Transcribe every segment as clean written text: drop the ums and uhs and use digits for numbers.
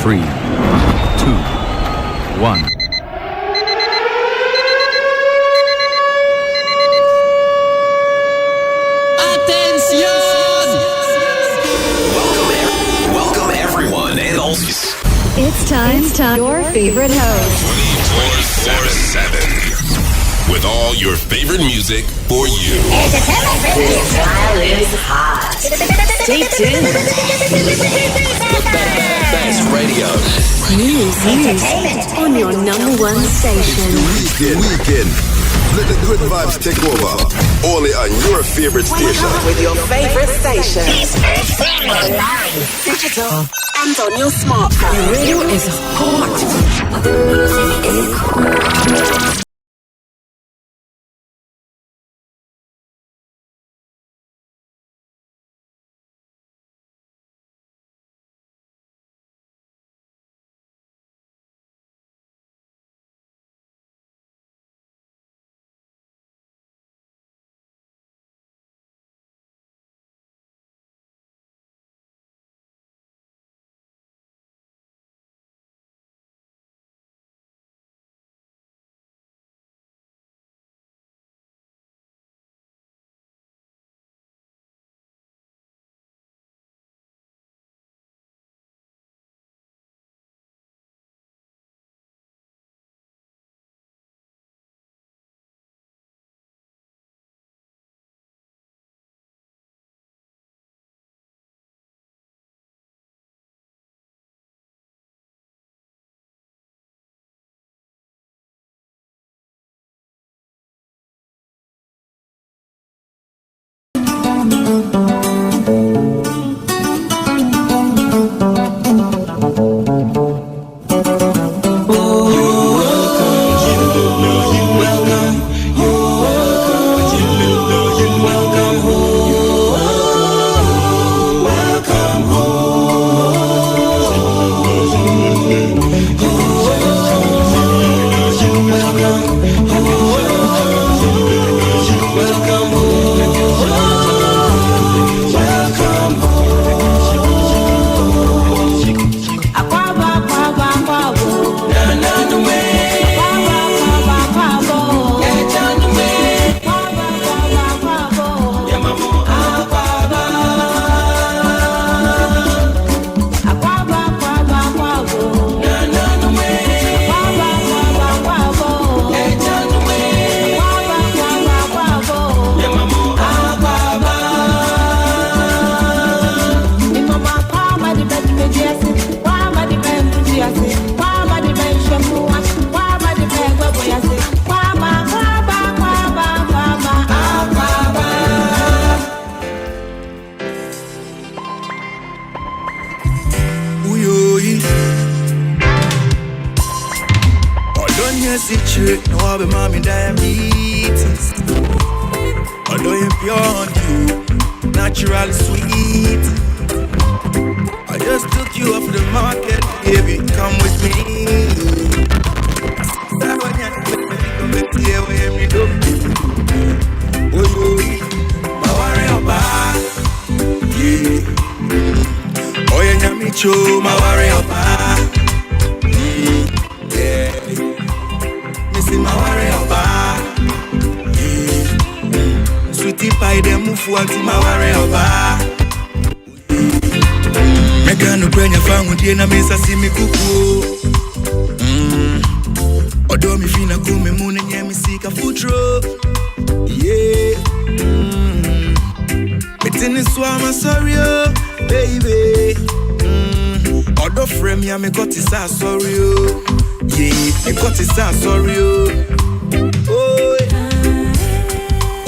3, 2, 1. It's time. Your favorite host. 24/7. With all your favorite music for you. This style is hot. Stay tuned. The best radio. News on your number one station. Weekend. Let the good vibes take over. Only on your favorite station. With your favorite station. Online, digital, and on your smartphone. Radio is hot. Music is hot. Na mesa si mikuku Odo mi fina kume mune nye misika futuro Yeah Metini swama sorry oh baby Odo frame ya me got isa sorry oh Yeah, me got isa sorry oh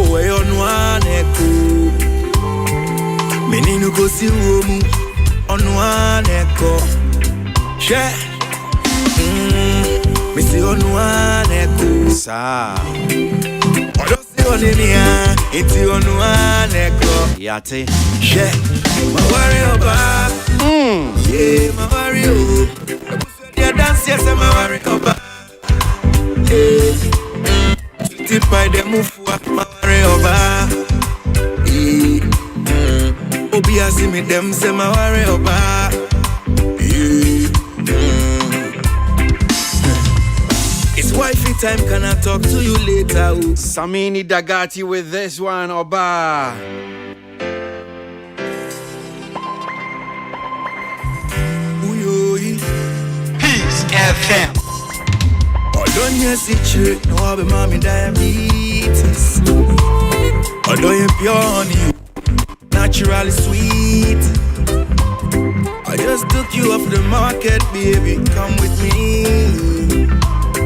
Oh yo nwane ku Meninu kosi uomu Onwane ko She Missy onwane ko Sa Odo si onenia Iti onwane ko Yate She Ma worry oba Yeah, ma worry o Ya dance yes ma worry oba Yeah Tipai de mufua ma worry oba Yeah Obi asimi dem se ma worry oba Yeah talk to you later. Samini Dagati with this one, Oba. Peace FM. Don't you see trick? No, I'll be mommy diabetes. Although you're pure honey, naturally sweet. I just took you off the market, baby. Come with me.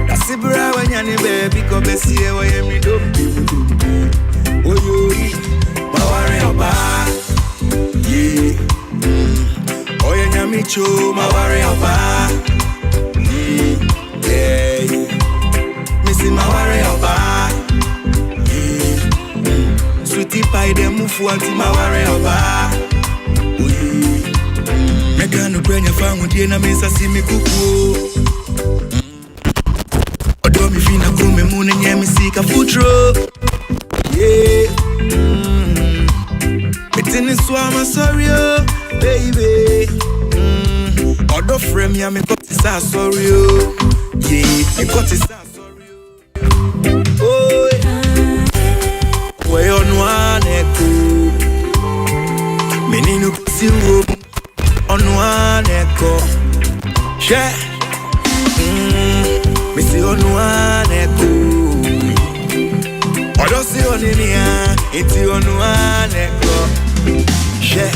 That's the bra when you're baby. Come and see how I am. Oh, you, my warrior, bar. Yeah. Oh, you're me, cho, my warrior, bar. Yeah. Missing my warrior, bar. Yeah. Sweetie pie, them move forward to my warrior, bar. Oh, yeah. Make a no brain, your family, dear, na miss, I see me cuckoo. Odo mi fina kume mune nye mi sika futro. Yeah. Betini swama sorry, oh, baby. Odo frame ya me got this sorry, oh. Yeah, me got this sorry, oh. Oh, yeah. Where on one echo. Menino kusi wo. On one echo. Yeah. Me see on one echo. I don't see on in here. It's on one echo. Yeah.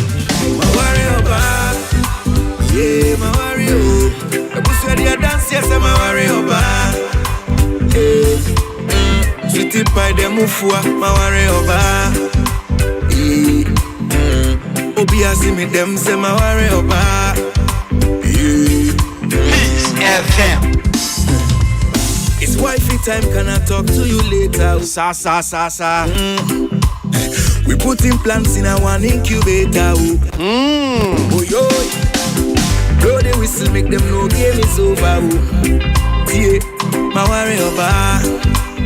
My warrior back. Yeah, my warrior. I was ready to dance. Yes, I'm a warrior back. Yeah. Sweetie pie, them move for my warrior back. Yeah. Obi see me them say my warrior back. Yeah. Peace FM. It's wifey time, can I talk to you later? Sa. We putting plants in a one incubator. Oh yo, blow the whistle, make them know game is over. Yeah, my warrior bar,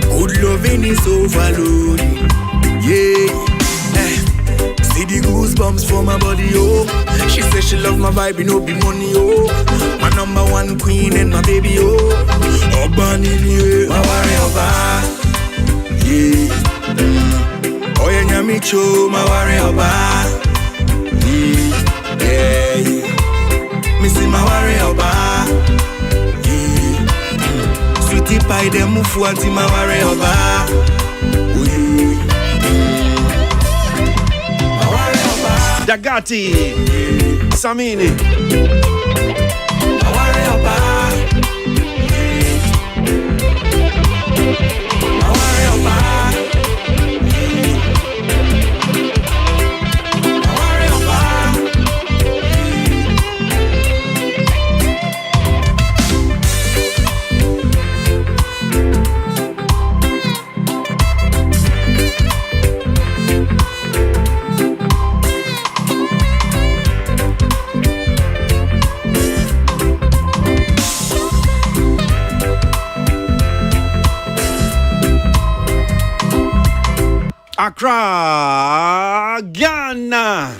good loving is overload. Yeah, see the goosebumps for my body, oh. She says she love my vibe, no be money, oh. My number one queen and my baby, oh. Urban in here, my warrior bar. Yeah. Oh, yeah, nyami cho, my warrior bar. Yeah. Me see my warrior bar. Yeah. Sweetie pie, them move forward to my warrior bar. Oh, yeah. My warrior bar. Dagati. Yeah. Samini. My warrior bar. Accra, Ghana.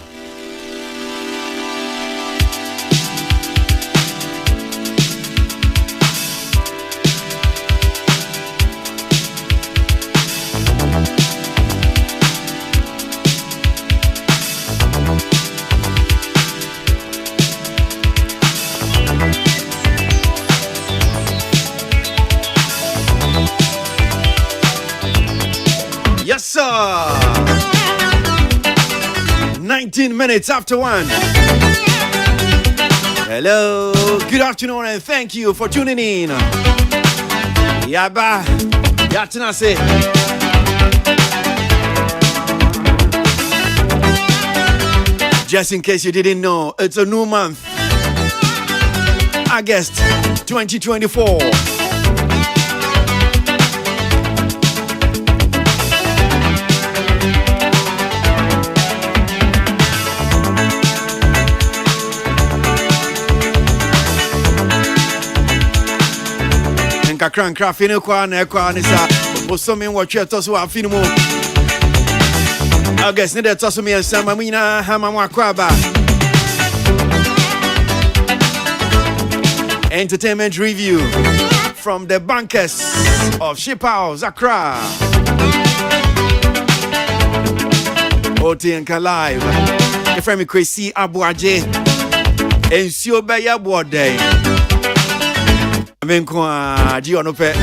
Yes, sir. 19 minutes after 1. Hello, good afternoon, and thank you for tuning in. Yaba, Yatanase. Just in case you didn't know, it's a new month. August 2024. Kakran krafine kwa na kwa ni sa bosomi watwe to so afini mo August ne de to so me nsama mwina ha ma akwa ba Entertainment review from the bankers of Ship House, Accra. Otienka live. The friend me Kwesi Aboagye. Ensio be ya boday. Amenkwa ji onope.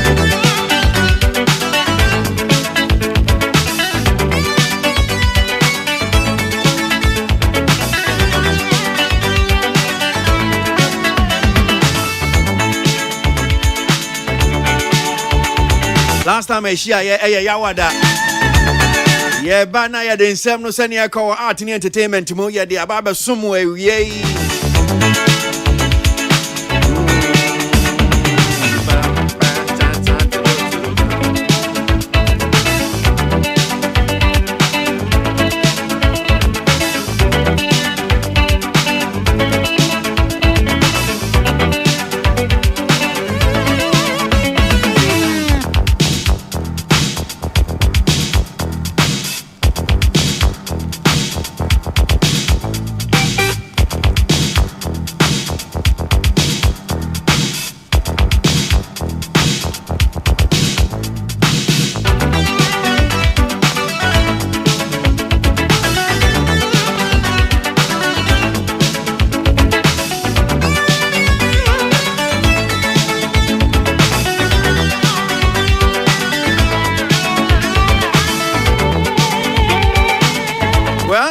Last time I share yawada. Yeah, bana ya den sem no sani ya call art and entertainment mo ya de ababa somewhere ye.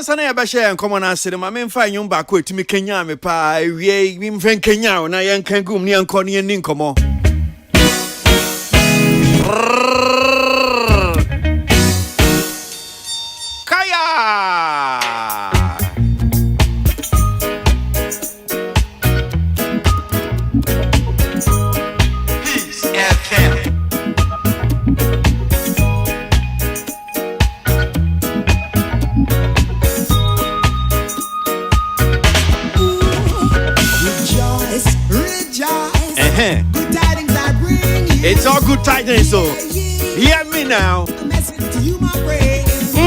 Sana ya basha en komo na sire ma memfa nyum ba ko etimi Kenya me pa wie mi mfen Kenya na yen kan gum ni anko ni nin komo Kaya Peace FM. Good tidings I bring you. It's all good tidings, so hear me now. A message to you, my praise.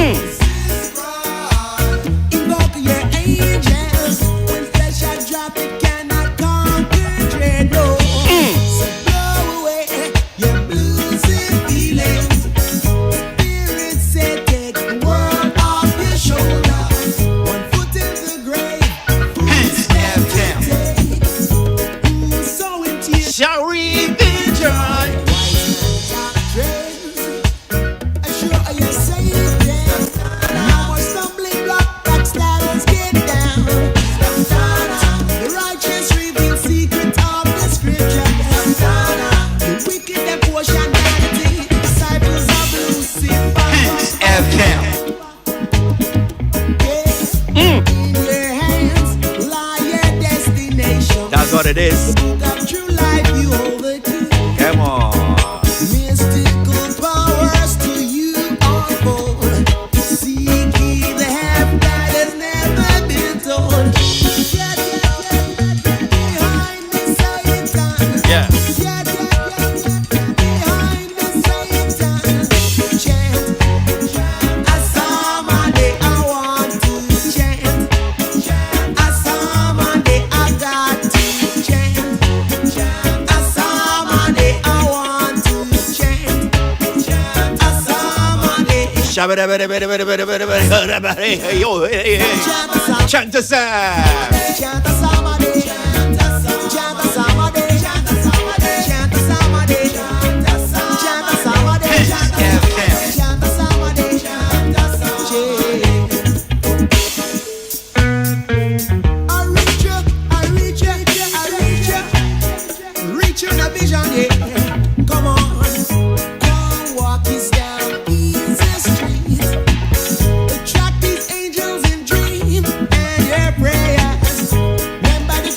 Invoke your angels. When flesh I drop, it cannot concentrate. No. So blow away your blues and feelings. Spirit said, take the world off your shoulders. One foot in the grave. Peace FM. Shall we enjoy? Assure you safe down. Now we're stumbling block, backstabbers get down. The righteous reveal secret of the scripture. The wicked and portion vanity. Disciples of Lucifer. Peace FM. In your hands lie your destination. That's what it is. Come on. Mystical powers to you unfold. Seek ye the half that has never been told. Get behind the Satan. Yeah. Get behind the Satan. Chant. A psalm a day I want to chant. A psalm a day I got to chant. A psalm a day I want to chant. A psalm a day. Chant a psalm. Chant a psalm a day. Chant a psalm a day. Chant a psalm a day. Chant a psalm a day. Chant a psalm a day. Chant a psalm a day. Chant a psalm a day. Reach you in a vision, yeah. Come on, come walk this down easy street. Attract these angels in dream and your prayers. Remember the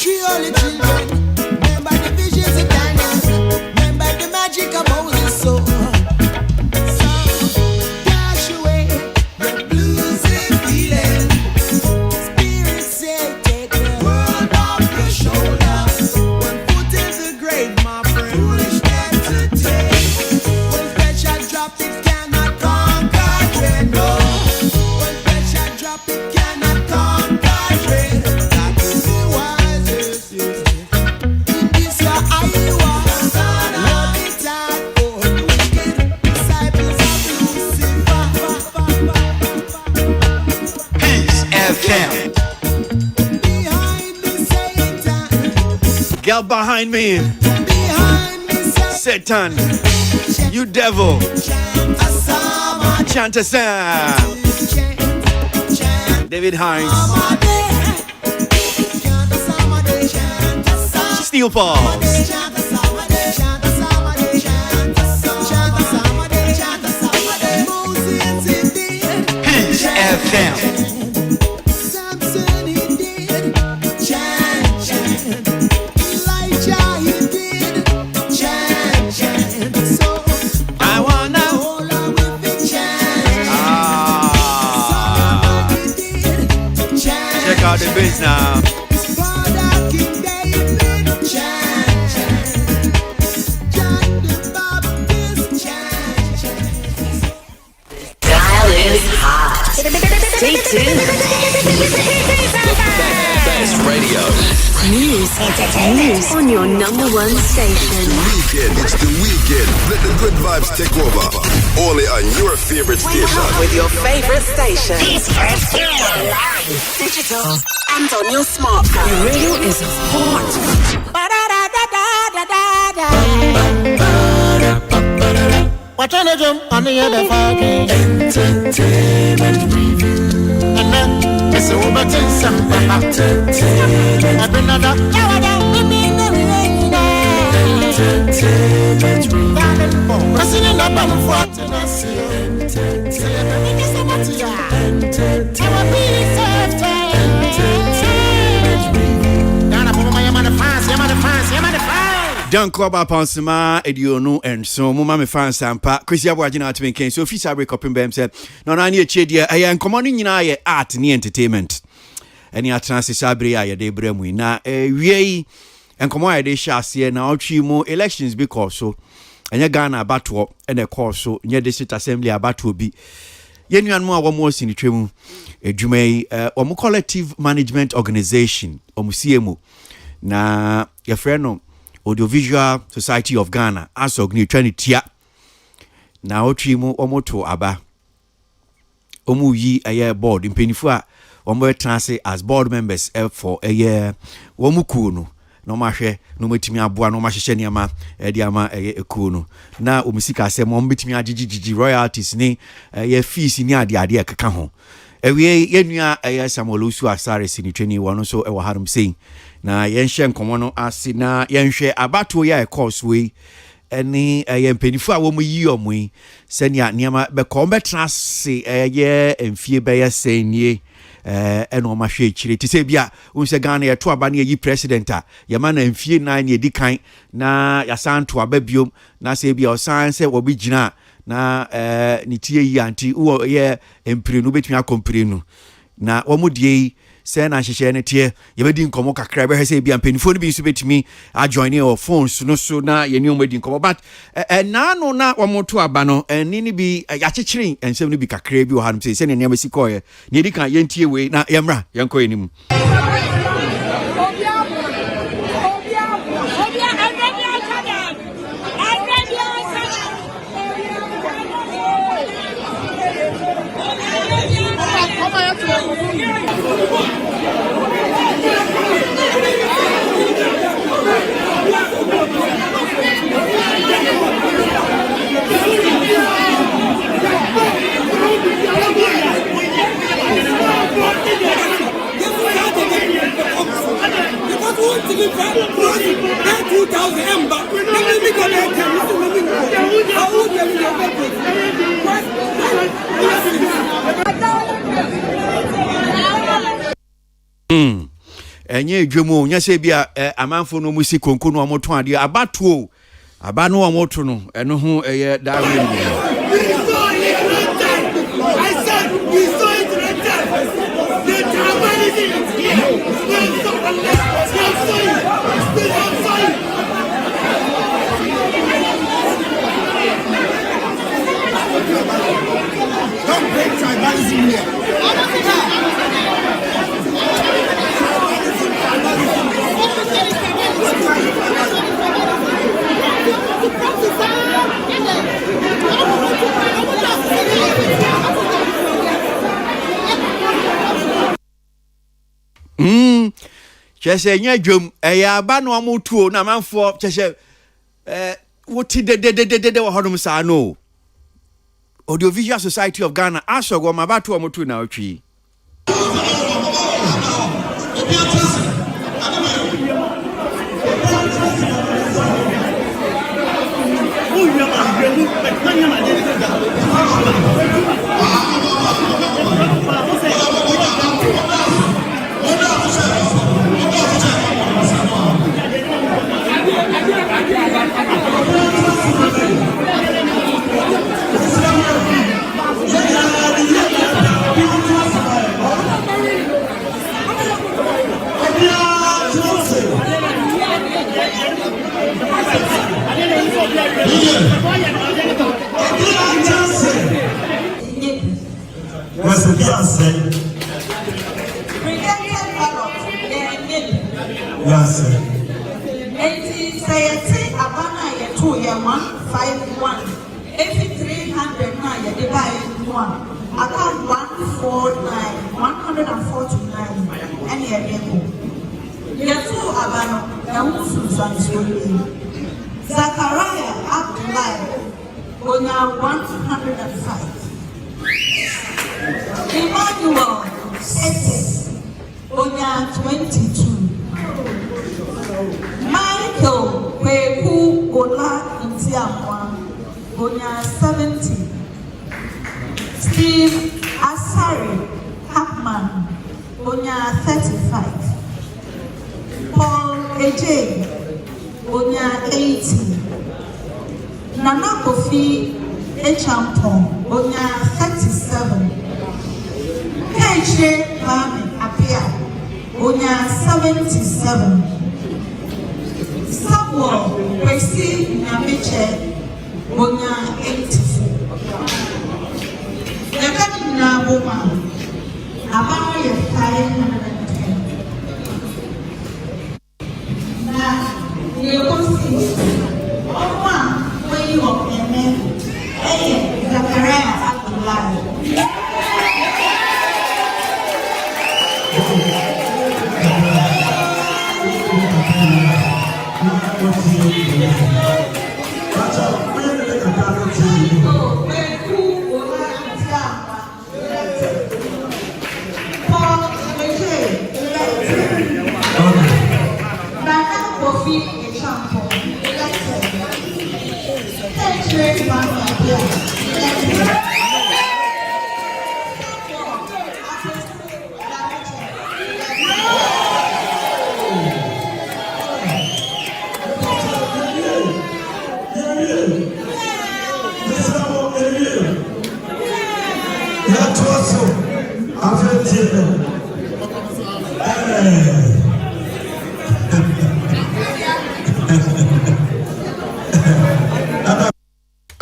Y'all behind me. Satan, you devil. Chant a sound. David Hines. Steel Falls. Peace FM. Check out the bass now. Dial is hot. Stay tuned. Best radio. News on your number one station. It's the weekend. Let the good vibes take over. Only on your favorite station. With your favorite station. Digital and on your smartphone. The radio is hot. Watch on the jump on the other fucking entertainment review. And then it's over to some entertainment. I've been another entertainment review. Pressing in the bottom for entertainment Down club up on Sama, Ediono, and so Mumma fans Sampa, Kwesi Aboagye na to make so official break up in Bem said, no, I need a chedia, I am commanding in art and entertainment. Any atransi sabre ya de bremu na wie enkomo ya de shase na otwi mu elections because so enya Ghana abato and a course so nya district assembly abato bi yenuan mu awomo sinitwemu edwumai omo collective management organization omo CMO na your friend no Audiovisual Society of Ghana asogni twanitia na otwi mu omo to aba omo yi aye board impenifu a omo transe as board members for a year womu ku no no mahwe no matimi aboa no mahye niama e ama eku no na omusika asem omo betimi agigigi royalties ni ye fees ni ade akeka ho ewie yenua Samolusu Asare sinitweni wono so e wo harum sei na yenhye nkomo no ase na yenhwe abato ya course we eni yempenifu a wo mu yi omui senia niama be kombetra se ye emfie be ye senie eno ma hwe chire ti se bia unse Ghana ye to aba na yi president a ye ma na emfie na ne edikan na ya santo aba biom na se bia osan se wo bi gina na ni tie yi anti wo ye emprenu betumi akomprenu na wo mu die say na hyehyɛ ne tie ye bedi nkomo kakra be hese bia mpanifo no bi nso betumi a join your phones no so na ye ni o medi nkomo but na no na wo moto aba no ni ni bi ya kyekyerin ensem no bi kakra bi wo hanum say ne nneɛma sikoye ne edi kan ye ntie we na ye mra ye nkoye nim enye dwemu nya se bia amanfo no musi konko no omoto ade abatuo aba no omoto no eno ho eye dawe don't break tribalism here. Chese nya dwom aba no amotuo na manfo chese woti de wo hodom sa no Audiovisual Society of Ghana asogwo mabato amotu na otwi Kwesi Bonya 84. Yakati Boma Abano ye 510. Na Yekosi Oma way of Yemen Zakaria Abdullah.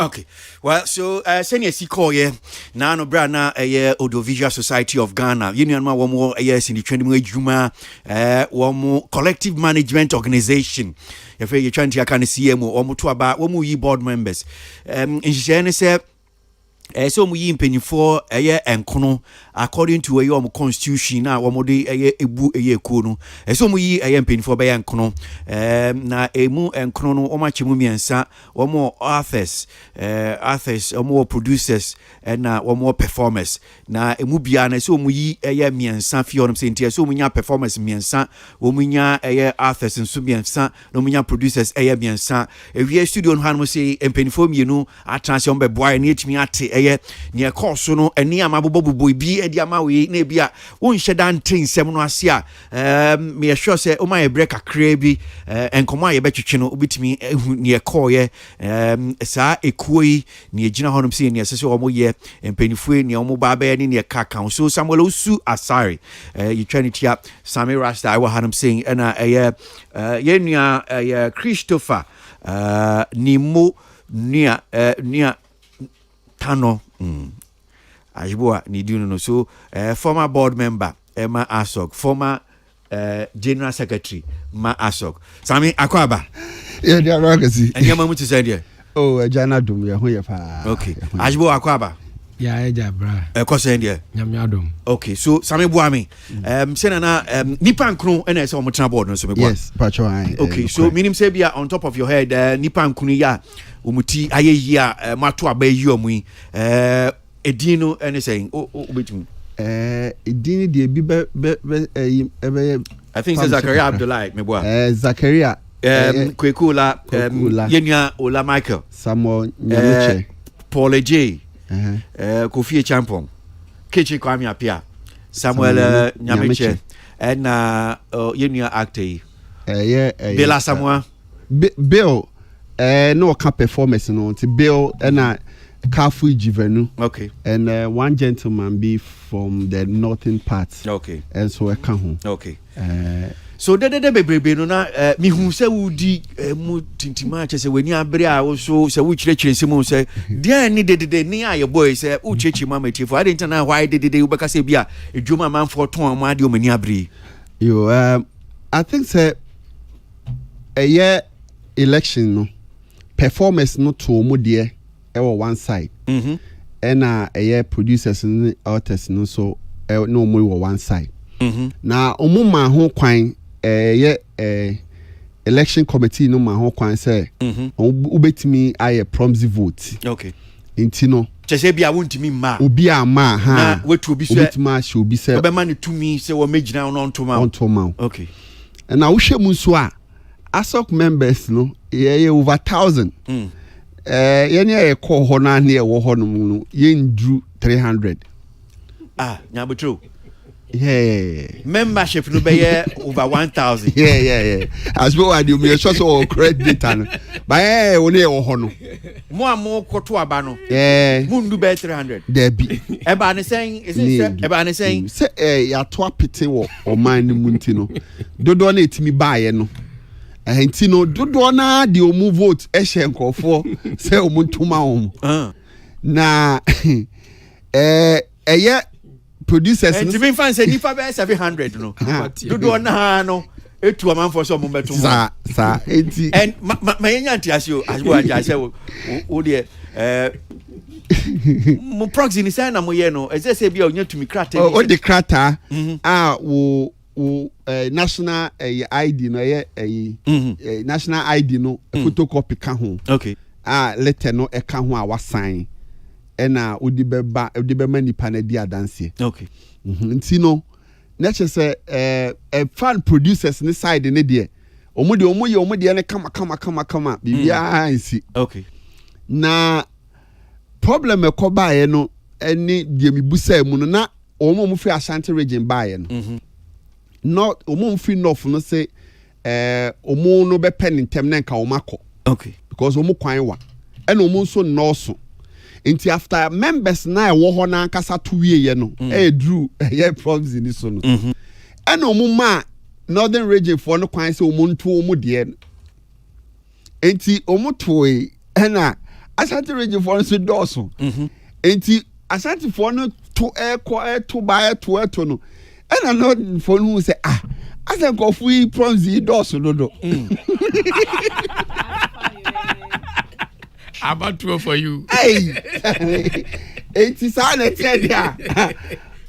Okay, well, so senior Siko na no bra na Audiovisual Society of Ghana union ma womo in the training juma womo collective management organization if you trying to can see womo to about womo yi board members in shene say so mu yi mpanifo enkono according to your constitution na wo de ebu ekuo no so mu yi mpanifo be enkono na emu enkono no o ma chemu miensa wo authors wo producers na wo performers na emu bia na so mu yi miensa fi onom sentia so mu nya performers miensa wo mu nya authors nso miensa no mu nya producers miensa ewie studio no hanmo say mpanifo mienu atranse be boy na etimi ate near course no eni amabobo bi edi amawe na bia won hyeda ntin nsem no ase a me sure say o my break akra bi enkomo aye betwetwe no obitimi near call ye sa ekuoi ne agina honom se ne sese o mo ye empanifue ne o mo ba ba ne ne kaka so Samuel Osu Asare you trying to up Sammy Rasta I wa hanum saying na ye nua Christopher Nimo nia Tano Ajboa Niduno no so former board member Emma Asok, former general secretary Ma Asok. Sami Akwaba. Yeah, they are ragazzi. And your mom to say there. Oh, Jana do ya pa. Okay. Ajboa Akwaba. Yeah, bra. Kosendia. Nyamiadom. Okay, so Sami Buami. Senana Nipan Kunu and so much board no so Yes, Pacho. Okay, so minim say bia on top of your head Nipan Kunu ya umuti aye ya matu abayi omui edino anything between edini de bi I think it's Zakaria Abdullah meboa Zakaria Kwekula Yenya Ola Michael Samuel Nyamiche Paul J Kofi Champon Kichi Kwame Apia Samuel Nyamiche and Yenya Acte Bella Samuel Bill no can performance no Bill and Kafu Jivenu. Okay. And one gentleman be from the northern part. Okay. And so I come home. Okay. So the baby no na me hu se wudi mu tintima che se weni abre a wo so se wo chire semu se dia ni de ni aye boy se wo chechi mama tifo ade ntana why de wo beka se bia edwuma man for ton ma ade o mani abre. Yo I think say a year election no performance no to omo de one side. And a producers and artists no so no more one side. Now omuma ho kwan election committee no ma ho kwan say ubetimi aye proxy vote. Okay. Intino chese bia wontimi ma obi ama ha na wetu obi so obitima she obi say obe ma ne tumi say wo magina no ntoma. Okay. And now we shemu so a ASOC members no over 1,000. Yenya e call ho na ne e wo ho no yendru 300. Nyabutro. Yeah. Membership no be over 1,000. Yeah. As well as you me so credit data no. Ba woni e wo ho no. Mo koto aba no. Mundu be 300. There be. Eba ne saying is it eba ne saying say ya to apete wo o man ni munti no. Dodo na etimi baaye no. Enti no dodo na de o mu vote e hye nkofo say o mu ntuma o. Na eye producers and even fan say nipa be 700 no. Dodo na no etu amanfo so mo beto mo. Sa enti and ma yenya ntiase o Aboagye say o de mo proxy ni say na mo ye no e say bia onya tumi krata o de krata wo national ID no national ID no photocopy ka ho. Okay. Letter no e ka ho a wa sign ena odi be manipa na di adanse. Okay. Nti no na che say fan producers ni side ne de omo de ne kama bibia nsi. Okay. Na problem e ko baaye no eni de mibusa mu no na omo fi Ashanti region baaye no. Not omo fi north no say omo no be pen ntem na nka omo akọ. Okay. Because omo kwan wa ena omo so north. Inti after members na wo ho na nkasa to wie no drew problems in this one. And omo ma northern region for no kwan say omo nto omo de enti omo toy na Ashanti region for so doso enti Ashanti for no to to buy to no and not for who say I think go free problems doso no about two for you. Hey, it is an etia.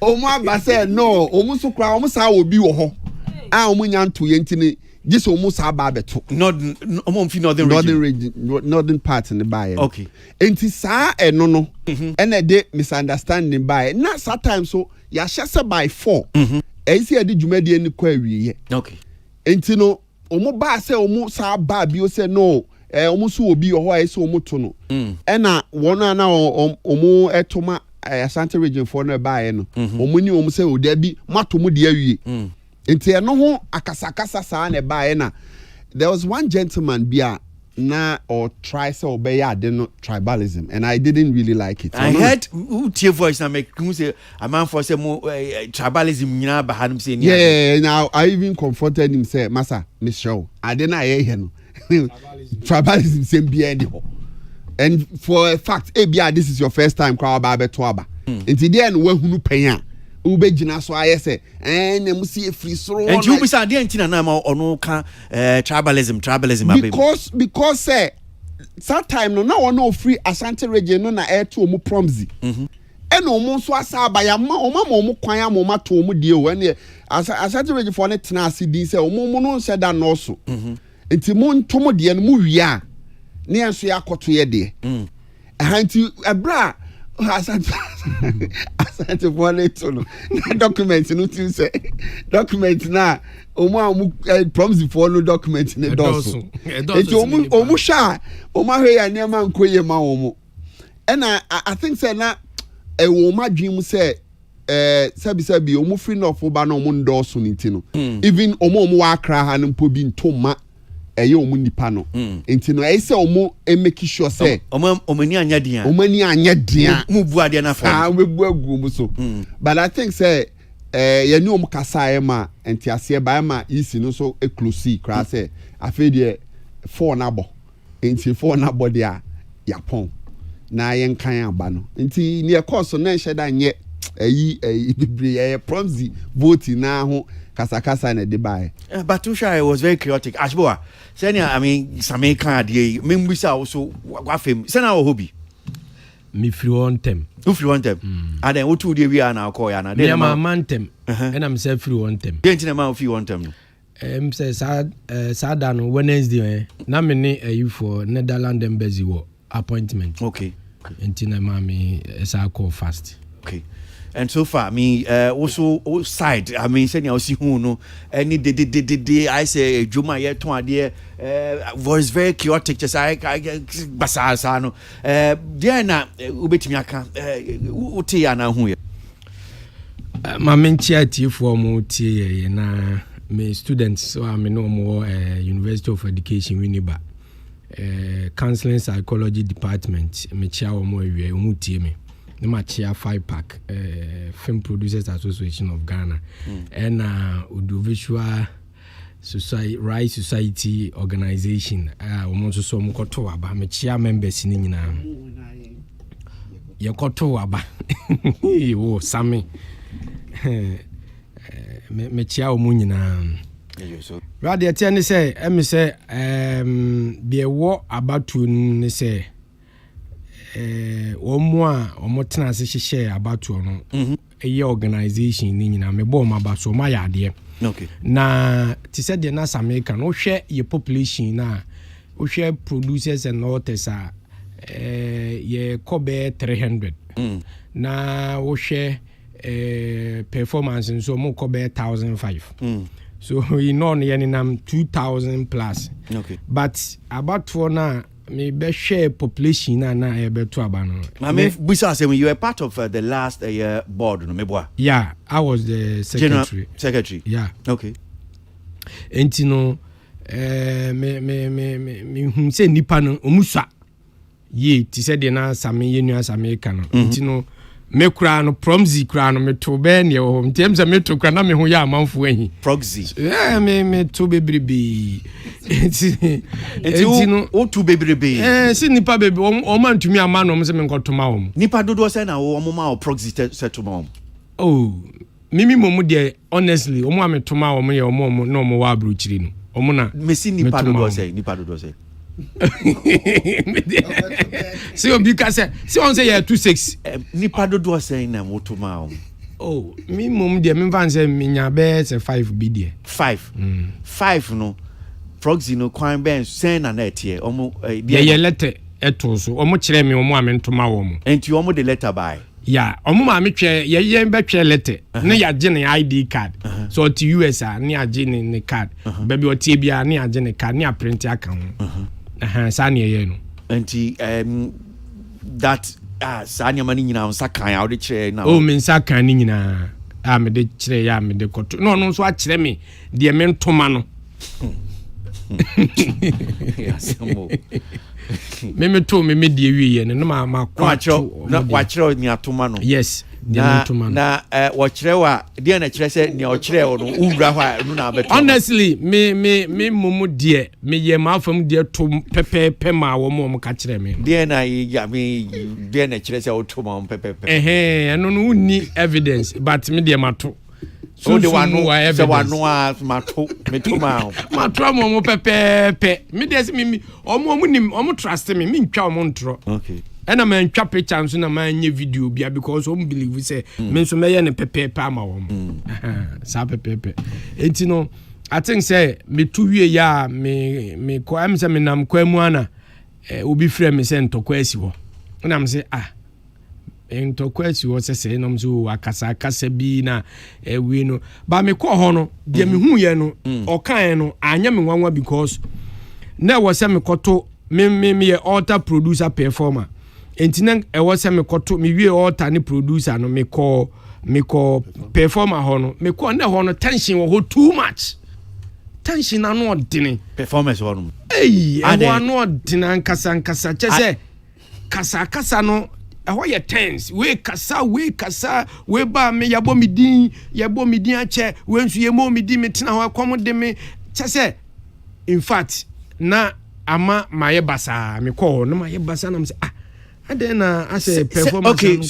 Omo ba say no, omo so kra omo sa obi wo ho. Omo nyanto yentini, just omo sa ba beto. Omo fi northern region, northern part in the buy. Okay. Enti sa no. And a day misunderstanding by. Na sometimes so ya shasa by 4. See adi dwumadi ani kwa wiye. Okay. Enti no omo ba say omo sa ba bi o say no. Omusu obi oho ayeso omuto no ena wona na omu etoma Ashanti region for no baaye no omuni omu se oda bi mato mu de awie enti eno ho akasakasa saa na baaye na there was one gentleman bia na or try say obey ade no tribalism and I didn't really like it. I heard your voice na make you say a man for say mo tribalism nyina ba hanum say yeah now I even confronted him say massa miss show ade na ye he no tribalism same behind it. And for a fact, this is your first time crowd by Betuaba. Until then, when who pay Ube Jina so I say, and you see a free throw. And you miss idea in Nama or no tribalism. Because say, sometime no free Ashanti region no na air to mu promzi. ɛna ɔmo nso asa aba ya ma ɔmo kwan ya ma ɔmo to ɔmo die o ɛne asate ready for ne tena ase din sɛ ɔmo no nhyɛ da nɔɔso nti mo ntomo die no mo wia ne enso ya akɔto ye de nti ɛbra asante for ne to no document no tin sɛ document na ɔmo promise for no document ne dɔso nti ɔmo hwa ɔmo ahwe ya nneɛma nkoye ma ɔmo ɛna I think say na ɛwɔ ma dream say sabi omu free no for ba na omu ndɔso nti no even omu wa akra ha no mpo bi ntoma ɛyɛ omu nipa no nti no ɛyɛ sɛ omu make sure say omu ni anya dia mu bu ade na fa we bu agu mu so but I think say ye ni omu kasa e ma enti ase ba ma isi no so close kra say afi de 4 na bo enti 4 na bo de a yapon na yen kan aba no nti ne course na nhye da nye bibre promptly voting na ho kasa na de bae but Usha was very chaotic ashboa senior I mean some kan de membisa also wafem sena wo hobby me free on them and then what do we are now call ya na dem man them and I'm say free on them den na man free on them say sad on Wednesday na me ne for Netherlands embassy wo appointment okay entina mami esa call fast okay. And so far, I mean, also side. I mean, saying I see who no any day. I say Juma yet to idea was very chaotic. Just I basasano. Diana ubetimiaka utiana who. My main charity for more tea na me students. So I'm no more University of Education Winneba. Counseling Psychology Department. Me chair more we umutie me. The Machia 5-pack Film Producers Association of Ghana and Audiovisual Society Rights Society Organization. Also so mukoto aba Machia members ni nyina. Yakoto aba. Oh Sami. Machia omu nyina. Rather attend say em say be wo abatu ni say omo tena ase hyehyɛ abato no ɛyɛ organization ni nyina me bɔ ma ba so ma yɛ ade okay na ti sɛ de na America no hwɛ ye population na hwɛ producers and authors a ye kobe 300 na hwɛ performance nso mo kobe 1005 so you know ne nam 2000 plus okay but abato na me be share population na to abano. I mean, when you were part of the last board, no meboa. Yeah, I was the secretary. Secretary. Yeah. Okay. Entino me say nipa no omusa. Ye ti say de na same yenu asame ka no. Entino me kura no promzi kura no me to be ne ho. Ntem say me to kura na me ho ya amanfo ahi. Proxy. Yeah, me to bebrebe. Entino o to bebrebe. Si nipa bebe o man tumi ama no se me nkotoma wo. Nipa dodo say na wo mo ma o proxy settlement. Oh, mimi momu de honestly omo ametoma wo mo ye omo no mo wa abrochiri no. Omo na me si nipa dodo say. See obi ka say on say you 26 nipa dodo say na motoma wo. Oh, mi mom de me fan say minya be say 5 bi de 5 no proxy no kwan ben sen na etie omo ye letter eto so omo kire me omo amentoma wo mo enti omo de letter by yeah omo ma me twe ye be twe letter ne ya je ne ID card so to US a ne age ne card baby o tie bia ne age ne card ne a print aka ho sa ne ye no enti that sa ne mani nyina on sakan a o de kire na o me sakan ni nyina a me de kire ya me de koto no so a kire me de me ntoma no me to me die wie no ma kwacho na kwachiro ni atoma no yes na wo kire wa de na kire se ni o kire wo no uwura hwa no na beto honestly me mumu de me ye ma afam de to pepe ma wo mo ka kire me de na ya me de na kire se o to ma pepe no unni evidence but me de ma to so the one se wanu a mato metuma mato mo pepe me dey me omo nim omo trust me ntwa omo ntro okay ɛna man twa picture nso na man nye video bia because we believe say me nso meye ne pepepe ama wo sa pepepe enti no I think say me two wie ya me ko am say me nam kwa mu ana obi frɛ me say Kwesi ho na am say Kwesi ho say no so akasa bi na we no ba me ko ho no de me hu ye no okan no anya me nwanwa because na wo say me koto me alter producer performer enti na was say me koto me wie alter ni producer no me call performer ho no me call na ho no tension wo too much tension na no odine performance ho no eh no odine ankasa che kasa no ho ye tense we kasa we ba me yabo me din ache we nsu ye mo me din me tena ho akom de me che se in fact na ama maye basa me call no maye basa na me say and then I say performance. Okay,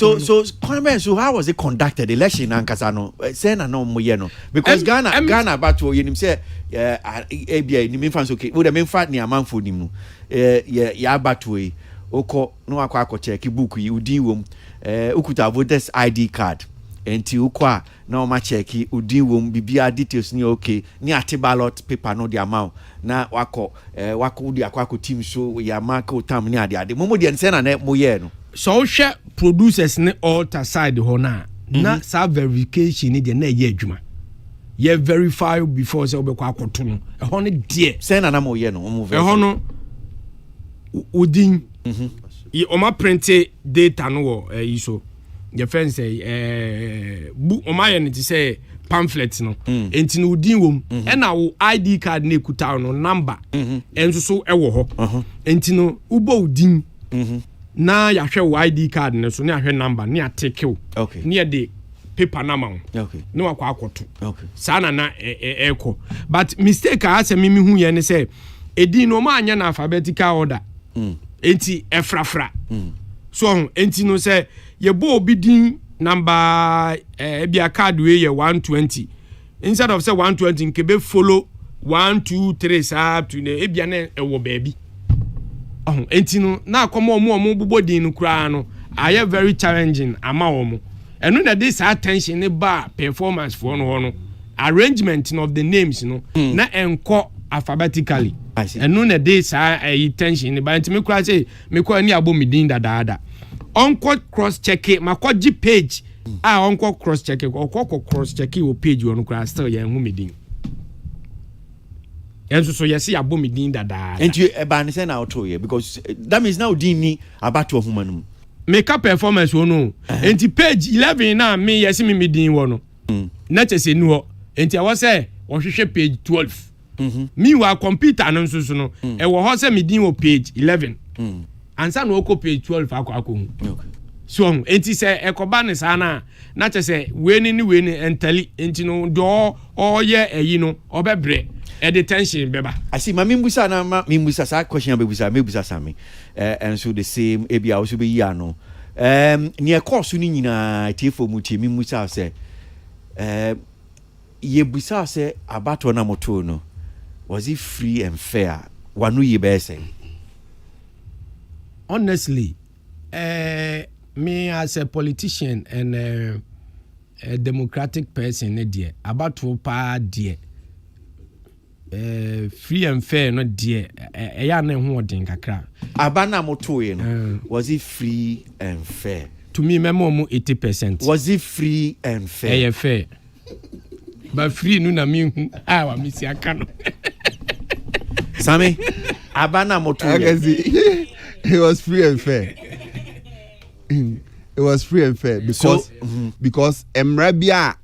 so how was it conducted? Election and Kasano. Say na no mo no because Ghana battle you say ABI ni me fans okay. Wo the me fa ni amanfo ni mu. Ya battle oko no akwa check book yi udin wom. Ukuta voters ID card. Enti ukwa na o ma check udin wom bibia details ni okay. Ni ati ballot paper no the amount. Na wako di akwa team show ya mark utam ni ade momo de nse na mo ye no so hwe producers ni alter side ho na sa verification ni de na ye adwuma ye verify before say obekwa akoto no e ho ne de se na mo ye no mo verify e ho no udin o ma print data no wo iso ye fen say bu o ma ye ne ti say pamphlet no enti no udin wom na wo ID card na ekuta no number enso so ewo ho enti no ubo udin na ya hwe wo ID card ne so na hwe number na atake wo na de paper na ma wo na wakwa akoto sana na eko but mistake a ase mimi hu ye ne say edin no ma anya na alphabetical order enti efrafra so enti no say ye bo obi din number ebia card we 120 instead of say 120 nkebe follow 1 2 3 up to ebia na ewo baby entino na akomo omo bubodin no kura no aye very challenging ama omo eno na this attention ne ba performance for no arrangement of the names no na enko alphabetically eno na this attention ne ba ntime kura say me ko ani abomidin dadaada onko cross check makoji page onko cross check okoko cross check wo page wonu kra still ya hu medin enso so yesi abomidin dada enti eba ne say na auto here because that means now din ni about to humanum make up performance wonu enti page 11 na me yesi me medin wono na chese nu ho enti I was say wo hwehwe page 12 me wa computer no nso so no e wo ho say medin wo page 11 ansa no oko page 12 akọ so enti se ekoba ne sana na chese we ni entali enti no do oye eyi no obebre e detention beba I see my mimbusa na mimbusa sa question abebusa mebusa sami and so the same ebi also be ya no near course ni nyina tiefo muti mimbusa se ye busa se abato na moto no was it free and fair wanu ye be say honestly me as a politician and a democratic person dear about to pa dear free and fair no dear ya na hu odin kakra abana moto ye no was it free and fair to me memo 80% was it free and fair fair but free no na me hu wa me si aka no Sammy abana moto ye it was free and fair. It was free and fair because because Emra bia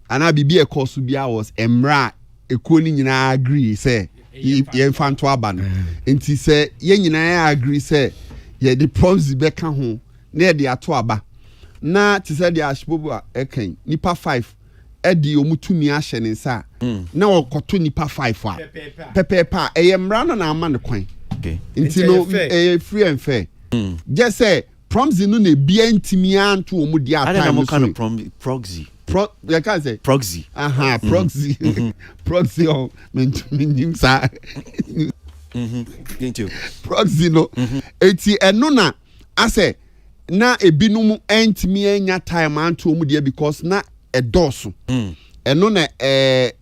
ana bibi e course bia was Emra ekoni nyina agree say ye fanto aba no enti say ye nyina agree say ye the prompts be ka ho na ye de ato aba na ti say the ashbobu eken nipa 5 edi omutumi ahye ne nsa na okoto nipa 5 a pepepa Emra no na ama ne kwan enti no free and fair just say prompts no na bia ntimi anto omu dia time I don't know kind of proxy you can say proxy proxy proxy on menim sa into proxy no eti eno na I say na ebinum entimi enya time anto mu de because na edoso eno na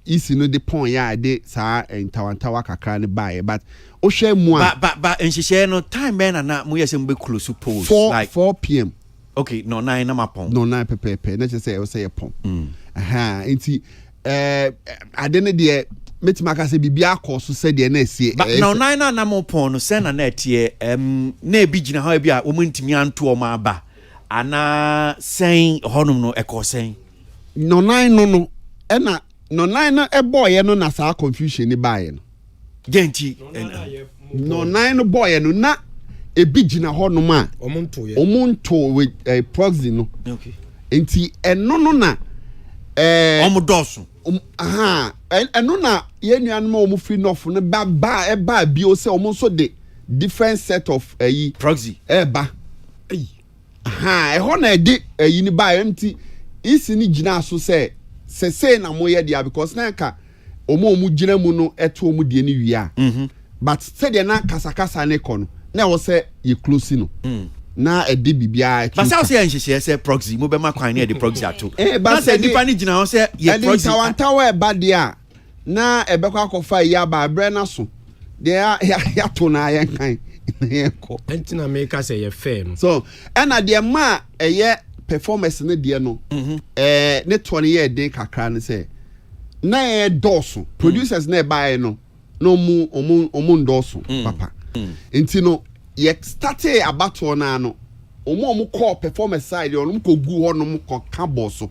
isi no de pon ya de sa ntawantawa kakra ne bae but o hwe mu a ba nhihye no time ben na mo yese mbe close post 4 p.m. Okay, no 9 na mapon. No 9 pepe na say o say pon. Aha, nti ade ne de metima ka say bibia akoso say de na esie. But no 9 na mapon no say na etie na ebi gina ha bi a o ntimi anto o ma ba. Ana sen honum no ekosen. No 9 no na no 9 na boy no na sa confusion ni bae no. Genti no 9 no boy no na ebi gina honum a omunto with proxy no. Okay. Enti eno no na omudoso aha eno na ye nuanum omu free enough no ba bi o se omu so de different set of proxy ba aha ho na de ni ba enti isi ni gina so se na mo ye dia because na ka omu gina mu no eto omu de ni wi a but say de na kasakasa ne kono na wo se ye close no na ede bibia but say say nhihye say proxy mo be ma kwan na de proxy ato na say dipa ni gina ho say ye proxy tawantawa e ba de a na ebe kwa akofa ya ba bre na so de ya to na ye kan ye ko entina make say ye fair no so na de ma eye performance ne de no ne to ne ye den kakra ne say na ye doso producers na e ba no no mu ndoso papa enti no ye started abato na no omo call performance side onum ko gu honum ko ka boso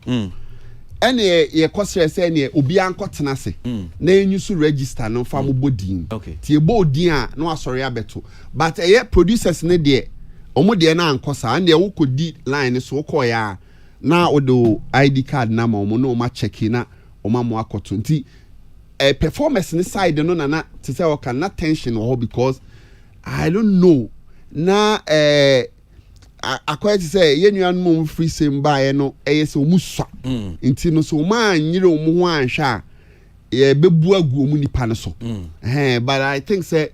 ene ye kosere se ne obi ankotena se na enyusu register no fa mo bodin tie bodin a no asori abeto but ye producers ne de omo de na ankosa na wo kodi line so ko ya na odo ID card na ma omo no ma check na omo mo akoto nti performance ne side no na te say o kan na tension ho because I don't know na akwati say ye nuan mum free sem bae no eyese omuswa nti no so ma anyire omu ho anhwa ye bebu agu omu nipa ne so but I think say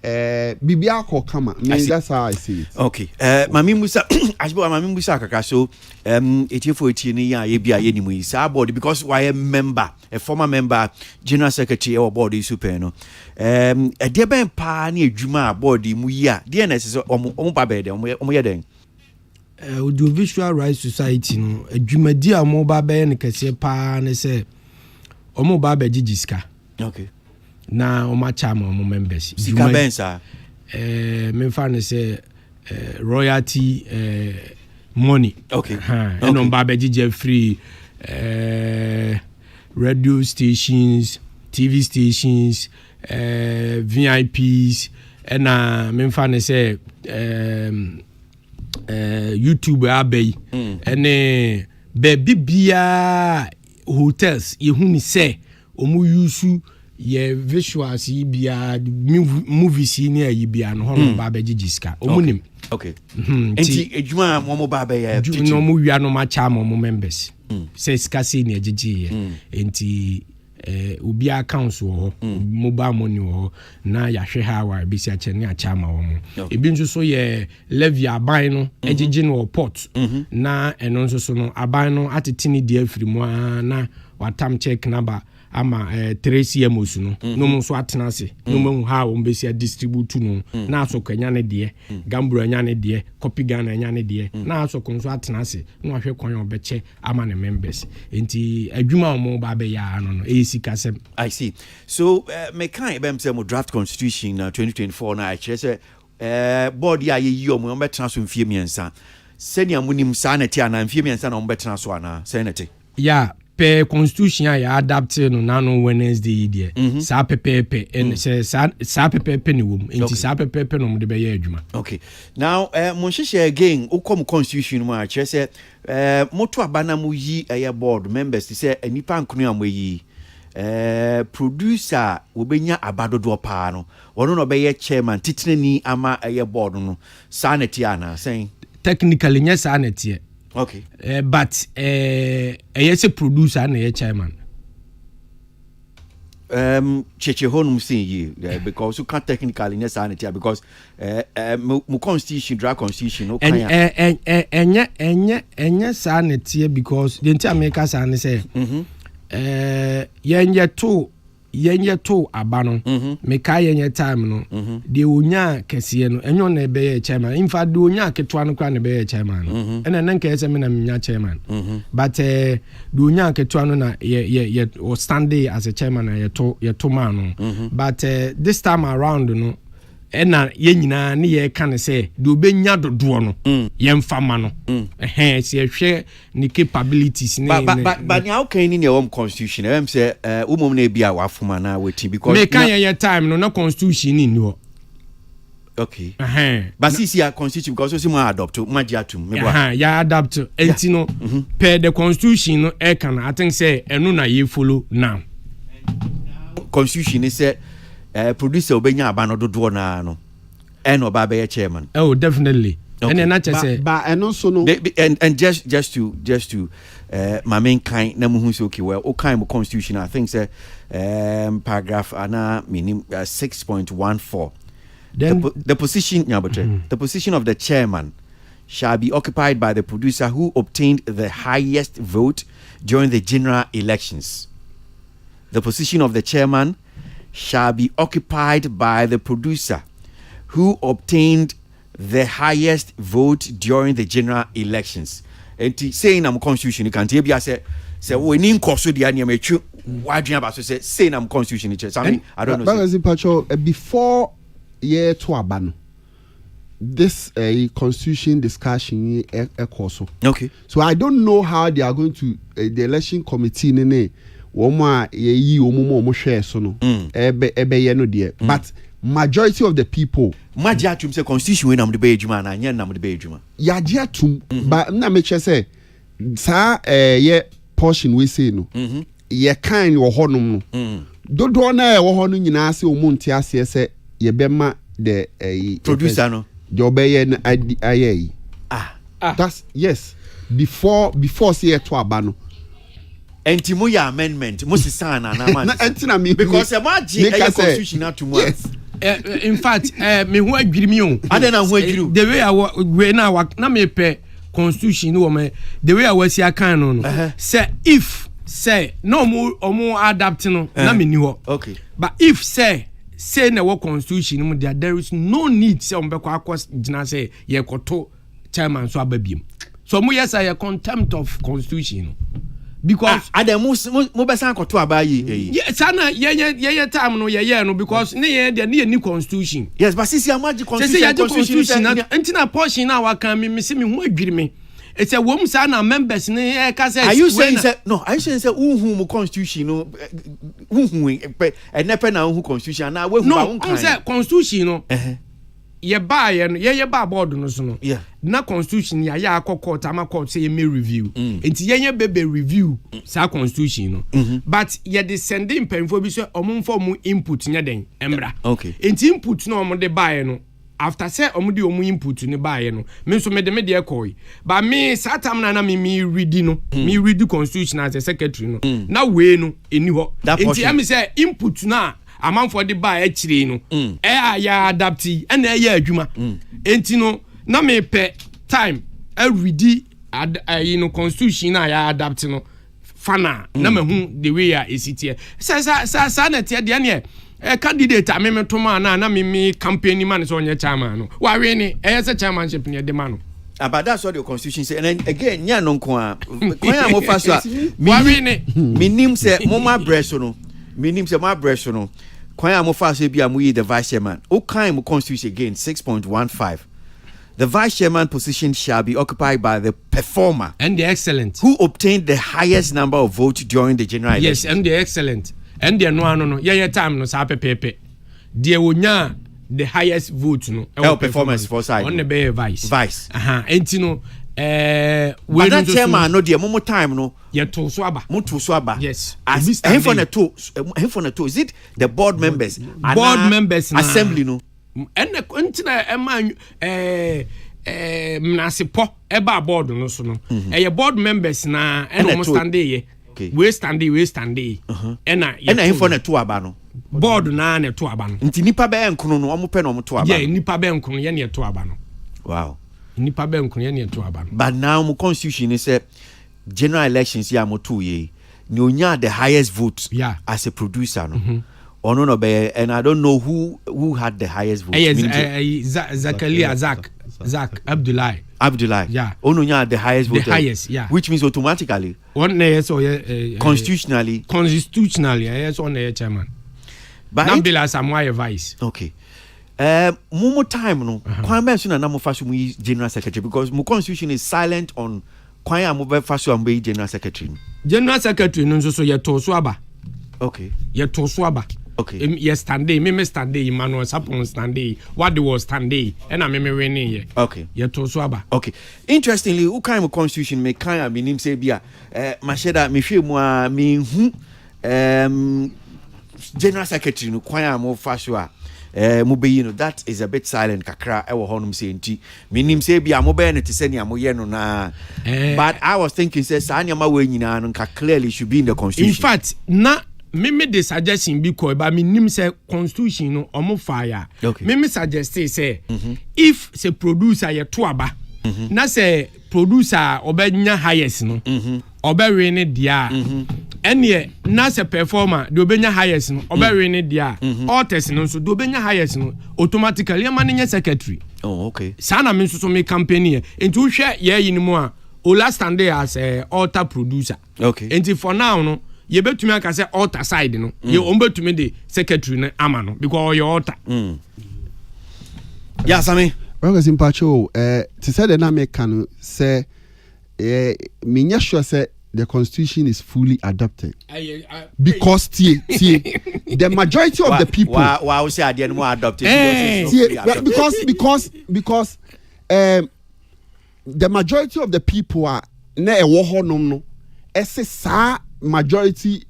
bibia ko kama that's how I see it. Okay mami musa asbo mami musa kaka so etefo ni ya ye bia ye ni mu isa board because why a member a former member general secretary or board is super no e de ben pa na adwuma board mu yi a de na se omo ba be de omo ye den audiovisual rights society no adwumadi a mo ba be ne kese pa ne se omo ba be gigiska. Okay. Na oma chama omo members sika bensa me fa ne say royalty money. Okay. And on ba be free radio stations, TV stations, VIPs and me fa ne say YouTube abey and baby bia hotels ye hu ni say omu yusu ye visuals yi bia movies ni ayi bia no hono ba be gigiska omunim. Okay. Enti edwuma mo ba be ya no mo wia no ma cha mo members say skase ni agigi enti obi accounts wo mobile money wo na ya hwe ha wa bi si a che ni a cha ma wo mo ebi nso so ye levy aban no agigi no port na eno nso so no aban no atetini de afiri mu na watam check number ama 3cm no no mo so atena se no mo ha wo mbesi distribute no na aso kwanya ne de gambro anya ne de copy gun anya ne de na aso kon so atena se no ahwe kwan obeche ama ne members enti adwuma mo ba be ya no esikasem. I see. So me kan be say mo draft constitution 2024 na I say board ya ye mo betena so mfie miensa senia munim sa na ti ana mfie miensa na mo betena so ana senate ya per constitution ya adapt no na no Wednesday there sa pepepe and sa pepepe ni wom enti sa pepepe no de be ya adwuma. Okay, now mo hihye again ukom constitution mo a che say moto abana mo yi board members say anipa nkunu amoyi producer wobenya abadodo pa no wono no be ye chairman titinani ama board no sanity ana saying technically nya sanity. Okay. But yes, a producer and a chairman. cheche honum saying you because you can't technically necessarily because mu constitution draft constitution no kan enya sanity because the entire America san say yenye to abano meka yenye time no de onya kese no enyo na be chairman in fact de onya ketwa no kwa na be chairman ena nan ka ese me na nya chairman but de onya ketwa no na ye stand as a chairman ye to man no but this time around no ena ye nyina ne ye ka ne se de obenya dodo no ye mfama no se ye hwe ni capabilities ne but now can in your constitution em say umom na bia wafuma na wetin because me kan ye time no na constitution ni ho okay but see your constitution because so mo adopt magiatum me ya adapt enti no per the constitution no e kan I think say enu na ye follow now constitution is say producer obenya abano dodo na no and oba be chairman oh definitely okay. And not just say but and also no and just to my main kind na muhu so okay well o kind of constitution I think say paragraph ana meaning 6.14 the position the position of the chairman shall be occupied by the producer who obtained the highest vote during the general elections. The position of the chairman shall be occupied by the producer who obtained the highest vote during the general elections. And saying I'm constitution, you can't hear me. I say when in course the animal why do you about to say I'm constitution? I don't know. Before year to abano, this constitution discussion also. Okay. So I don't know how they are going to the election committee nene woma ye omo share so no ebe ye no there but majority of the people magiatum say constitution we na mo de be adwuma na anya na mo de be adwuma ya giatum but na me che say sa ye portion we say no ye kan wo honum no dodo na wo ho no nyina se omo ntia ase se ye be ma the producer no job ye na aye that's yes before say to abano enti mo ya amendment mo sisana na man enti na me because imagine a constitution na to mo yes in fact me ho adwiri mi o adena ho adwiri the way we na me pe constitution no me the way I was here kan no say if say no mo adapt no na me ni ho okay but if say na what constitution no there is no need say on be kwa gina say ye koto chairman so ababiem so mo yes I contempt of constitution because adam mo be san koto abayi yes ana ye time no ye no because ne ni constitution yes but since amaji constitution na portion na wa kan me se me ho adwiri me it's a wom sa na members ne ka say are you saying say no are you saying say unhu mo constitution no unhu enepe na unhu constitution na we hu ba unkan no say constitution no ye ba board no so no na constitution ya court ama court say me review enti ye bebe review sa constitution no but ye de sending penfo bi so omumfo mu input nya den emra okay enti input no omo de bae no after say omo de omu input ni bae no me so me de ekoi but me satam na me read no me read constitution as a secretary no na we no eni ho enti am say input na amanfo de ba akire no ya adapti na ya adwuma enti no na me pe time ready constitution na ya adapt no fana na mahu the way ya esitie sa na tie de ne candidate ameme to ma na me campaign man so onye chairman no wa we ni say chairmanship ne de ma no but that's what the constitution say and again nya no nko a kwan am fa so wa we ni minim say moma breso no minim say ma breso no kwan am fa so bia mu yi the vice chairman o kan mu constitution again 6.15 the vice chairman position shall be occupied by the performer and the excellent who obtained the highest number of votes during the general election. Yes, and the excellent and the no yeah time no sa pepepe the wonya the highest vote no performance for side on the be vice enti no we don't chairman no the momo time no ye to so aba mo to so aba yes him for the two is it the board members assembly no enne kontina ema mnasepo eba board no so no board members na eno mo stand ye we stand ena info na to aba no board na to aba no nti nipa be enkono no omo pe no omo to aba yeah nipa be enkono ye na to aba no wow nipa be enkono ye na to aba no but now mo constitution is general elections ya mo to ye ni onya the highest vote as a producer no ono no be and I don't know who had the highest vote Zakaria Zak Abdullahi yeah ono nya the highest vote which means automatically one yes or constitutionally yes on the chairman but Nambila Samoa vice okay mumu time no kwan be so na mo fa so mu general secretary because mu constitution is silent on kwan am be fa so am be general secretary no so ye to so aba okay ye to so aba okay yes standing me standing Emmanuel Sapon standing what the was standing and I me winning here okay ye to so aba okay interestingly who kind of constitution me kan am nim say bia masheda me hwe mu a me hu general secretary no kwan am fa so a mo be you know that is a bit silent kakra e wo honum say nti me nim say bia mo be ne te senia mo ye no na but I was thinking say sanya ma we nyina no clearly should be in the constitution in fact na me the suggestion be ko ba me nim say constitution no omo fire me suggest say if say producer ye to aba na say producer obenya highest no obewe ne dia ene na say performer de obenya highest no obewe ne dia artist no so de obenya highest no automatically amanya secretary okay sana me so me campaign enti wo hwe ye yinimu a ola stand as altar producer okay enti for now no ye betumi aka say altar side no ye ombetumi de secretary na ama no because your altar yeah Sammy well as in pacho to say the name can say me sure say the constitution is fully adopted because the majority of the people wow say I didn't more adopted because the majority of the people are na e wo honom no ese majority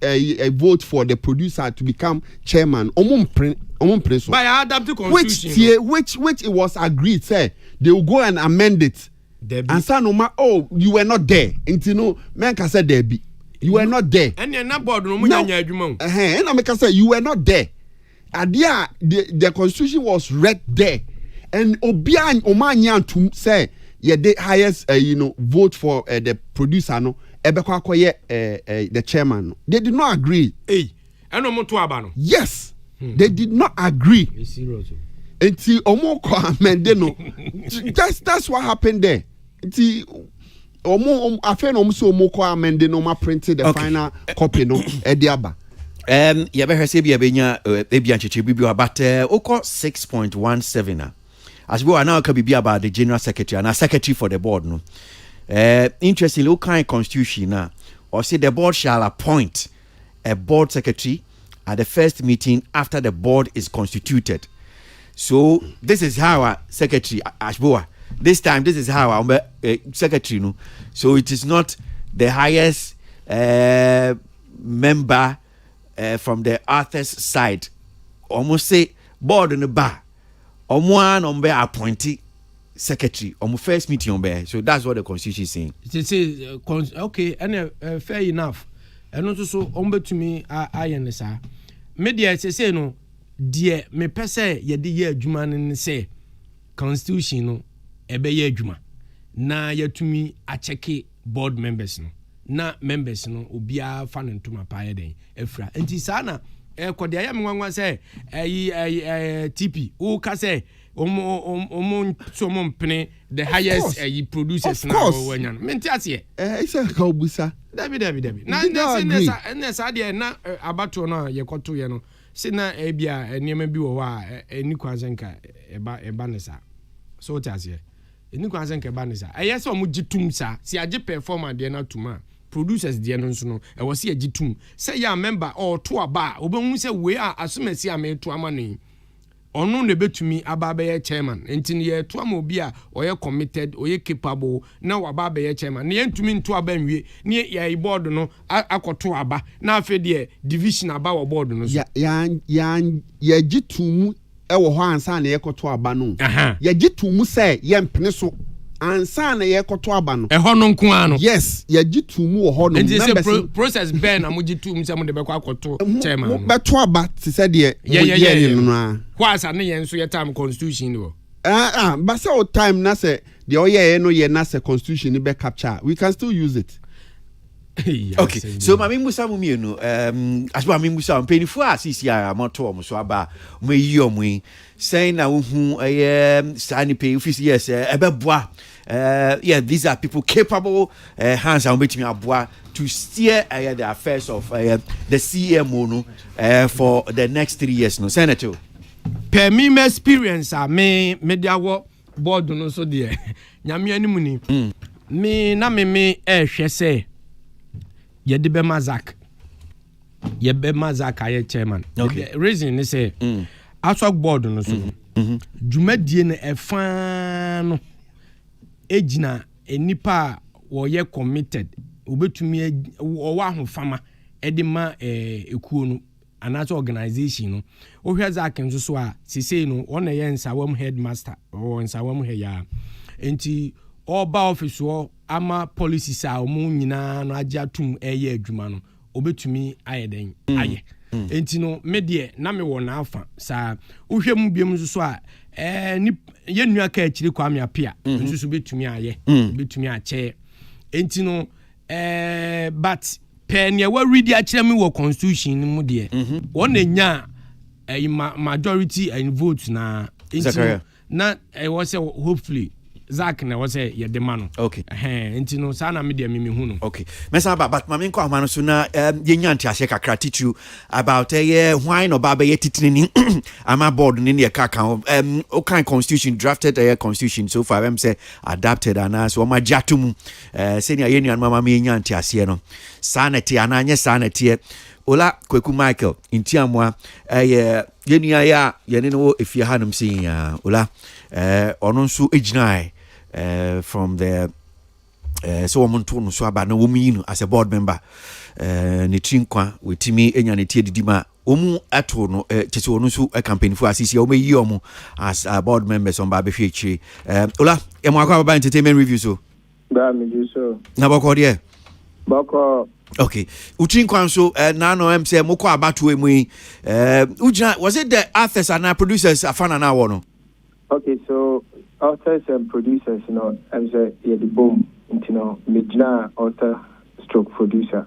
vote for the producer to become chairman so by adopted constitution which it was agreed say they will go and amend it and say no you were not there until no men can say there be you were not there and na board no munya adwuma and I make say you were not there adia the constitution was read there and obia omanya to say the highest vote for the producer no the chairman they did not agree yes they did not agree until omoko amende no that's what happened there until after omoko amende no ma printed the final copy no ediaba you better say bia benya ebia cheche bibio but oko 6.17 as we are now can be about the general secretary and a secretary for the board no interestingly what kind of constitution now or say the board shall appoint a board secretary at the first meeting after the board is constituted. So this is how our secretary Ashboa this time this is how our secretary no so it is not the highest member from the author's side almost say board in the bar one on be appointee secretary on first meeting on be so that's what the constitution is saying. It says okay and fair enough and also so on betumi ayen sa media say no die me pese ye de ye adwuma ne say constitution no ebe ye adwuma na yatumi a check board members no na members no obia fa no ntoma pa ye den afra enti sa na kode ya me nwanwa say TP o ka say so mpene the highest producers now wanyan menti ase isa ka obusa dabi na sa de na abato no yekoto ye no se na bia enema bi wo wa eni kwansenka eba ne sa so tiase eni kwansenka eba ne sa yes o mu gitum sa si age performer de na tuma producers de no nso no e wo se agitum say ya member or to aba obehun se we a asomasi ameto amane onu ne betumi ababe ye chairman enti ye to am obi a oye committed oye capable na wababe ye chairman ne yentumi nto aba nwie ne ye board no akoto aba na afa de division aba wo board no so ya gitumu e wo ho ansa na ye koto aba no ya gitumu say ye mpene so ansa na ye koto aba no ho no nko ano yes ye gitu mu ho no members process ben na mo gitu mu se mo de be kwa koto chairman mo beto aba ti se de ye no a kwasa ne ye nso ye time constitution no but say o time na say the oye no ye na say constitution ni be capture we can still use it. Okay, so mami musa mu mienu asba mami musa mpenifu asisi ya moto omo so aba mo yi omo saying na hu sani pay office yes ebeboa yeah, these are people capable hands and betimi aboa to steer the affairs of the CMO no for the next 3 years no senator per me experience me media board no so there nyame animu ni me na me hwe say ye de be mazak aye chairman. Okay. The reason is say asok board no so dwumadie no efa no ejina enipa wo ye committed obetumi owa ahofama edema ekuo no another organization no ohwe zak nso so a sesei no one ye nsawam headmaster or nsawam he ya enti oba office wo ama policies a omu nyina no agya tum eye adwuma no obetumi ayeden aye enti no medie na me wo na afa sa ohwe mu biem so a ni ye nua ka akiri kwa me apia nso so betumi aye betumi ache enti no but pen ye wa read akire me wo constitution mu de won nya majority and votes na enti na was say hopefully Zach na was say ye de man. Okay. Enti no sa na me de me hu no. Okay. Mesa but mame nko amano so na ye nyanti ase kakra titu about why no baba ye titini ama board ni ne kaka o kind constitution drafted constitution so far am say adapted and so ma jatum senior ye nuan mama me nyanti ase no sanity ananye sanity ola Kweku Michael intiamwa ye nua ya ye ne no efie hanum sin ya ola ono nso ejinai from the so womuntu no so aba na wominu as a board member ne trinkwa wetimi enya ne tie didima omu ato no chese ono nso campaign for asisi o meyi omu as board members on ba be hwe ola e mo akwa ba entertainment review so ba me do so na bako de bako. Okay, utrinkwa nso na no em say moko abato emu ujina was it the authors and producers afana na wo no. Okay, so authors and producers, you know, I'm saying yeah, the boom, you know, Mijna author stroke producer.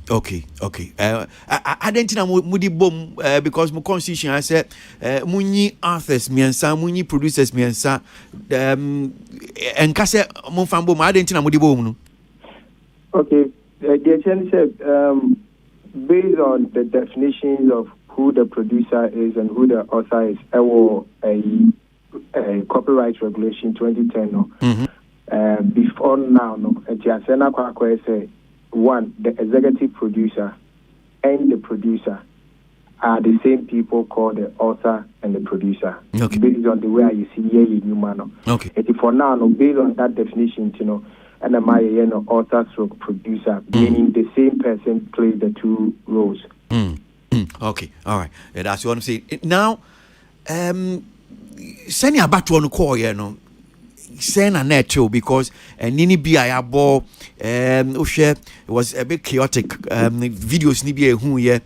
Okay. I didn't know mudi boom because my constitution I said muni authors miensa muni producers miensa and kase mon fambo I didn't know mudi boom no. Okay, the change said based on the definitions of who the producer is and who the author is, I will a copyright regulation 2010 no before now no etiasena kwa say one, the executive producer and the producer are the same people called the author and the producer. Okay. Based on the way you see here in Humano. Okay. And for now no based on that definition, you know, and am I author stroke producer, meaning the same person plays the two roles. Okay, all right. That's what I'm saying. Now send you back to on call, you know. Send a net too because Nini Biabo it was a bit chaotic. Videos ni be who ye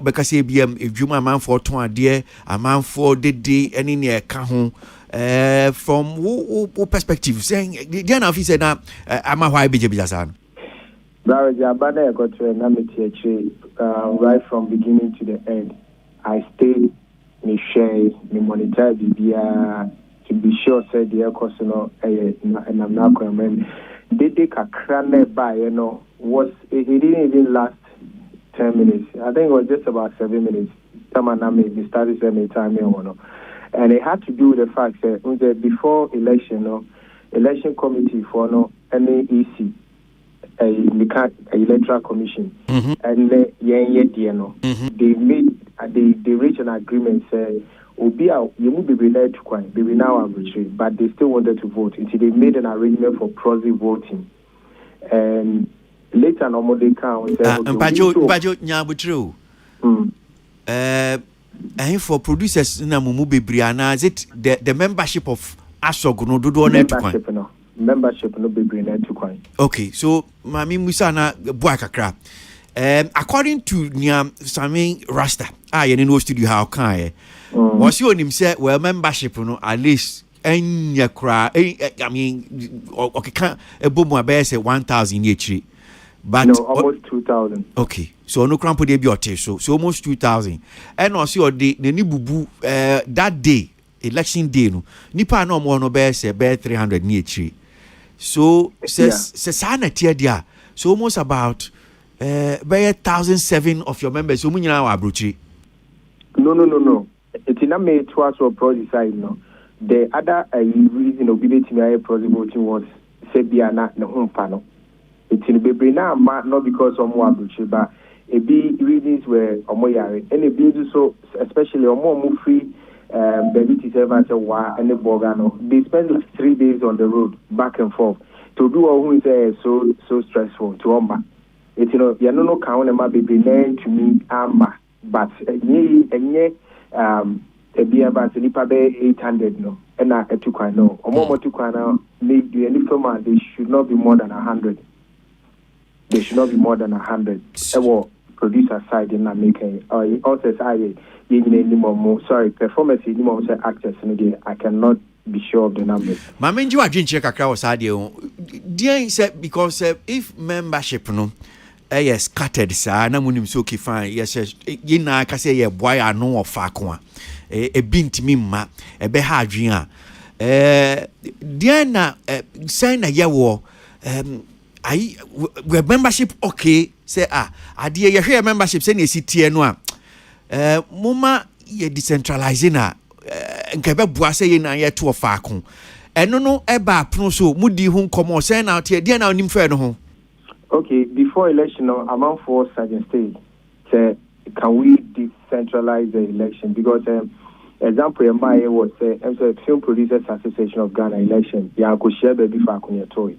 because if you man for 2 dear a man for the day any near kahon from who perspective saying the officer said that I'm a why BJ Bizasan. Right from beginning to the end. I stayed me share me monitor the to be sure said the course and I'm not going they take a crane by was it didn't even last 10 minutes. I think it was just about 7 minutes. We started same time and it had to do with the fact that before election election committee for any EC a electoral commission and they reached an agreement say Obia, you will be related to Kwai, be now arbitrary, but they still wanted to vote until they made an arrangement for proxy voting. And later, normally count. Bajo Nyabutru. And for producers, Namumu Briana, is it the membership of asog no dodo na tukwan membership no bebre na tukwan. Okay, so mami musa na boa kakra. According to Niam Sami Rasta, ye no studio how kan was you onim say well membership no at least enya kra I mean okay kan ebomu abe say 1,000 each. But no, almost 2,000. Okay, so no crampo de bi ote so almost 2,000. And also the ni bubu that day election day no nipa na omo no be say be 300 ni echi. So says sana tie dia. So almost about be 1,007 of your members so munyina wa abrochi. No. It's in a me twice or pro side no. The other reason obedient to me pro voting was said bia na home panel. It's in Bebre now, not because of more but it be reasons where Omoyare and it be so, especially Omo free baby to serve as a wa and the Bogano. They spend 3 days on the road back and forth to do all who is so stressful to Oma. It's you know no count and my baby name to me but a be about nipa be 800 no and I took I know Omo took I know maybe any firm they should not be more than 100. They should not be more than 100. Producer side in making also sorry, performance anymore actors in I cannot be sure of the numbers. My main you are check a was idea. Dear said because if membership no yes scattered sir na munim so okay fine yes you na ka say boy I know of akwa e bint me ma e be ha adwen a dear na say na ye we membership okay say adie ye hwe membership say na sitie no muma ye decentralizing nke be bua say ye na ye to faako eno no e ba apno so mudi hu nkomo say na tie die na onim fe no ho. Okay, before election among four suggested say can we decentralize the election because example my was say Film Producers Association of Ghana election ya ko share be faako ye toy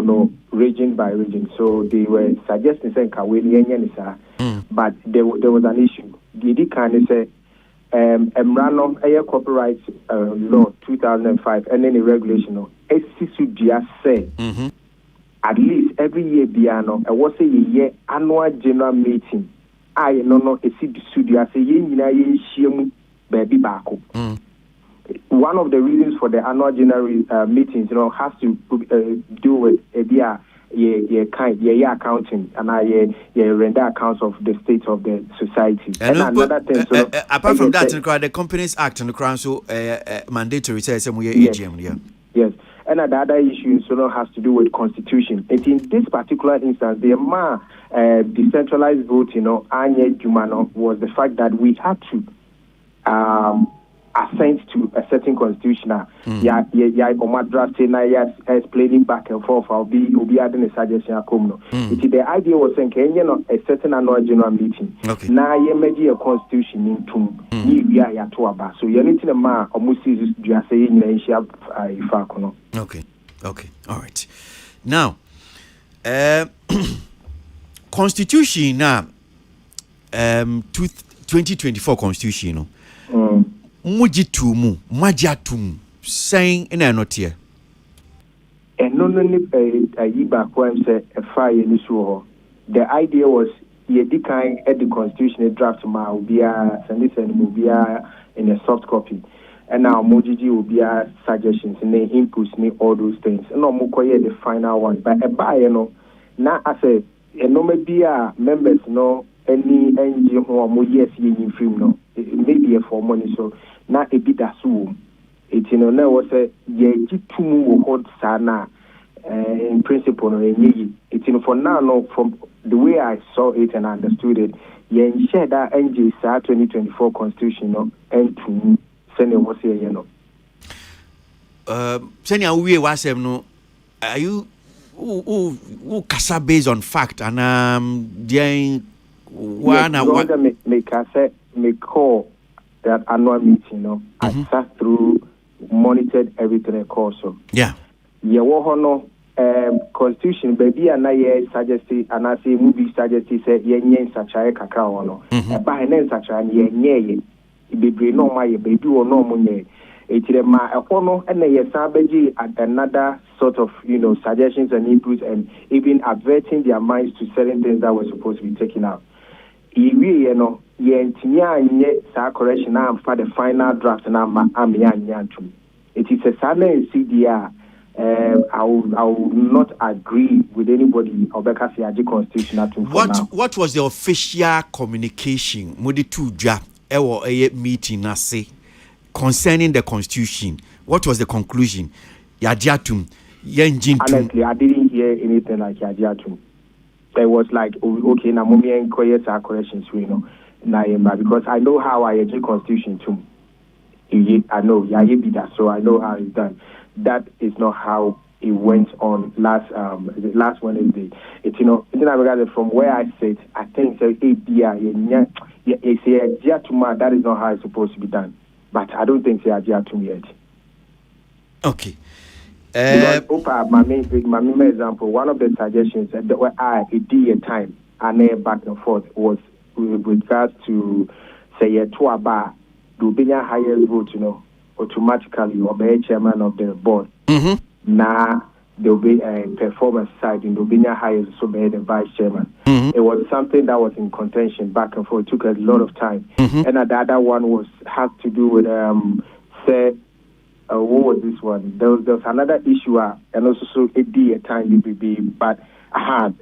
no region by region, so they were suggesting saying but there was an issue. Didi can say Emrano a copyright law 2005 and then a regulation no say at least every year biano I was a year annual general meeting. I no a studio say ye shiemu baby bako. One of the reasons for the annual general meetings, has to do with accounting and render accounts of the state of the society. And another thing, apart from that, the Companies Act and the Crown so mandatory says some AGM. Yeah. Yes, and the other issue has to do with constitution. And in this particular instance, the decentralized voting, was the fact that we had to assent to a certain constitution. Explaining back and forth. I'll be adding a suggestion. The idea was saying, a certain annual general meeting. Now you may a constitution in tune. So you need to ma almost just saying Okay, all right. Now, constitution now, 2024 constitution. Mujitumu, Majatum, saying in a note here. And no, a yiba say a fire in issue. The idea was ye decline at the constitution draft ma will be in a soft copy. And now Mojiji will be suggestions and inputs me all those things. And no mukoye the final one. But a buyer now I say no maybe members no any NGO who yes in film no. Maybe for money so na a bit assume it now was a ye tumu hold sana in principle no it for now no from the way I saw it and understood it ye share that NG 2024 constitution no and to send was here send we was no are you who kasa based on fact and there one make call that annual meeting, I sat through, monitored everything I call so. Yeah. No constitution, baby, and I suggested, and I say movie suggested, say, yen such a cacao, no. By an such a ye, be no my baby or no money. It's a hono and a at another sort of suggestions and inputs and even averting their minds to certain things that were supposed to be taken out. Correction for the final draft and it is a silent CDR. I will not agree with anybody of the constitutional. What was the official communication? Modi tuja ewo meeting na say concerning the constitution. What was the conclusion? Yadiatum yenjin. Honestly, I didn't hear anything like Yadiatum. There was like okay, na mommy inquires our corrections, because I know how I educate constitution too. I know so I know how it's done. That is not how it went on last Wednesday. It's from where I sit, I think that is not how it's supposed to be done. But I don't think it's yet. Okay. My main example, one of the suggestions that were a time and back and forth was with regards to say to bar do be a higher vote, automatically obey chairman of the board. Now there will be a performance side in the highest so be the vice chairman. It was something that was in contention back and forth. It took a lot of time. And the other one had to do with what was this one? There was another issue and also so a time BBB, but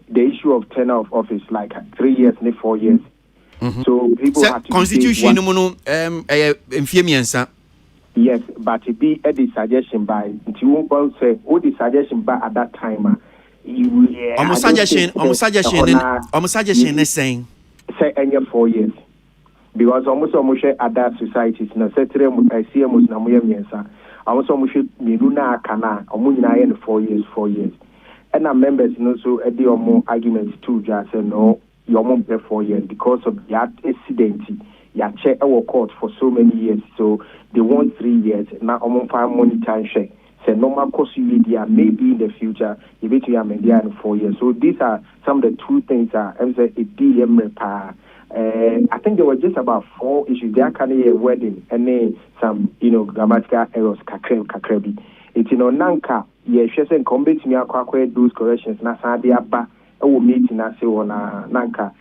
the issue of tenure of office like 3 years and 4 years. So people have to constitution yes, but it be a suggestion by you won't say what the suggestion by at that time. Suggestion is saying say any 4 years. Because almost other societies na settle CMOs na moya miensa. Almost Miluna Kana in 4 years. And our members so at the arguments too just say no, you won't pay 4 years because of that incident. Ya check our court for so many years, so they want 3 years. Now I'm on money share. Say normal cost you maybe in the future you bet you am in 4 years. So these are some of the two things I'm say a DM repair. I think there were just about 4 issues. There can be a wedding and then some grammatical errors kakrebi. It's nanka she said combat me akwa those corrections na sa de aba e wo meeting na say ona nanka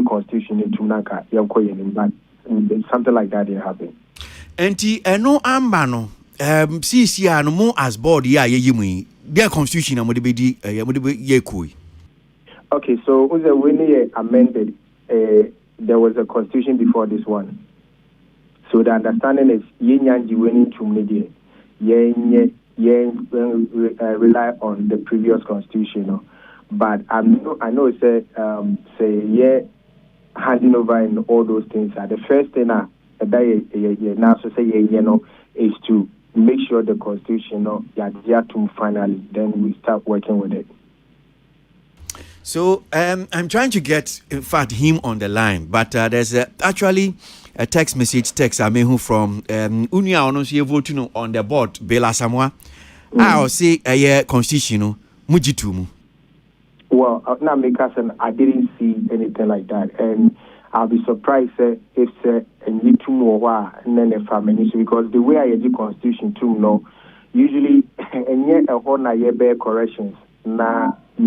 constitution into nanka something like that didn't happen. Enti eno amba no CCR no mo as board ya yeyimu their constitution na mo de bedi ye koi. Okay, so when they amended, there was a constitution before this one. So the understanding is yenyanji winning to media, rely on the previous constitution. But I know it's handing over and all those things. The first thing is to make sure the constitution finally. Then we start working with it. So I'm trying to get, in fact, him on the line, but there's actually a text message who from Unia Onosi voting on the board Bela Samoa. I'll say a year constitutional Mujitumu. Well, now I didn't see anything like that, and I'll be surprised if a new or and then a family because the way I do constitution too, usually and yet a whole year corrections na. And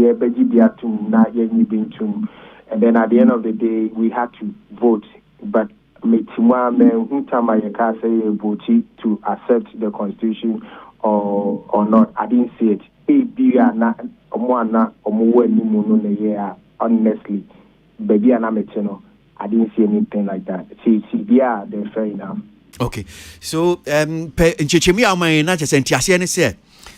then at the end of the day, we had to vote. But to accept the constitution or not. I didn't see it. Honestly, baby, I didn't see anything like that. See, yeah, they're fair enough. Okay, so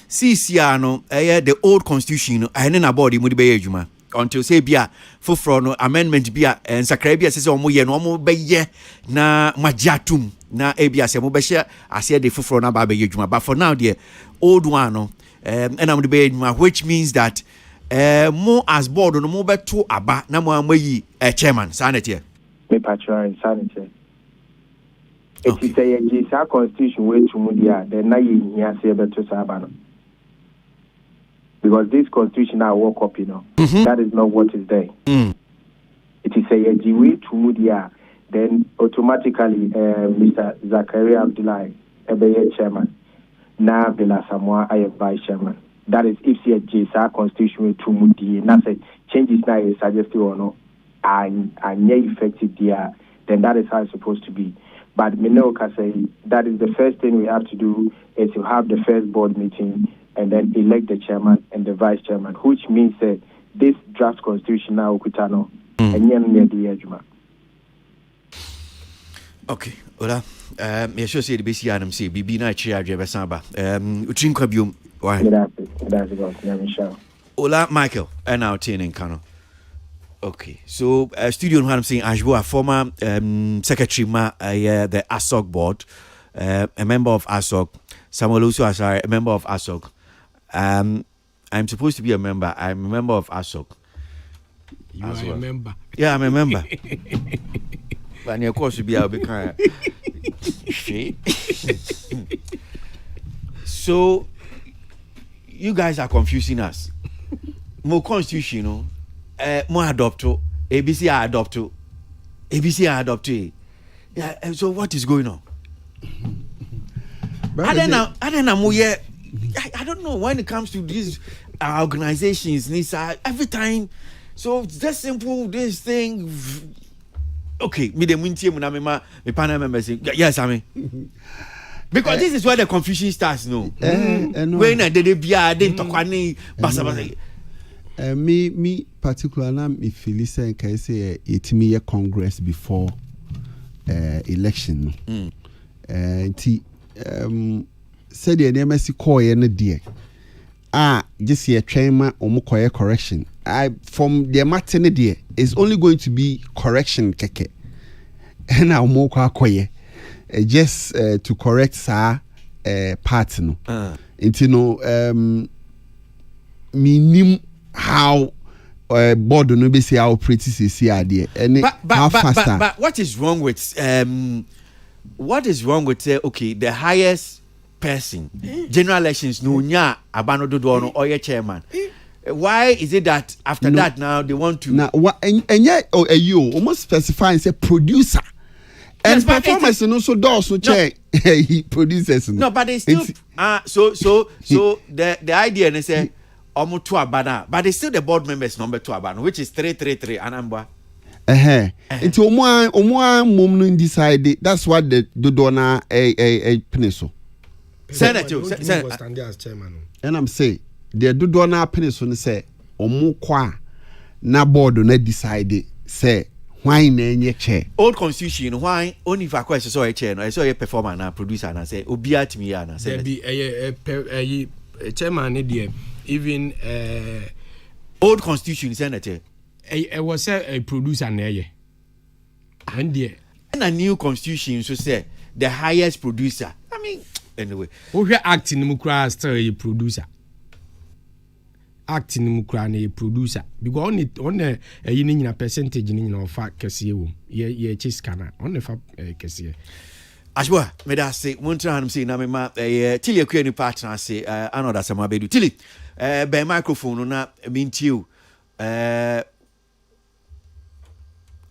CCR no the old constitution no na board mu de be adwuma until say bia foforo no amendment bia ensakra bia say omo ye no omo be ye na magiatum na bia say mo be hye ase de foforo na ba be adwuma but for now the old one no na mo de be adwuma which means that mo as board no mo be to aba na mo amayi chairman sanity me patron sanity it is a GSA constitution way to mudia then na ye nya say be to sabano. Because this constitution I woke up, that is not what is there. It is a way to media. then automatically Mr. Zakaria Abdullahi Ebeye chairman. Now Bella Samoa I vice chairman. That is if the JSA constitution to Mudi. Now say changes now is suggested or no, and effective there. Then that is how it's supposed to be. But Minoka say that is the first thing we have to do is to have the first board meeting and then elect the chairman and the vice chairman, which means that this draft constitution now Kutano and the okay, Ola. I should say the basic item say Bibi na chia Jebesamba. Utrinkwa biom. Why? Ola Michael and our team in Kano. Okay, so studio what I'm saying, Ajbo, a former secretary the ASOC board, a member of ASOC. Samuel also as a member of ASOC. I'm supposed to be a member. I'm a member of ASOC. You are a member. Yeah, I'm a member. But of course, I'll be kind of So you guys are confusing us. More constitution, more adopt ABC are adopt ABC are adopt. Yeah, so what is going on? I don't know. I don't know when it comes to these organizations. Every time, so it's just simple. This thing. Okay, me the muntie mu na me panel members. Yes, I mean. Because this is where the confusion starts, no. When I did bia didn't talk any basa. Me particularly na me feel say can say it me Congress before election. Said the NMC call no dear. Just here train omo correction. From the matter dear is only going to be correction keke. And now mo koye. Just to correct sa part no. Into no minim how board no be say how pretty see idea. And how faster. But what is wrong with okay, the highest person, general elections, no nya abano do no or your chairman. Why is it that after that now they want to now what and yet you almost specify and say producer and yes, performance no so does so check he produces no but they still so the idea and say almost 2 abana but they still the board members number 2 abana which is 333 anamba. It's omo mum no decide that's what the dona a peneso. Senator stand as chairman. And I'm saying the dona peneso say omo kwa na board na decide say why na chair. Old constitution why only if I question so a chair no I saw a performer na producer na say obi atimi ya na say be a chairman there even old constitution senator I was a producer there. And a new constitution so say the highest producer. I mean, anyway. We are acting mukra still a producer. Acting mukra a producer. Because on a in percentage in fact kasiye ye chiskana on the fa kasiye. Ashwa, me da say one time say na me ma till you any partner say another sama bedu. Till it by microphone na mintiu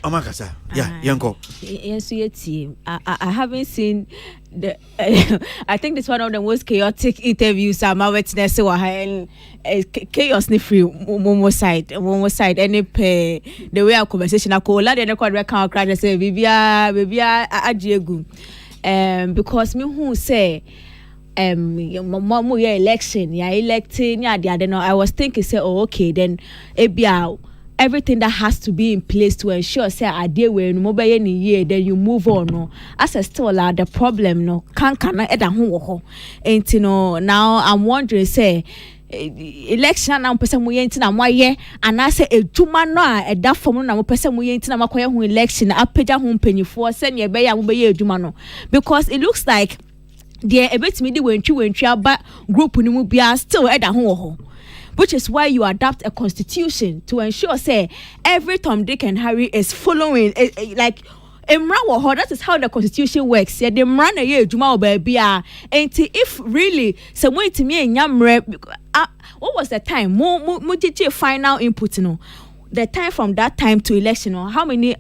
Amakasa, yeah, Yanko. Yes, I haven't seen the. I think it's one of the most chaotic interviews I'm witness and chaos ni free one side. Any pay the way our conversation I call that the record record crowd say Bibia Adiegu. Because me who say more election, electing, I don't know. I was thinking say okay then ebia. Everything that has to be in place to ensure say I deal with mobile any year then you move on no as a still the problem no can and you know now I'm wondering say election na person we enti na moye and I say ejuma no a that form na person we enti na makoye hu election apeja hu mpanyifo say ne be ya mo be ejuma no because it looks like there a bit me the wentwi aba group ni mu bia still ho. Which is why you adapt a constitution to ensure, say, every Tom, Dick, and Harry is following, like, that is how the constitution works. Yeah, they run a year, Juma baby. And if really, someone to me, what was the time? More final input, the time from that time to election, how many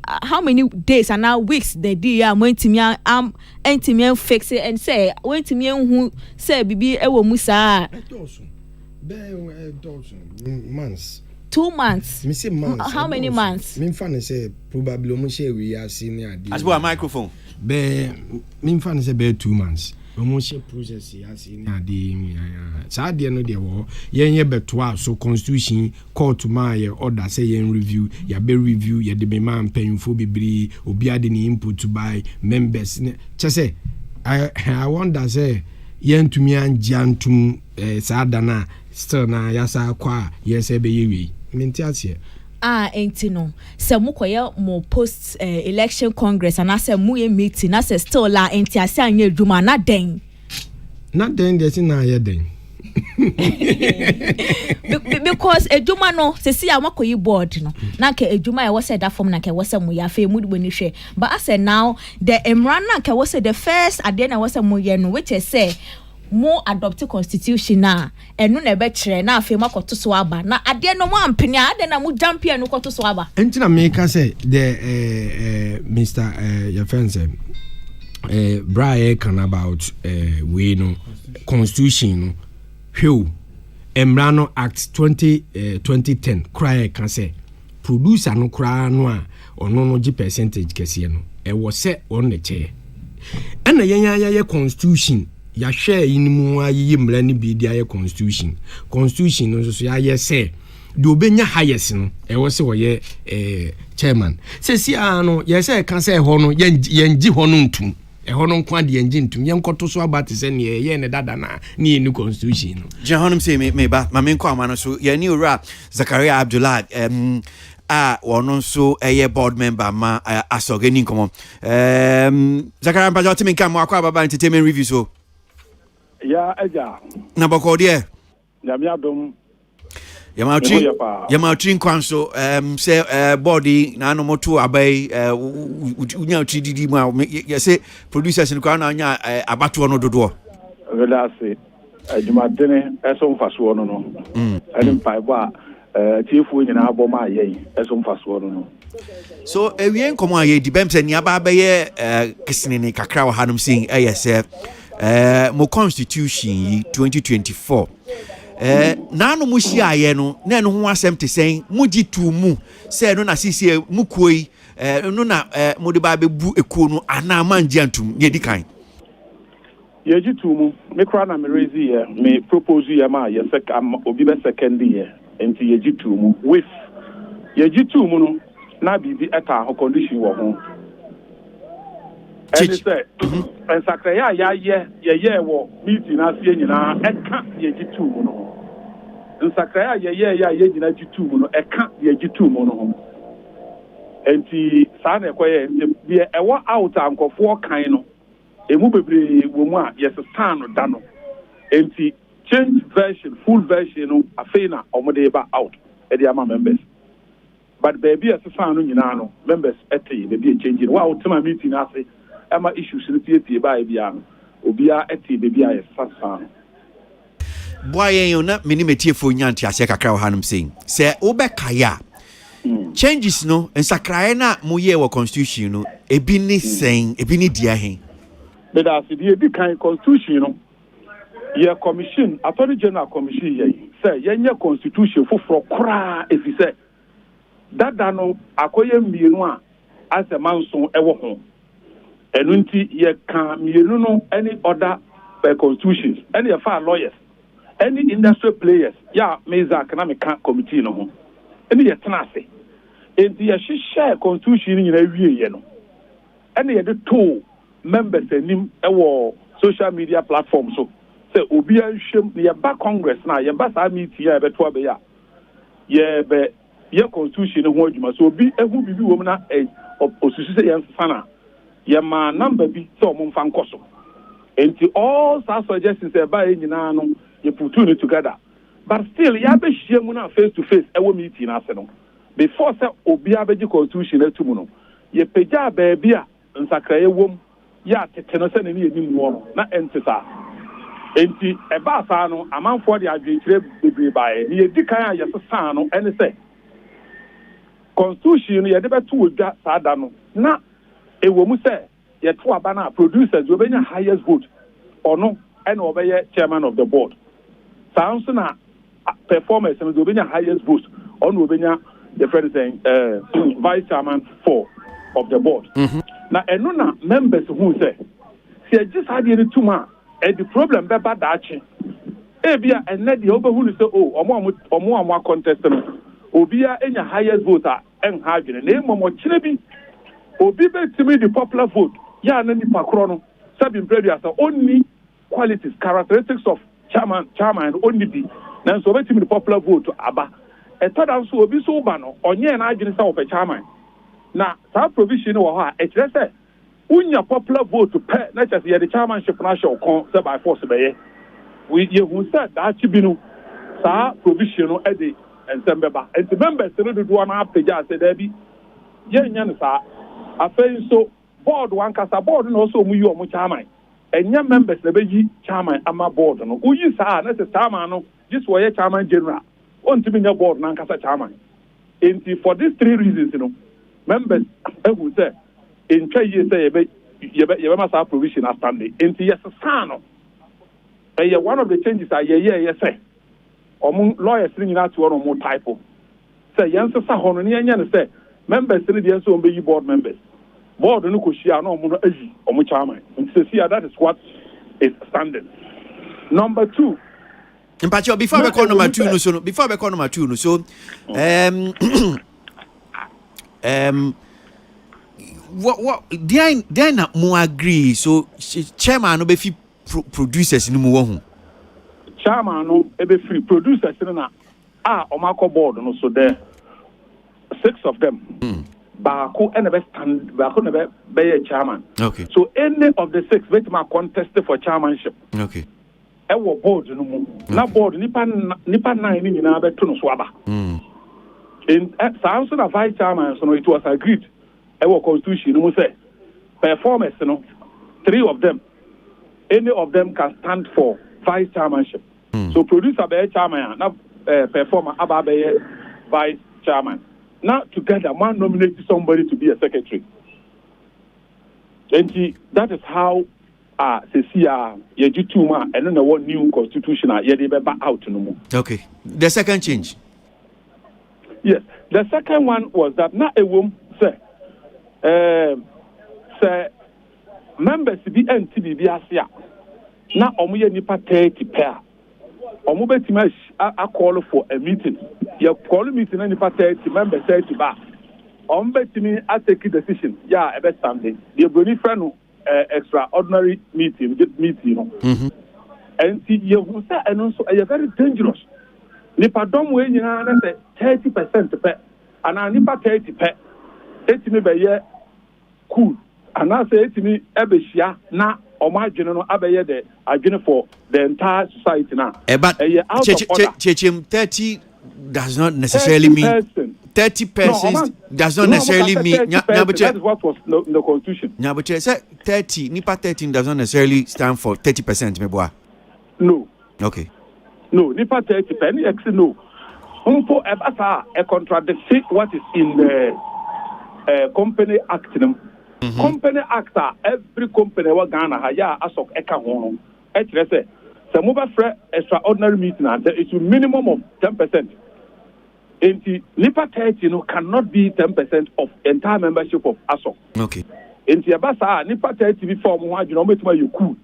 days and now weeks the day I'm going to me fix it and say went to me who say bibi ewo musa months 2 months. Me say months. How many months? Me fan say probably almost share we are senior. As well a microphone. Me fan say be 2 months. Almost share process ya senior dey me. Sa dey no dey wo. Yen beto so constitution court ma ye order say yen review, ya be review, ya de be man payinfo bebre, obi ade ni input to buy members. Say I wonder say yen to me anjantum sa dana still na yasa kwa yes be yewi. Mentiasie enti no se mukoye mo post election congress and ase mu ye meeting ase still la enti ase anye adwuma na den dey say na ye den because adwuma no se si amakoyi board no na ke adwuma e was that form na ke was mu ya fe mu de boni hwe but ase now the emran na ke was the first ade na was mu ye no which is say mo adopt constitution na enu na be kire na afi makoto so aba na ade no mo ampene ade na mo jump here no koto so aba entina me ka say the Mr. your friend say Brian can about we no constitution no hwe Emrano Act 2010 cry can say producer no cry no a ono no gi percentage kese no e wo se on the chair ena yenya constitution ya share inimu ayi mra ni bi dia constitution no so ya ye say de obenya highest no e wo se wo ye chairman se si ano ye say kan say ho no yenji ho no ntum e ho no nkwa de yenji ntum ye nkoto so abate se ne ye ne dada na ne ni constitution no je honum say me ba ma me nkwa ma no so ye ni ora Zakaria Abdullah wono so board member ma asogeni nkomo Zakaria Abdullah timi nka mo akwa baba entertainment review so ya eja na bokode nyame adom Yamautrin kwanso say body na no moto abai unya utididi mu ye say producers nkwa na anya abato no dodo relase adwumadene eso mfaso no no ani mpaibo a tiefu nyina aboma aye eso mfaso no so ewie nkomo aye di bemse ni aba abaye kisinini kakra wa hanum sin say mo constitution 2024 na no mushi aye no na no ho asem te sen mugi tu mu se no na sisi mukoi no na mo de ba bebu ekuo no ana manji antum ye dikan ye gi tu mu me kra na me raise ye me propose ye ma ye obi be second ye enti ye gi tu mu with ye gi tu mu no na bibi eta ho condition wo ho and say and sakraya ye wo meeting asie nyina eka ye gi tu mu no nsakaya ye nyina gi tu mu no eka ye gi tu mu no enti sa na ekoye bi ewo out ankofo kan no emu bebre wo mu a yes stand da no enti change version full version no afena omode ba out e dey ama members but baby yes stand no nyina no members ete be be change wa ultima meeting ase ama issues no tie ba e bia no obia ete be bia yes stand boy you na minimetie fo nyanti ase kakra hanum saying say obekaya changes no ensakrae na moye wo constitution no ebi ni sen ebi ni dia hen but as the kind constitution no ye commission attorney general commission ye say ye constitution foforo kra efi say dada no akoye mienu a ase manso ewo ho enu nti ye kan mienu no any other constitutions any fa lawyers any industrial players ya meza economic committee no ho any ye tenase enti ye share constitution ni na wie ye no any ye de to members enim ewo social media platforms so say obi anhwem ye ba congress na ye ba sa meeting ya beto abe ya ye be ye constitution ho adwuma so obi ehu bibi wo na osusu say ye fana ye ma number bi so mo mfa nkoso enti all sa suggestions e ba nyina no ye put it together but still ya be hie mu na face to face ewo meeting na ase no before say obi abeji constitution atumu no ye peja ba bia nsakraye wom ya teteno se ne enim wo na entisa enti eba sa no amanfo de adwenkyere bebre bae ne edikan a yesesa no ene se constitution yɛ de bɛto odwa saa da no na ɛwɔ mu sɛ yɛto aba no a producers wɔbɛnya highest vote ɔno ɛna ɔbɛyɛ chairman of the board saa nso na performers no de wɔbɛnya highest vote ɔno wɔbɛnya the friend saying vice chairman 4 of the board na ɛno na members who say sɛ yɛgye saa deɛ no tum a ɛde problem bɛba daakye ebia ɛnɛ deɛ wobɛhu no sɛ ɔmo a mo contest no obia enya highest vote a ɛnha adwene na mmom ɔkyerɛ bi obi bɛtumi the popular vote yɛ na nipa korɔ no sɛbi mpredua sɛ ɔnni qualities characteristics of chairman ɔnni bi nanso ɔbɛtumi the popular vote aba ɛtɔ da nso obi so ba no ɔnyɛ na adwene sɛ ɔpɛ chairman na saa provision wɔ hɔ a ɛkyerɛ sɛ unya popular vote pɛ na kyerɛ sɛ yɛde chairmanship no ahyɛ ɔkɔn sɛ by force bɛyɛ yɛhu sɛ daakye bi no saa provision no ɛde nsɛm bɛba nti members no dodoɔ no apagya sɛ daabi yɛnyɛ no saa afei nso board wankasa board na ɔsɛ ɔmu yi ɔmo chairman ɛnyɛ members na bɛyi chairman ama board no woyi saa na sɛ chairman no gye sɛ ɔyɛ chairman general ɔntumi nyɛ board no ankasa chairman nti for these 3 reasons no members ehu sɛ ntwa yie sɛ yɛbɛma saa provision astande nti yɛsesaa no ɛyɛ one of the changes a yɛyɛ sɛ ɔmo lawyers no nyinaa te hɔ no ɔmo type sɛ yɛnsesa hɔ no ne yɛnyɛ no sɛ members no deɛ nso ɔmo bɛyi board members board no kɔhyia na ɔmo no ayi ɔmo chairman nti sɛ sia that is what is standing. Number 2 Mpacho, before we call number 2 no so what then mo agree so chairman no be fi producers ni mo wo hu chairman no e be free producers na omako board no so there 6 of them baako and be stand baako na be chairman. Okay, so any of the 6 wait ma contest for chairmanship. Okay, e wo board no mu na board nipa 9 ni nyina be to no so aba in saa so na vice chairman so no it was agreed e wo constitution no say performers no 3 of them any of them can stand for vice chairmanship. So producer be chairman na performer aba be vice chairman. Now together one nominate somebody to be a secretary. And that is how Cecia Yejituma and then one new constitution yedebe out no more. Okay. The second change. Yes. The second one was that now a woman say members be NTB Asia. Now omuye nipa 30 pair. Omu betima a call for a meeting. You call meeting and nipa 30 members 30 ba. Omu betimi a take decision. Yeah, ebe Sunday. The brony friend extraordinary meeting, and see you say and also a very dangerous. Nipa dom we nyina na say 30% pe. And nipa 30 pe. Etimi be ye cool. And I say etimi ebe hia na Omagino no abeye the agene for the entire society now. But 30 does not necessarily mean 30 persons does not necessarily mean that is what was in the constitution. Yeah, but 30 nipa 13 does not necessarily stand for 30%, meboa. No. Okay. No, nipa 30 penny ex no. Umpo ebasa a contradict what is in the Company Act. Company Act every company wa Ghana haya asok eka ho. Etre say mobile free extraordinary meeting and there is a minimum of 10%. Enti nipa 30 no cannot be 10% of entire membership of ASOC. Okay. Enti abasa nipa 30 before mo adwuma metuma yoku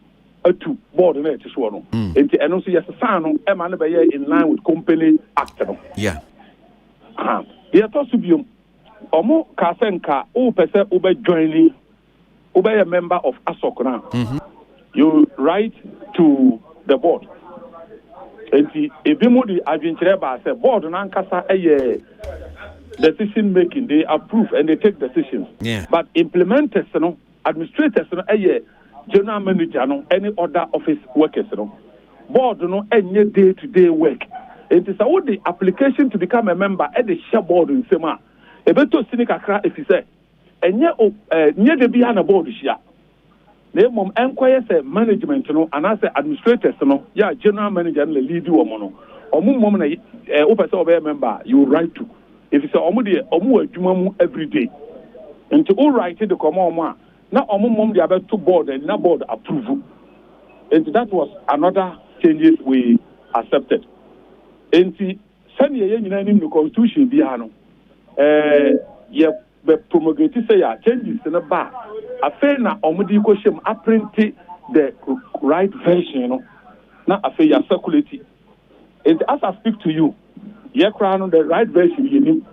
atu board na eti so no. Enti eno so yes san no e ma na be in line with Company Act no. Yeah. They are to subium omo kasenka o pese obe joining obe a member of ASOC now. You write to the board. And if you move the adventure say board and kasa decision making, they approve and they take decisions. Yeah. But implementers, administrators, general manager, any other office workers, board, any day-to-day work. It is all the application to become a member at the share board in Sema. A better cynical cry if you say, and near the behind a board share. The mom enquire say management and I say administrators general manager and the lead woman or mum woman member you write to if it's omu adwuma every day and all right the common na omu mom dey about to board and na board approve, and that was another changes we accepted. And send ye nyina nim the constitution bia no ye be promulgate say ya changes in the bar afa na omudi ko shem apprint the right version no na afa ya circulate. And as I speak to you, ye crown on the right version ye nim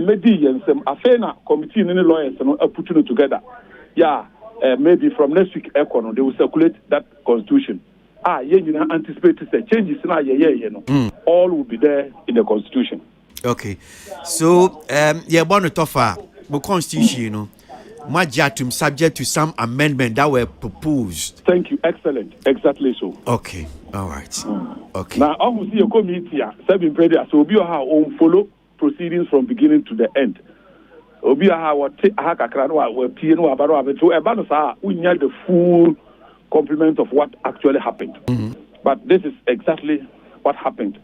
medi yen sem afa na committee and lawyers no put it together. Yeah, maybe from next week econo they will circulate that constitution. You anticipate the changes now, all will be there in the constitution. Okay, so born to offer the constitution, Majatum subject to some amendment that were proposed. Thank you, excellent, exactly so. Okay, all right. Okay. Now, I will see a committee, seven prayer, so we will follow proceedings from beginning to the end. Obi aha what hakakra we pie no abaro abeto eba no sa unya the full complement of what actually happened. But this is exactly what happened.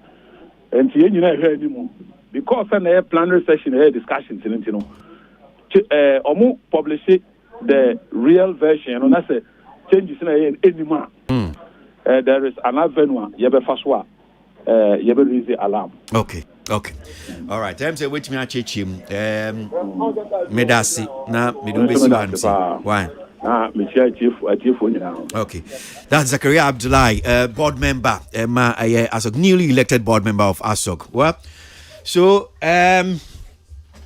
And you know anymore because na plenary session discussions omu publish the real version and that's changes na anymore. There is another venue yebe faswa yebe raise alarm. Okay. All right. I'm saying wait me achechim. Medasi na medubesi wansi. Why? Okay. That's Zakaria Abdullahi, board member, ASOG, newly elected board member of ASOG. Well, so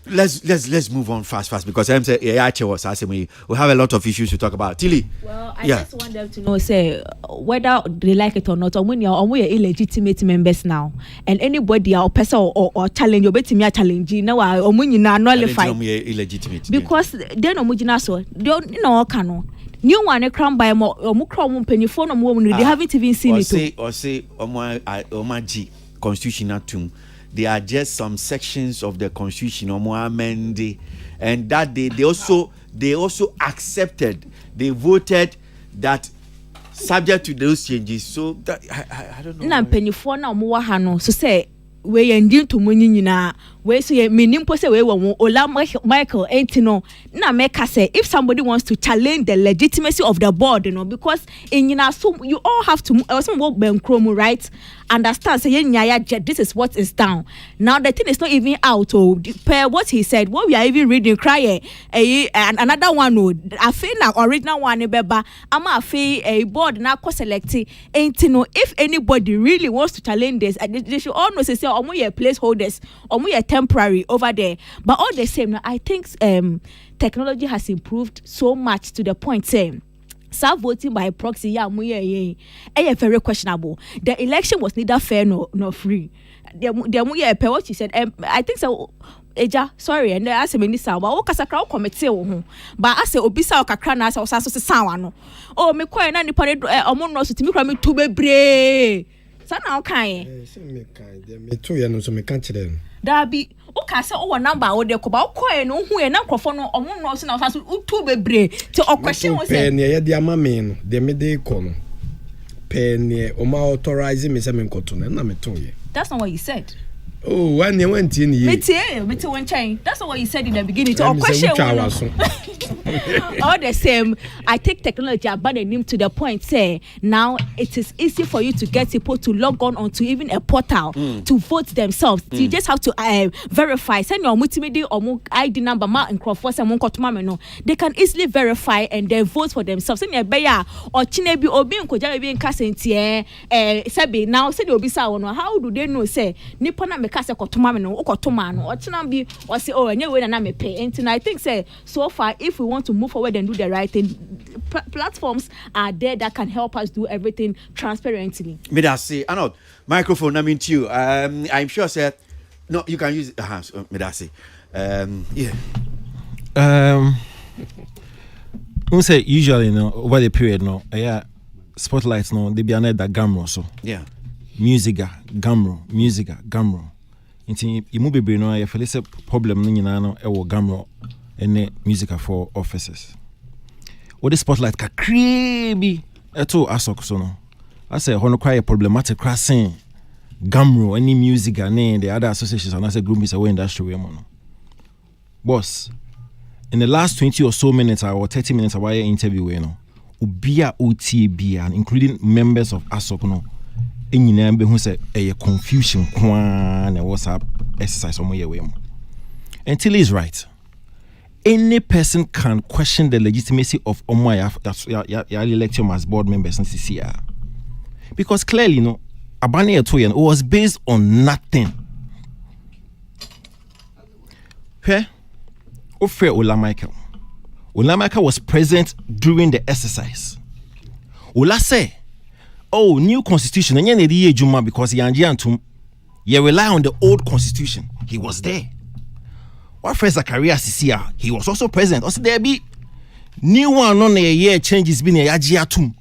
let's move on fast because I'm saying was asking me we have a lot of issues to talk about. Tilly. Well, I just want them to know, say whether they like it or not, or when you're illegitimate members now, and anybody or person or challenge your betting me challenge now or when you not nullify illegitimate because then so don't cano. New one a crown by more or mukrom penny phone or woman they haven't even seen it. Or say Omaji constitutional tomb. There are just some sections of the constitution amended, and that they also accepted. They voted that subject to those changes. So that I don't know. Na penny for na mo hano so say we ending to money nyina we so ye menim po say we wo Ola Michael Entino na make say if somebody wants to challenge the legitimacy of the board because in nyina so you all have to some work ben kromu right understand say this is what is down now. The thing is not even out per what he said what we are even reading cry and another one I feel na original one beba ama afi a board na co select Entino if anybody really wants to challenge this they should all know say omo ye placeholders omo ye temporary over there but all the same I think technology has improved so much to the point saying voting by proxy very questionable. The election was neither fair nor free. What she said I think so Eja sorry and I say many sound but kasa kra committee ho but I say obisa kakra na say so sound no oh me kwai na nipa omo no so timi kra me to bebre sana kan say me kan dem me to ye no so me kan kire da bi o ka say o number o de ko ba o kwai no hu ye na krofo no omo no so na so to bebre ti o question o say pen ye de ama me no de me de ko no pen ye o ma authorize me say me nkoto na me to ye. That's not what you said. Oh, when you went in here. Me one chain. That's not what you said in the beginning. To question all the same, I take technology abandon him to the point say now it is easy for you to get people to log on onto even a portal to vote themselves. You just have to verify. Send your multimedia or ID number ma and Crawford no. They can easily verify and then vote for themselves. Send your beya or chinebi or being koja being cassentie sabi now say they will be how do they know say nipona kase kotoma me no okotoma no ochina bi o say oh enye we na me pay and I think say so far if we want to move forward and do the right thing platforms are there that can help us do everything transparently. Me that say Arnold microphone I mean to you I'm sure say no you can use me that say we say usually over the period spotlights they be another gamro so musica gamro nti imu bebre no ya fele se problem no nyina no e wo gamro ene musica for officers what the spotlight ka creepy eto asok so no I say hono quite problematic crossing Gamro, any music, and the other associations, and as a group is away industry. Boss, in the last 20 or so minutes or 30 minutes of our interview, Ubia OTB, and including members of ASOC, in Yinambe who said a confusion, and WhatsApp exercise on my way. Until he's right. Any person can question the legitimacy of Omoya that's election as board members in CCR. Because clearly, Abani Etoyen was based on nothing. Okay? Ofre Ola Michael. Ola Michael was present during the exercise. Ola say, oh, new constitution, and you Juma because you rely on the old constitution. He was there. What friend Zachariah CCR, he was also present. Also, there be new one on a year changes been a yajiatum.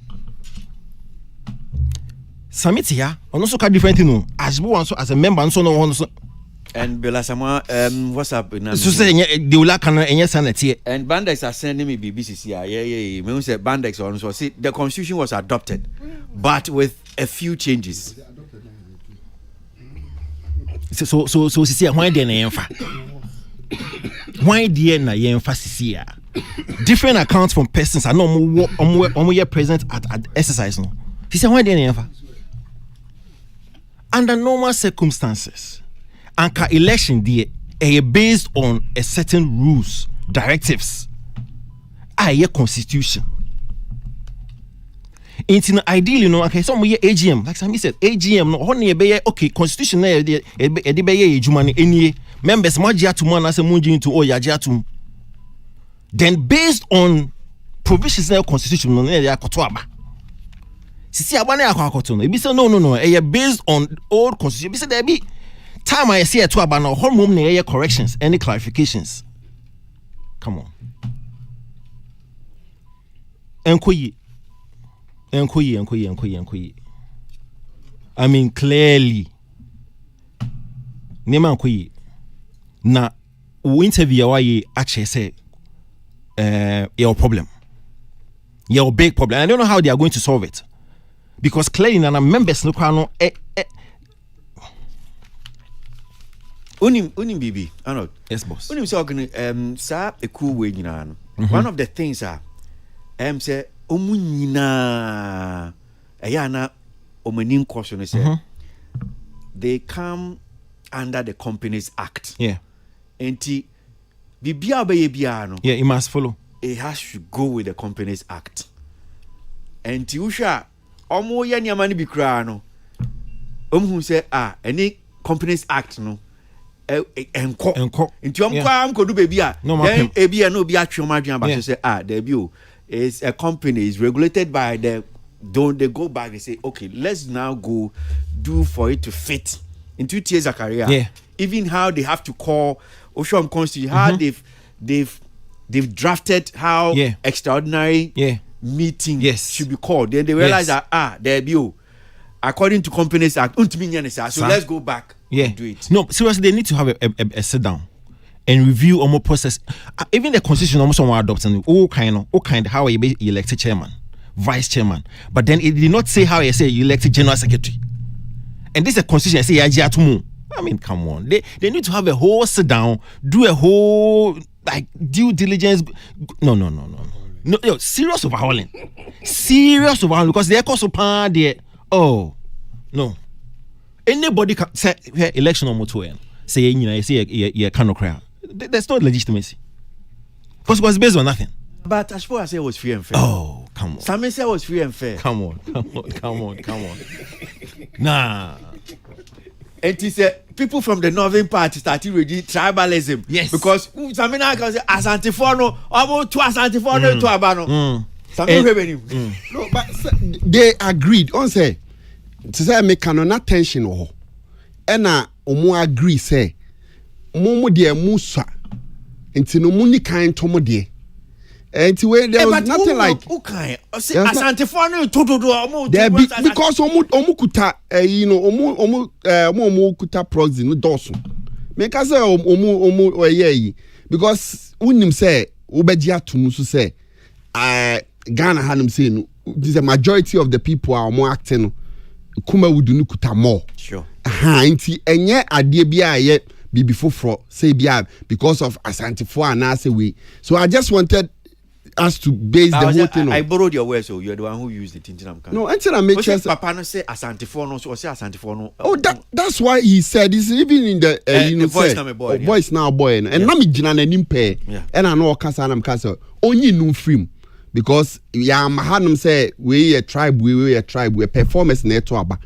Summit here, and also can different thing. As a member, and so no one. And Bella Sama, what's up? So say the Ula can and yes, and Bandex are sending me BBCCR. Yeah. We say Bandex on so see the constitution was adopted, but with a few changes. So CCR, why didn't why na emphasis here? Different accounts from persons are no more present at exercise. No, he said why didn't under normal circumstances, anka election based on a certain rules, directives, a constitution. Ideally, okay, some AGM, like Sammy said, AGM, no, okay, constitution, members, then based on provisions in the constitution, no, based on old constitution, there be time I see to about no corrections, any clarifications. Come on. Enkoyi. I mean, clearly, Nema Enkoyi. Na we interview why actually say your problem. Your big problem. I don't know how they are going to solve it. Because clearly nana members no kwano Unim bibi, Arnold. Yes, boss. Unim so sa a cool way nyina no. One of the things say omunyina ayana omanim caution say they come under the Companies Act. Yeah. Enti bibia be bia no. Yeah, it must follow. It has to go with the Companies Act. Enti usha omo ye niama ni bi kra no. Omhu say any Companies Act no. Enko. Enti omkwa do baby then ebia no bi atwom adwen about say there be is a company is regulated by the don't they go back they say okay let's now go do for it to fit into T.A. Zachariah. Yeah. Even how they have to call Oshom Constitution, how they've drafted how extraordinary meetings should be called. Then they realize that there be according to Companies Act, so let's go back and do it. No, seriously, they need to have a sit down and review almost process. Even the constitution almost someone adopting all kind how you elected chairman, vice chairman, but then it did not say how you say you elected general secretary. And this is a constitution. Say I mean, come on. They need to have a whole sit down, do a whole like due diligence. No. Serious overhauling. Because they are also part there. Oh no. Anybody can say election on motor say you cannot cry. There's no legitimacy. Because it was based on nothing. But as far as I say it was free and fair. Oh, come on. Some say it was free and fair. Come on. Nah. And he said people from the northern part started reading tribalism. Yes. Because some can say Asantefono, almost to Asantefono to Abano. Some revenue. No, but they agreed. On say to say make no tension or ena omo agree say momo de musa nti no muni kan to mo de. And there was nothing like okay. Asantefono to because omu kuta omu kuta proxy no doso. Make us say omu oye because unim say obeji atum so say Ghana hanum say no this is a majority of the people are more acting kuma would no kuta more. Sure. Inti enye adie bia ye bibi foforo say bia because of asantifo anase we. So I just wanted us to base the whole thing on. I borrowed your words, so you're the one who used it in Tinam. No, until I make sure. Papa no say asantifo no, so say asantifo no. Oh, that's why he said it's even in the the voice now boy. Voice now boy, and na me gina na nimpe. And I know kasa na mkasa only no film because ya mahanum say we a tribe, we a tribe, we performance na to aba.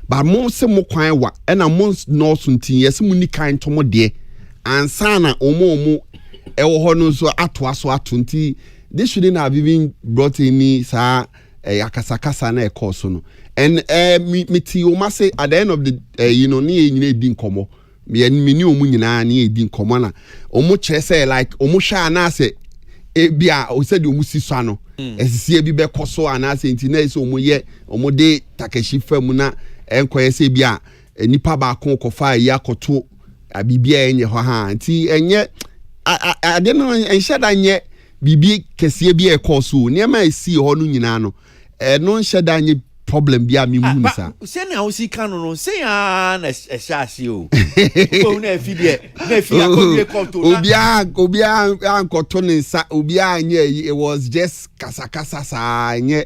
But mo se mo kwan wa and a mo no suntin yes mo ni kan to mo de ansa na omo ewo ho no so ato aso atonti. This shouldn't have even brought any akasakasa na ekoso no. And me ti o ma say at the end of the ni nyina di nkomo. Me ni omu nyina na di nkomo na. Omu kire say like omu sha na say bia o said omu si so no. Esisi bi be koso ana say nti na say omu ye omu de takeshi fam na enkoye say bia nipa ba kon kofa ya koto abibia enye ho ha. Nti enye ade no enhye nye bibi kese bi e koso niema esi ho no nyina no no nhyeda nye problem bia me mu nsa se na o si kan no se ya na ehyaase o o na afidie na afia ko koto na obia ankoto ne nsa obia nye it was just kasakasa sa nye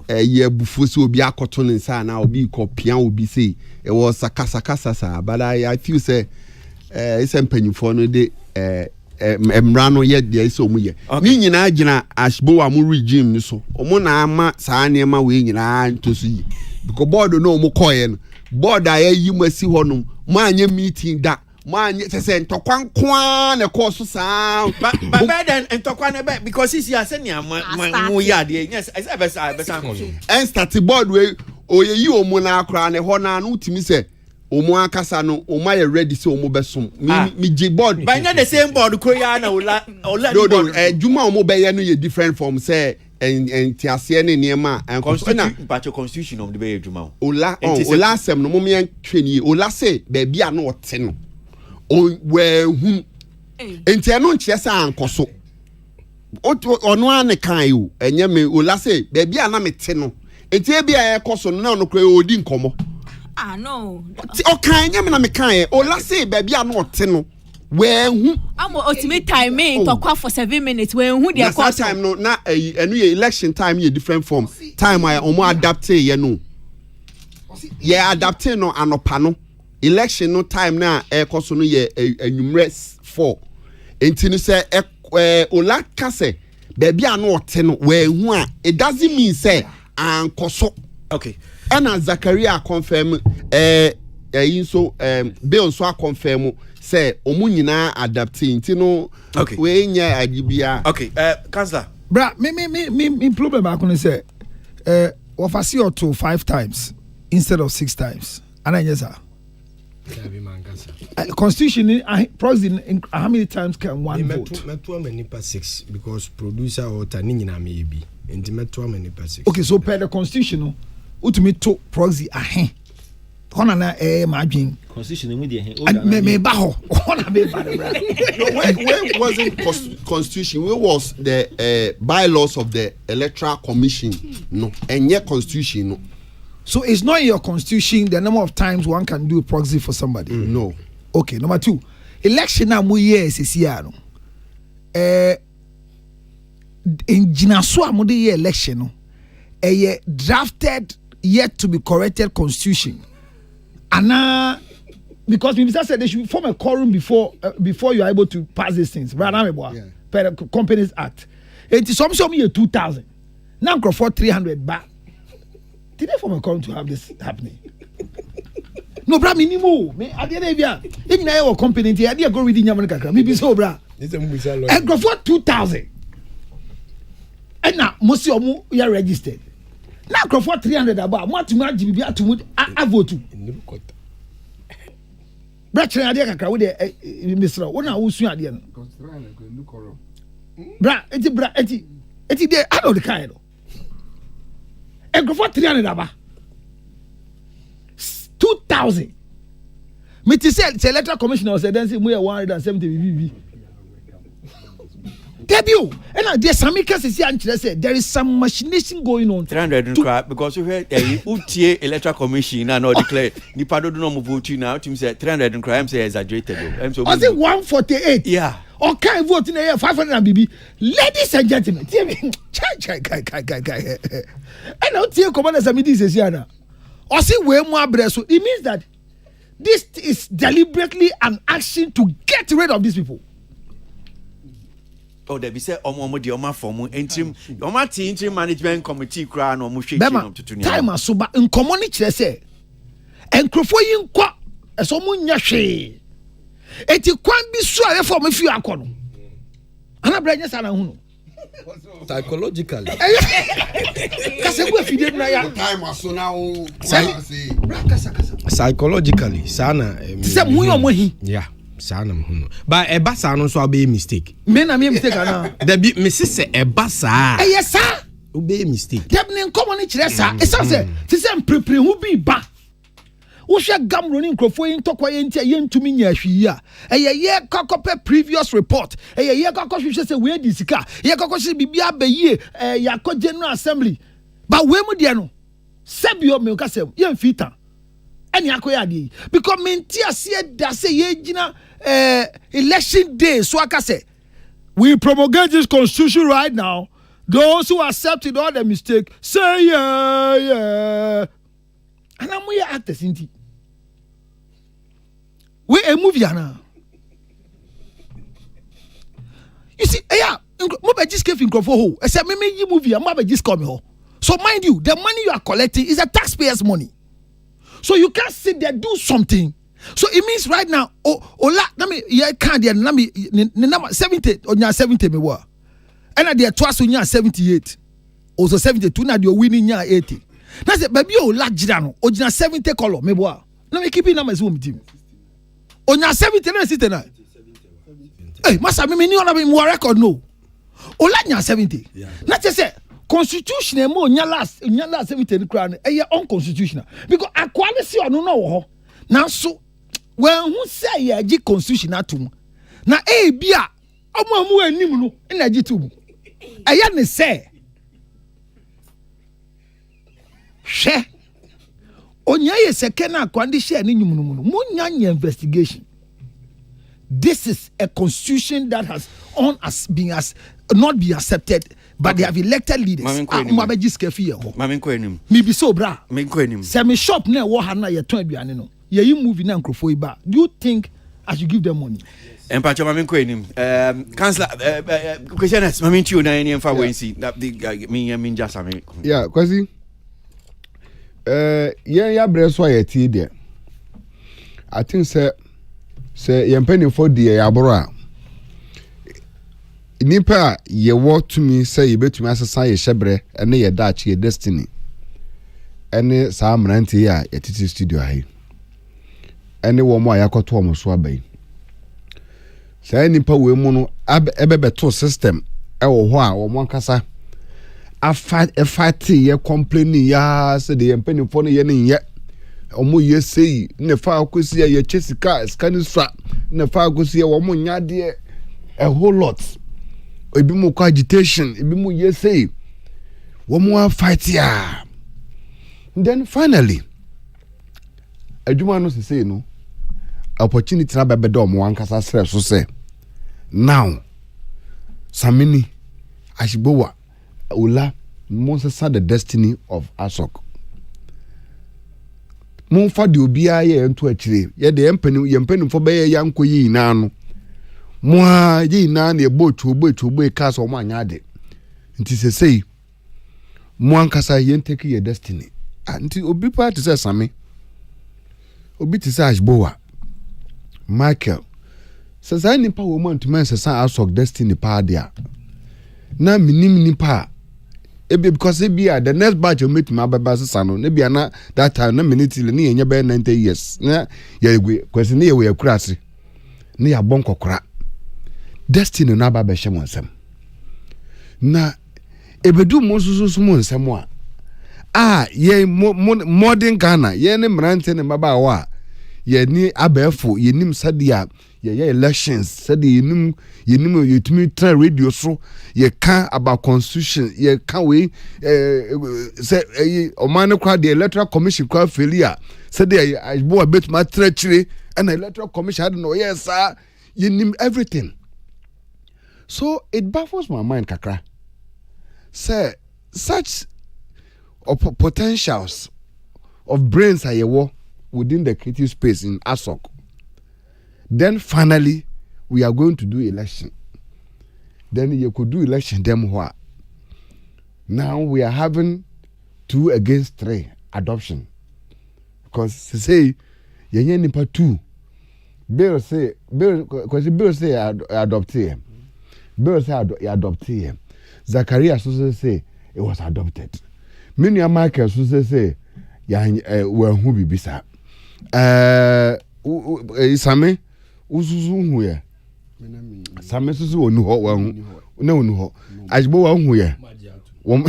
ye bufu so obia koto ne nsa na obi ko pia obi say it was kasakasa sa but I feel say it's empanyfo no de emrano ye de ise omu ye ni nyina gina ashbo wa mu regime ni so omu na ama saa niema we nyina ntosu yi because board no omu koye no board aye yi masi honum mo anye meeting da mo anye se ntokwankwa na course saa but then ntokwa na be because isi aseni mu ya de yes I better and start board we oye yi omu na akra ne ho na no timi se omo akasa no omo ye ready say omo besom me J board but the same board ko ya na ola no juma omo be ye no ye different from say and tiase ne niema and constitution of the be juma ola sem no mo me twani ola say be bia na ote no o we hu enti no nche say ankoso ono ane kan o enye me ola say be bia na me te no enti e bia e koso no na no kra odi nkomo. No. Okay, nyame na me kan o la say baby a no ote no we hu am ultimate time me to kwa for 7 minutes we hu dey course time no na enu ye election time ye different from time I omo adapt ye no ye adapt no anopa no election no time na e koso no ye anwumre 4 enti no say o la kase baby a no ote no we hu a it doesn't mean say ankoso. Okay. Ana Zakaria confirm so Bill so confirm say omu nyina adapting nti no we nya adibia. Okay, Councillor bra me problem I can say offer you to 5 times instead of 6 times and I yes sir constitution proxy how many times can one vote meto many per 6 because producer or tani nyina me bi enti meto many per 6. Okay, so per the constitution utumi to proxy ahen hona na madwin constitution mu de me ba ho hona me ba bra when wasn't constitution we was the bylaws of the electoral commission no enye constitution no. So it's not in your constitution the number of times one can do a proxy for somebody. No. Okay, number 2 election na mu years esia no engina so amode ye election no drafted yet to be corrected constitution and because minister said they should form a quorum before you are able to pass these things right now per the Companies Act it is some 2000 now for 300 back did they form a quorum to have this happening no bra minimum me at the end of if na your company I dey go reading nyamon kakra me be so bra and go for 2000 and now most of you are registered. Now go for 300 about what to match be to a vote. Bratcher idea kakra with the Mr. One who soon at the end. Bra, eti there I know the kind. And go for 300 about 2000. Me to say the electoral commissioner said then say we are 170 BB. debut. And there's some cases here. There is some machination going on. 300 because you heard UTA Electoral Commission and all declare Nipa do no vote now. Team said 300 crime say exaggerated. I think 148. Yeah. Or can't vote in a year 500 and BB. Ladies and gentlemen, and now tear commanders and midis yana. Or say way more breast. It means that this is deliberately an action to get rid of these people. Oh, they be say omo di oma form interim interim management committee kra no mo hwe time asoba nkomo ni kire say enkrofo yi nkwa eso mo nya hwe eti kwan bi so a form fi akọ no ana bra nya sana hu no psychologically kase ku afide na ya time aso na o psychologically sana se mu yo mo hi yeah sana mu but eba sa no so be mistake me na me mistake ana da bi me se eba sa yes sir be mistake debne nkomo ni kire sa esa se ti se mprepre hu bi ba wo hwe gamro ni nkrofo yi ntokwa ye ntia ye ntumi nya ahwi a ye kokope previous report ye kokko hwe se we di sika ye kokko se bibia abaye yakọ general assembly ba we mu de no sebio me ka se ye mfita eni akoya de because me ntia se da se ye gina election day so aka say we promulgate this constitution right now. Those who accepted all the mistake say yeah and I'm here actors inti we a movie now you see mo be just give in crofo ho I say me yi movie am be just come here so mind you the money you are collecting is a taxpayers money so you can't sit there do something. So it means right now, ola, nami ye can't there nami number 70 onya 70 me wa. And there twice onya 78. Also 72 na the winning nya 80. Na say baby ola jira no, onya 70 color me wa. Na me keep number is home team. Onya 70 na sit na. Hey, masa me ni ona me mo record no. Ola nya 70. Na say constitution mo nya last 70 crown e unconstitutional because akwale si ono no wo ho. Now so when who say ya gi constitution atum na bia omo anim no na gi tum eya ne say hwe onya ye second akwande share ni nyum no mo nya investigation. This is a constitution that has not be accepted, but they have elected leaders. Mama be skefi ye ho. Mama nko enim. Mi bi so bra. Me nko enim. Se me shop na wo ha na ye ton aduane no. Ye yi movie na nkrofo iba. Do you think I should give them money? Empacho mama nko enim. Councillor questions mama nti o na eni emfa wensi. That the me just am. Yeah, Kwesi. Ya breso ya ti there. I think say ye mpeni for the yaboro a. Nipa ye wo to me say ye betumi asesa ye hyebre ene ye daach ye destiny. Ene sa amranti ya titi studio ahi. Ene wo mo ayakoto wo so abai. Say nipa we mu no ebebeto system e wo ho a wo mo nkasa fight ye complaining ya say the mpeni for no ye ne ye omo ye sei ne fa akosi ye chesika scanistra ne fa akosi ye wo mo nya de a whole lot. Ebi mu ko agitation ebi mu ye say wo mo fight ya. Then finally adwuma no say no opportunity na bebedo mo ankasa sere so say now Samini Ashibowa Ola Monsesa the destiny of Asok mon fa de obia ye ento akire ye de yempani fo be ye yankoyi na no mo a yi na na ebotu ka so mo anya de nti sesei mo ankasa ye nteki ye destiny nti obi pa te say Sami obi te say Ashibowa Michael says I nipa wo mo ntuma sesa Asok destiny pa dia na minim nipa because the next batch of meet my baba sano nebia na that time na minute ni enye be 90 years na ya egwe Kwesi na ye we akurase na ya bon kokora destiny na baba hye mo nsem na ebedu mo susu mo nsem a ye modern Ghana ye ne mrante ne baba wa ye ni abefo ye nim sadia elections said you to me try radio so you can about constitution you can we say Omani crowd the electoral commission crowd failure said I bought a bit my treachery and the electoral commission I don't know yes sir you name everything so it baffles my mind kakra say such potentials of brains are within the creative space in ASOC. Then finally, we are going to do election. Then you could do election, them what? Now we are having 2 against 3 adoption. Because they say, you nipa 2. Bill say adopt him. Bill say adopt him. Zachariah so say it was adopted. Many Michael so say well who be bisa. Isame usuzu hu ye same susu onu ho wa hu na onu ho ajbo wa hu ye wom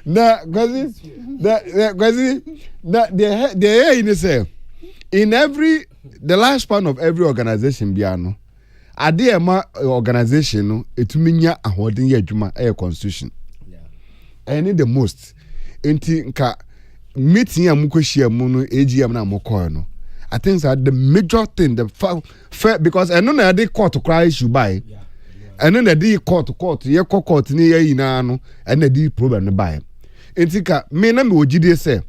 na gazi the say in every the last span of every organization biano ade ema organization no etuminya ahoden ye adwuma e constitution and the most enti nka meeting amukohia mu no AGM na amokọ no I think that the major thing the because eno na dey court cry issue by eno na dey court ye court ni ye yina no and na dey problem no by enti ka me na me ogide say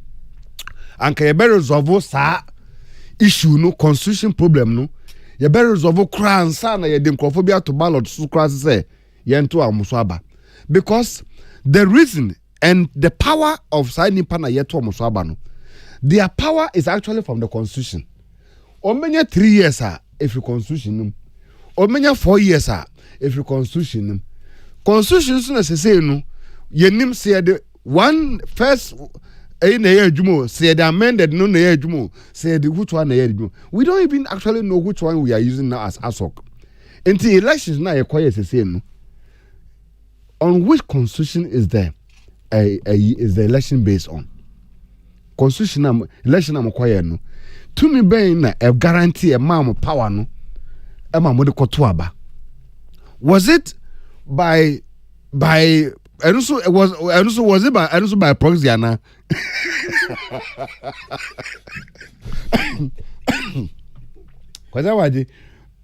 anka ye be resolve sa issue no constitution problem no ye better resolve cry and sana ye dem crofobia to ballot so cry say ye nto amuso aba because the reason and the power of signing pana ye to amuso aba no their power is actually from the constitution omenya 3 years if you constitution num omenya 4 years if you constitution num constitution so na say no ye nim say the one first say the amended no say the which one we don't even actually know which one we are using now as ASOC. Until elections now say no. On which constitution is there is the election based on? Constitution election am acquire no. To me being na a guarantee a man power no. Was it by and also was it by proxy ana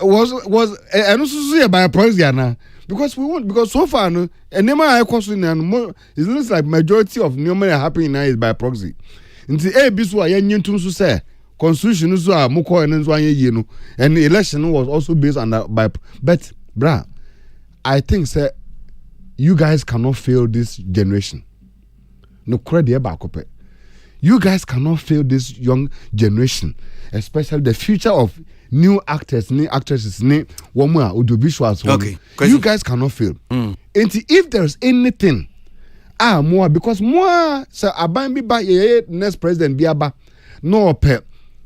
was and also by proxy ana because we want because so far no and I question and it looks like majority of new money happening now is by proxy nti biso a yentum so say constitution so a moko and so anye no and the election was also based on that by but bra I think say you guys cannot fail this generation. No credit back. You guys cannot fail this young generation, especially the future of new actors, new actresses, new woman, audiovisuals. Okay, you guys cannot fail. If there's anything, more because more so abambi ba next president biaba no pep.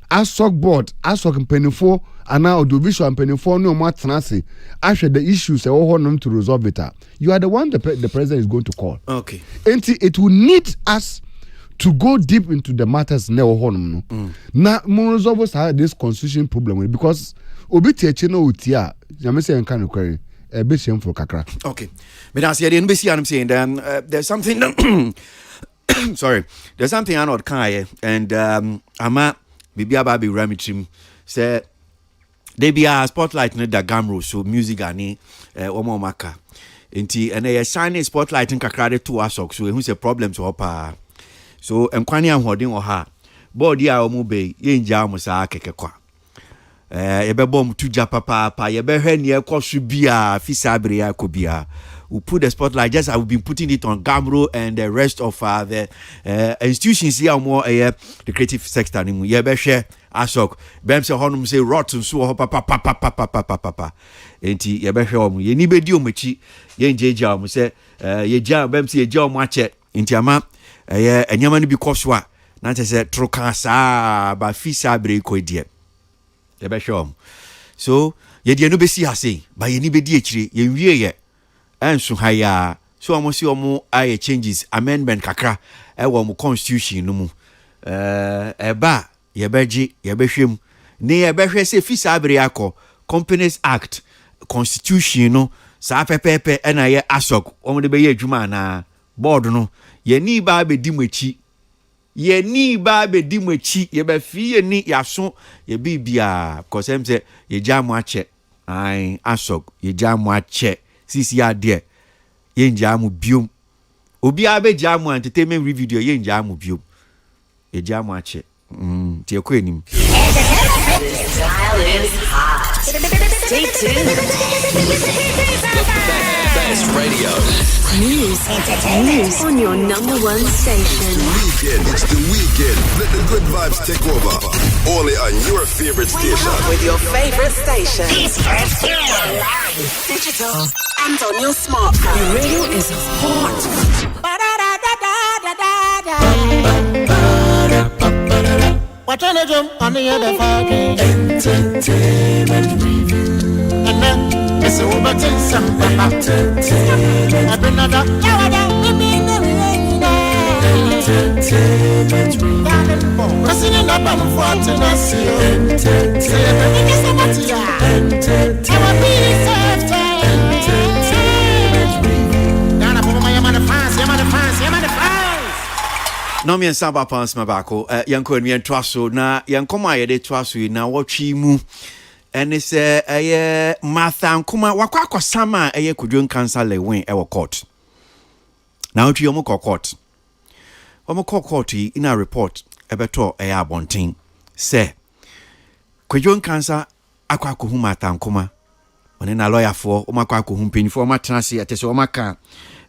ASOC board, ASOC penifo, and now audiovisual penifo no more tenacity. Actually, the issues are all them to resolve it. You are the one the president is going to call. Okay. And it will need us to go deep into the matters now. Now, more resolve this constitution problem because obiti chino utia. Jamese can query a bit shameful kakra. Okay. But as you didn't see, I'm saying there's something. Sorry, there's something I not kai and ama. Bibia baby ramitrim say they be a spotlight in the gamro so music ani omo maka enti and a shining spotlight in kakra to ASOC so who say problems pa so enkwani ahodin oha board ya omo be yenja amusa keke kwa ye be bom tuja papa ye be hwe ne ekoso bia fisabre ya kobia we put the spotlight just I have been putting it on Gamro and the rest of the institutions here more the creative sector ni mu ye be hwe ASOC bem se honum say rotten so ho papa enti ye be hwe om ye ni be di omachi ye njeja om say ye ja bem se ye ja om ache enti ama enyama ni bi koswa na say troka sa ba fisabre ko die ye be hwe om so ye die no be si ase ba ye ni be di ekire ye wie ye enso haya so almost omo aye changes amendment kakra e wo mo constitution no mu eba yebeji yebehwem ne yebehwe se fi sabere akọ Companies Act constitution no sa pepepe na ye asok omo de be ye adwuma na board no ye ni ba be di machi ye ni ba be di machi ye be fi ye ni yaso ye bibia because em say ye jamu ache ai asok ye jamu ache sisi ade ye njamu biom obi abe jamu entertainment review ye njamu biom ye jamu ache tie ko enim Stay tuned. The best radio. News on your number one station. It's the weekend. Let the good vibes take over. Only on your favorite station. With your favorite station. Digital and on your smartphone. Your radio is hot. What on the jump on the other fucking entertainment review. And then it's over to some entertainment. I've been another entertainment review. Listening up on 14 entertainment. No me nsaba pans mabako yanko enwe twaso na yankoma yede twaso na wotwi mu ene se eye Martha Nkuma wakwa akosama eye kudwon cancer lewin e wo court na wotwi yomo court omo court yi ina report ebeto eye abonten se kudwon cancer akwa kohu Martha Nkuma one na lawyer for omo akwa kohu mpanyfo omo atenase atese omo aka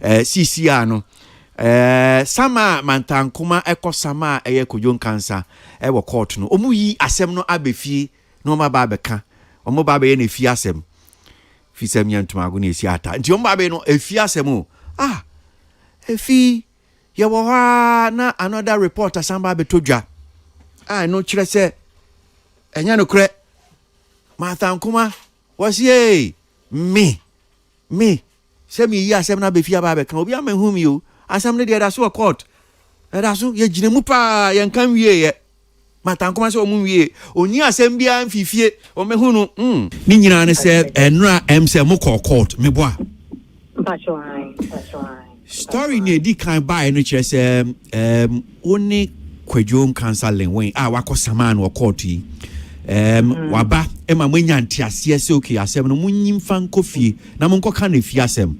CCR no sama Martha Nkuma ekosama eye kudwon cancer e wo court no omu yi asem no abefie no ma ba beka omo ba be na fie asem fi sem nyantumago na esi ata nti omo ba be no efie asem o efi ye wo ha na another reporter samba be todwa no kire se enya no kure Martha Nkuma was ye me se mi yi asem na be fie ba beka obi amehum yo asem ne de so court so ye ginemu pa ye nkan wie ye Martha Nkuma se omu wie oni asem bia mfifie o mehunu ni nyina ne se enra se mo court me boa that's right story ne di kan buy no kire se oni kwadwom cancer lenwen wakosama no court yi waba ema mwanya ntiase se okay asem no munyim fan kofie na monko ka na fie asem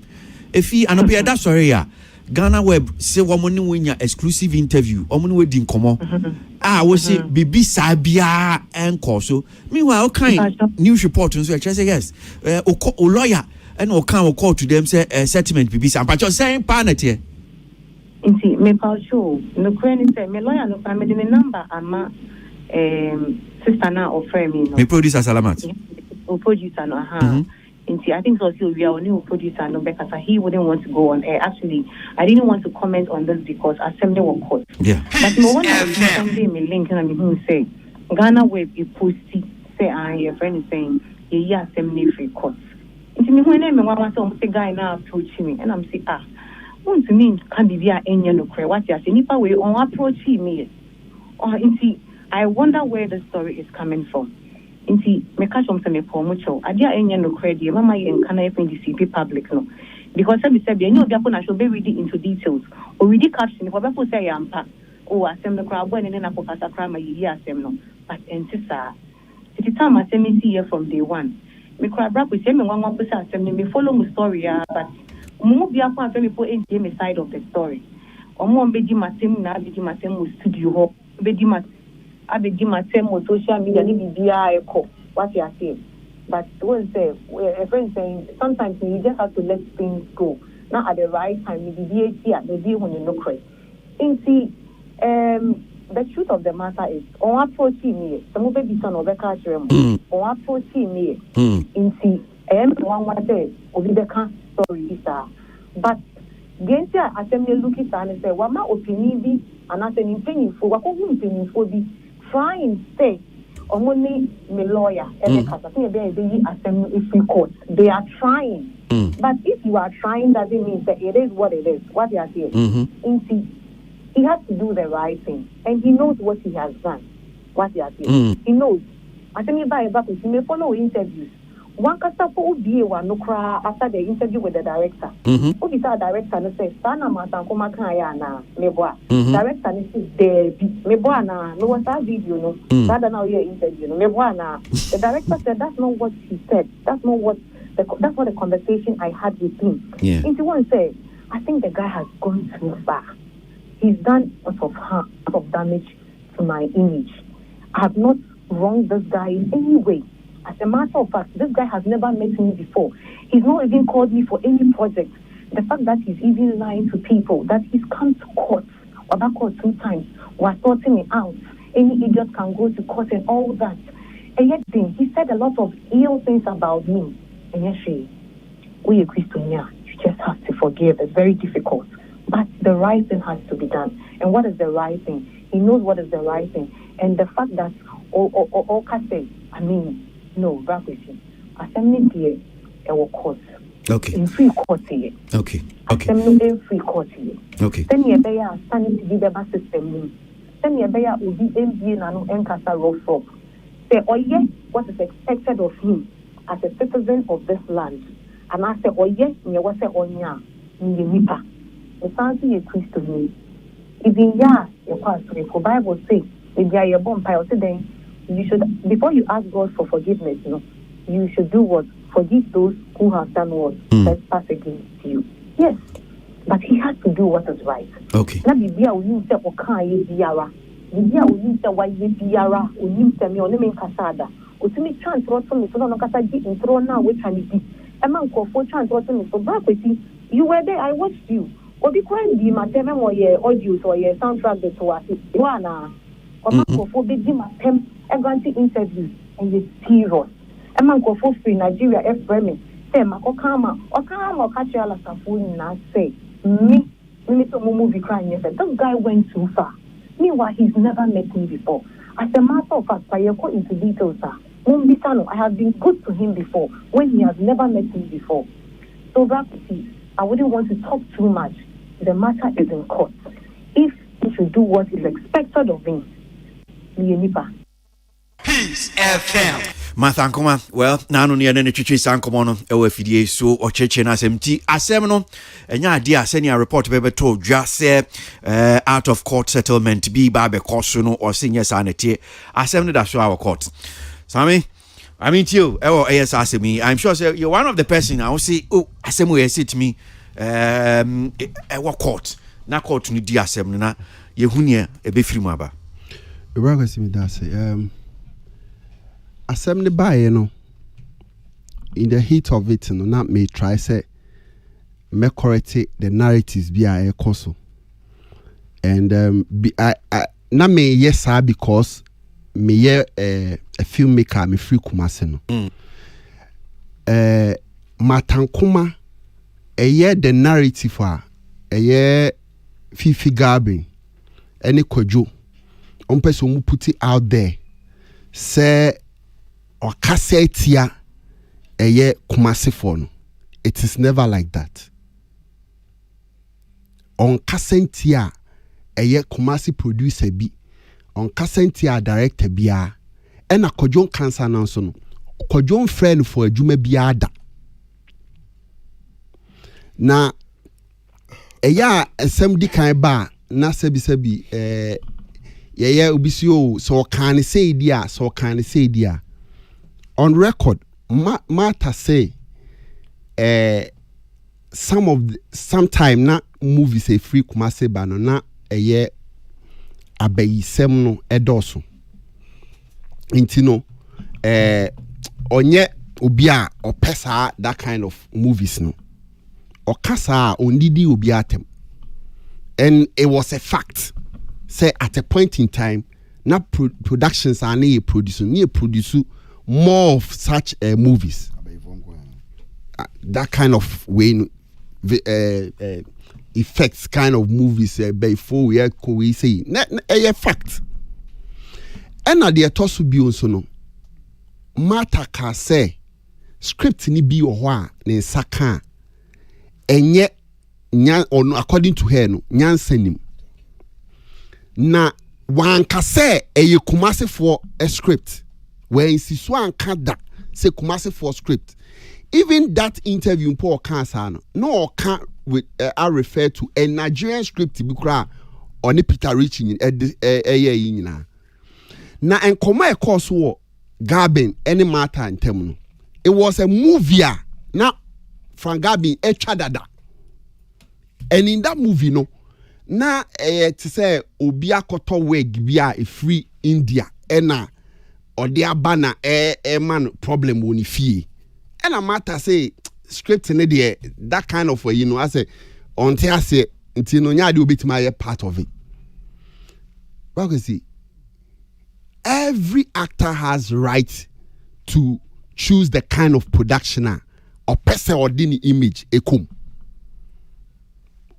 efi anope da sorry ya Ghana Web say woman winya exclusive interview woman we din komo we say bibi sabia enko so meanwhile kind news report so I say yes o lawyer and o kan o call to them say settlement bibi sa but you saying panete inti me pa show no kwani say me lawyer no fa me the number ama sister na offer me no me producer Salamat o producer no I think so. We are only producer no because he wouldn't want to go on air. Actually, I didn't want to comment on this because assembly was caught. Yeah. But no one Sunday me link and me say Ghana Web you post say your friend is saying yeah assembly free court. Into me when me want to say guy now approach me and I'm say want to mean can be via any no cry what you say nipa way on approach me. Or I wonder where the story is coming from. Inti meka chom se me promocho adia enya no credit mama ye nkana ye PDCP public no because say enyo obi akona show be reading into details or read the caption for people say yampa asem the crowd when na kokasa crime yi asem no but entisa it time asem see here from day one me crowd bra say me wan say asem me follow my story but mo bi akwa afem people entie me side of the story omo be di matem na be di matem mo studio ho be di abegi matem on social media ni bibia eko what you are saying but when say a friend saying sometimes you just have to let things go not at the right time you be here the day when you look right the truth of the matter is on approaching me some baby son of a culture on approaching me one day obi the can story is but against your assembly looking and say what my opinion be and as an opinion for what opinion for be trying say only me lawyer and the assembly if we court they are trying But if you are trying, doesn't mean that it is what it is. What you are saying. He has to do the right thing, and he knows what he has done. What you are saying. He knows. I think he may follow interviews. One customer be one no cry after the interview with the director. Who be the director and says, "Sana matankoma kaya na meboa." Director says, "There meboa na no what's that video no? Rather now your interview no meboa na." The director said, "That's not what he said. That's not the conversation I had with him." Yeah. If you want to say, I think the guy has gone too far. He's done a lot of harm, a lot of damage to my image. I have not wronged this guy in any way. As a matter of fact, this guy has never met me before. He's not even called me for any project. The fact that he's even lying to people, that he's come to court, or back court 2 times, was sorting me out. Any idiot can go to court and all that. And yet then, he said a lot of ill things about me. And yes, we are Christian, you just have to forgive. It's very difficult. But the right thing has to be done. And what is the right thing? He knows what is the right thing. And the fact that all can say, I mean, no, Kwesi. Assembly here, our court. Okay. In free court here. Okay. Assembly in free court here. Okay. Then you be standing to be the best system. Then you be ubi MBA nano enkasa rough. Say, oh yeah, what is expected of him as a citizen of this land? And I say, oh yeah, you was say onya, you nipa. The fancy a Christian. Even yeah, your pastor, the Bible says, if you are your bomb pile today. You should, before you ask God for forgiveness, you should do what? Forgive those who have done what? Trespass against you. Yes. But he has to do what is right. Okay. Now, Bibia will use the Okai Biara. Bibia will use the Wai Biara, will use the Mionim Casada. Ultimate chance, what's on the Sono Casaji in Throne now, which I need. A man called 4 chance, what's on the Kwesi. You were there, I watched you. Or be quiet, be my 7 or your audios or your soundtrack that was it. You are now. Or man called 4 big Jim granting interviews and you're serious. A man go for free Nigeria F. Bremen. Say, Makokama, or Kachela Safun, and I say, me to movie crying. Yes, this guy went too far. Meanwhile, he's never met me before. As a matter of fact, I go into details, sir. I have been good to him before when he has never met me before. So, Kwesi, I wouldn't want to talk too much. The matter is in court. If he should do what is expected of him, Nipa. Peace FM. Mathankoma, well, nano near the Chichi Sankomono, OFDA, so or Chechen SMT, Asemno, and ya dear, sending a report paper told just say out of court settlement be Babe Kosuno or senior sanity. Assembly that's our court. Sammy, I mean, you, yes, ask me. I'm sure you're one of the person I will say, oh, Assembly, sit me, what court, na court to the Assembly, na Yehunia, a bit free maba. Assembly by in the heat of it, not me try say me correct the narratives be a coso. And I not me yes sir because me a filmmaker me free kumaseno. Matankuma a year the narrative a year Fifi Garbin any kojo on person who put it out there say or kassetia a year kumasi phone. It is never like that. On kassetia a year kumasi producer bi on kassetia director bia and a kojon cancer nansono kojon friend for a jume biada na a ya assembly kind ba na sebi yeah ubisio so can say dia on record Martha say sometime na movies a free kumase bano na year abayisem no edoso intino onye obia or pesa that kind of movies no or kasa ondidi obiatem. And it was a fact. Say at a point in time, now productions are near produce more of such movies. That kind of way, effects kind of movies before we say a fact. And at the Tosu Bionsono, Martha can say script ni bi wɔ hɔ a ne nsa ka enye according to her no nyansanim na wanka sɛ ɛyɛ Kumasifoɔ a script where insisu anka da sɛ Kumasifoɔ script. Even that interview Paul Kansano no can with I refer to a Nigerian script bikra on the Peter Riching na and come course war Gabin any matter in terminal. It was a movie now from Gabin a chadada. And in that movie no na to say Obia Koto wig bia a free India ena or their banner man problem woni fee. And a matter say script in the that kind of way, I say until I say until no nyadi will be my part of it. But you see, every actor has right to choose the kind of production or person or dini image ekum.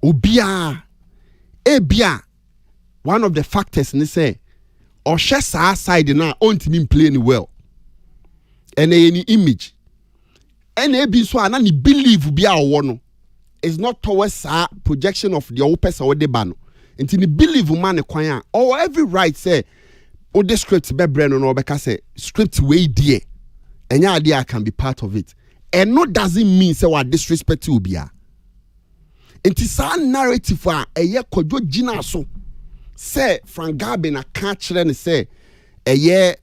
Obia ebia one of the factors in say or share side now on to playing well. And any image. And ebi so ana ni believe bi a no is not towards projection of the person or the ban. Until ni believe man e kwan a or every right say o the script be brand no be ka say script way there. Enya idea can be part of it. And no doesn't mean say what disrespect will be a. Until sa narrative a eye kodwo gina so say Frank Gabe na ka kire ne say eye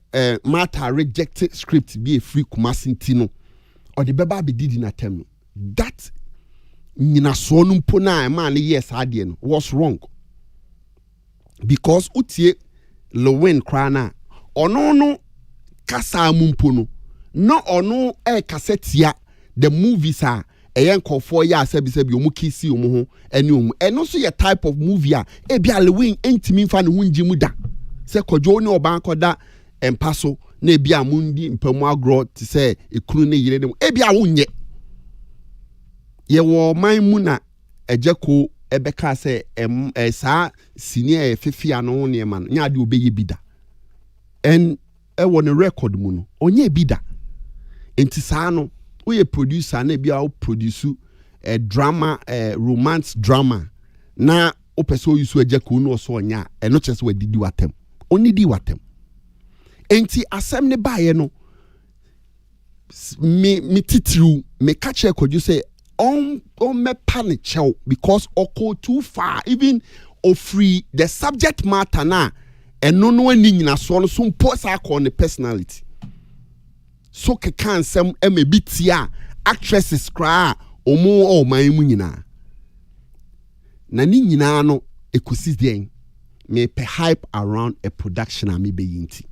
matter rejected script be a free Kumasi ntino. Or the beba be did in a term. That nina sonum pona man yes adien was wrong. Because utie lowen krana ono kasa mumpono no ono kasetia the movies are a yanko 4 years sebi omu kisi omu ho eni omu eno so ye type of movie a e bia lowen entimi fa ne hunji mu da se kodwo ne oban koda empaso na ebia mundi mpamu agro ti se ekunu ne yire ne ebia wonye ye wo man mu na ejeko ebeka se saa senior fifia no ne ma no nya de obeye bida en e wo ne record mu no onye bida enti saa no wo ye producer na ebia wo produce drama romance drama na o person yusu ejeko no so onya eno chese wadidi watem oni di watem. Enti asem ne baye no me titru me catch you say on me panic because oko too far even free the subject matter na eno no ani nyina so no so mposa akọ ne personality so ke kan sem e bi tia actresses kra omo o man mu nyina na ni nyina no ekusi den me pe hype around a production a me be yinti.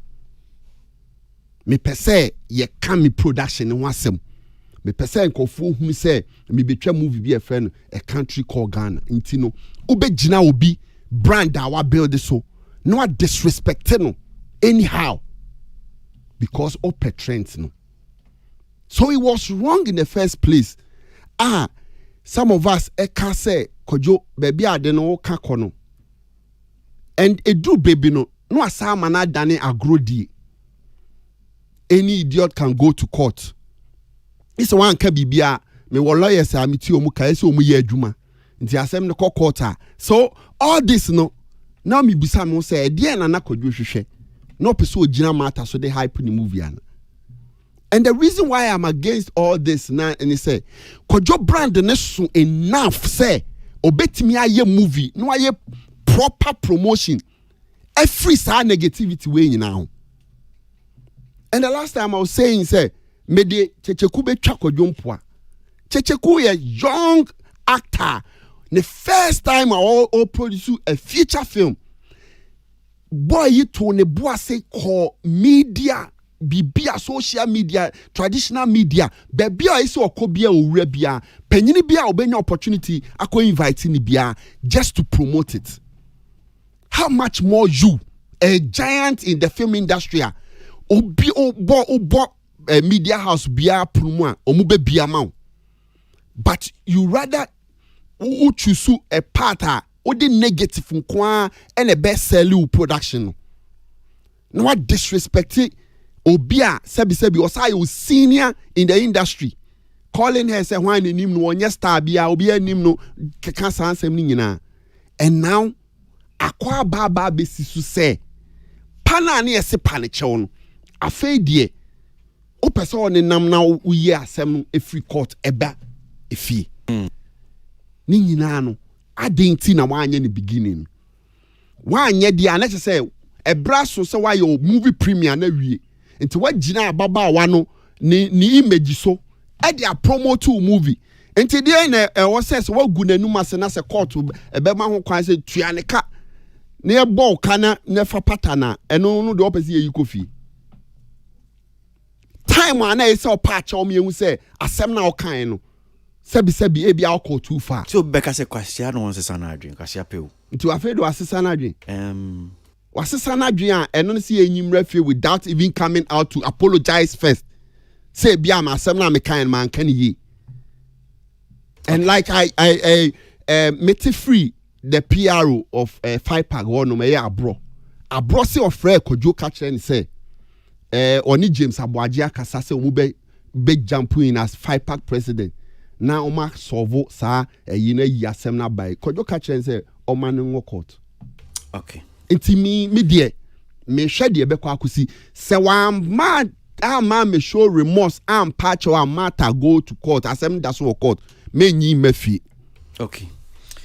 Me pese ye can me production in wasem. Me pese nkofo hu se me betwa movie bi e friend a country called Ghana. Intino ube jina obi brand our build so no disrespect no anyhow because of trends no. So it was wrong in the first place. Some of us can say kojo baby ade no ka kono. And a do baby no asama na dane agrodi. Any idiot can go to court. It's one can be bia me wo lawyers a meti omu ka ese omu ye adwuma. Nti asem ne court. So all this no now me bisa me say e na na kodwo hwehwe. No person ogina matter so they hype the movie an. And the reason why I'm against all this now and he say kodwo brand ne so enough say obetimi aye movie no aye proper promotion. Every side negativity way now. And the last time I was saying, say, me de Checheku be chako jompwa. Checheku is a young actor. The first time I all produce a feature film. Boy, you to ne boy say call media, bibia social media, traditional media. Bebia is so kobia urebia. Penyini bia obenya opportunity. Ako inviting bia just to promote it. How much more you, a giant in the film industry? Obi obo media house bia promo omube bia ma. But you rather choose a part or the negative nkwa and a best sell production. No what disrespect Obia sebi osa you senior in the industry. Calling her say why nim no onye star bia obia nim no keka sansem ni nyina. And now akwa baba besisu say pana na yesi paniche no. Afei die o pese on nam na uye asem every court eba efi. Ni nyina no adenti na wanye ni beginning. Wanye dia na say ebra so say why your movie premiere na wie. Nti wagina baba wa no ni image so e dia promote movie. Nti dia na e says wagu nanum ase na se court ebe ma ho kwan say tuaneka na e ball kana na fa patana eno no de opese ye kofi. Time ana e say opacha o me hu say asem na o kan no. Sebi e bia o too far. So beka se kwasi no won se sanadwen kwasi apeu. Nti wa fe do asesa nadwen. Wasesa nadwen a eno no se enyimra fe without even coming out to apologize first. Say bia ma asem na me kan man kan yi. And like I made free the PRO of 5 pack one no me abro. Abro se ofre kojo ka kire ni say oni James Aboagye akasa se omu be jump in as 5 pack president. Na oma solve sa yina yasem na by kojo ka kire say o man no court. Okay. Inti me die me hwe de be kwa akosi se wan ma me show remorse am patch or matter go to court asem da so court me nyi mafi. Okay.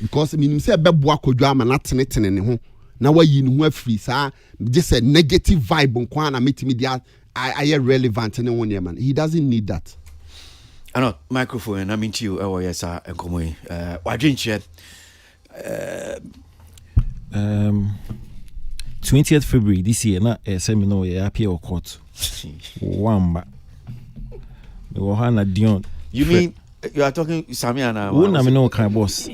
Because me say be boa kodwo ama na tenetene ne ho na wayi ne ho afiri sa just a negative vibe nko na metimi dia I relevant ne ho ne man. He doesn't need that. Ano microphone I mean to you yes enkomo wadwenche 20th February this year na seminar we appear court wamba me wo hana Dion. You mean you are talking Samiana? Who na me no kind boss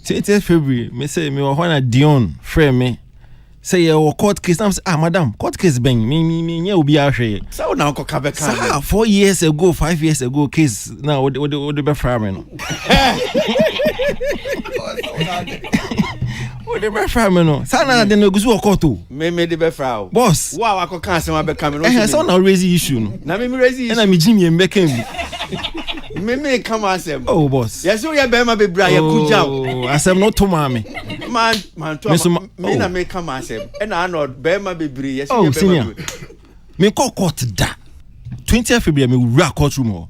20th February me say me wo hana Dion frame me say your court case. I'm say madam court case bang me nya obi ahwe so now ko kabe kan 4 years ago 5 years ago case now what be frame no what the frame no sana de no gusu court o me de be frau boss wow akoka asem abeka me no so na raise issue no na me raise issue na me jimmy mbeka me come asem oh boss yes so ya be ma be bra ya kuja asem no to ma me man to me na me come asem e na no be ma be bra yes so ya be ma me call court da 20th February me wura courtroom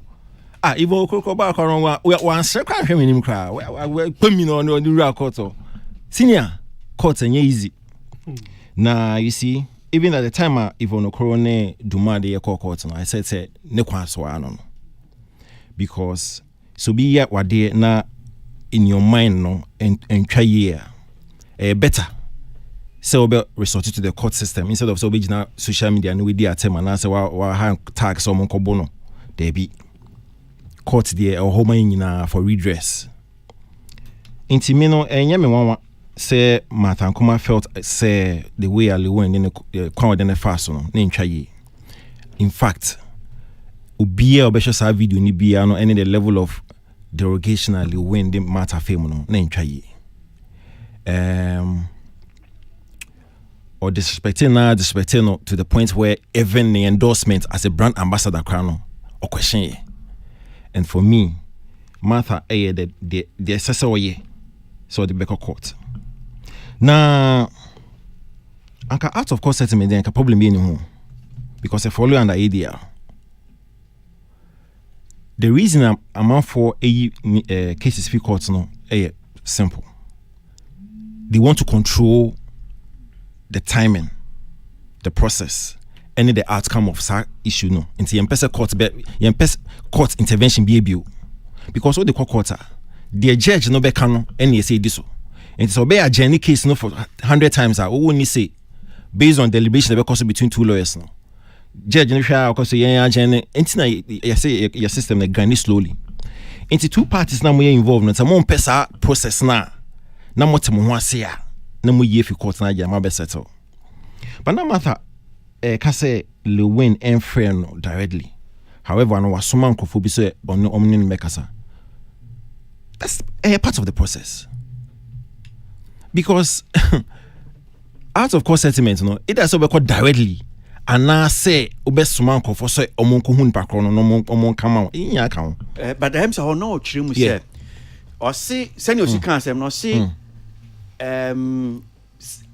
even ko ba ko ron wa answer kwa hwe nim kra pami no no wura court senior court ain't easy. Now you see, even at the time Yvonne Okorone Dumade ye court no, I said ne kwaso ano. Because so be yet what they na in your mind no and try year better. So be resorted to the court system instead of so be na social media no we dey atem and say wa hang tax or monko bono. There be court there or home nyina for redress. Intimino enye me wan say Matankuma felt say the way I went in the kwon den fast no na ntwa ye. In fact, obia obesho sa video ni bia no any the level of derogationally when the matter fame no na ntwa ye. Or disrespecting no to the point where even the endorsement as a brand ambassador crown or question ye. And for me, Martha the assessor ye. So the Becker court. Now, out of court settlement, then can probably be in home because I follow under ADR. The reason I'm out for cases for courts no, simple. They want to control the timing, the process, and the outcome of that issue. No, into court intervention be able because what the court are. The judge no be can any say this so. And so be a journey case no for 100 times I only say based on deliberation be cost between two lawyers no. Judge no share cause yeah journey entina you say your system na grind slowly. Into two parties na mo involved no some pesa process na mo temo ho ase a na mo ye fi court na ja ma be settle. But no matter ka say le win and fair no directly. However no wasoma nkofo bi so on omni mekasa. That's a part of the process. Because out of court settlement no it does be directly and now say obesuma nko for say omonko hu npa kro no omon kama inya kan but them say no chiri mu say or say send you can say no say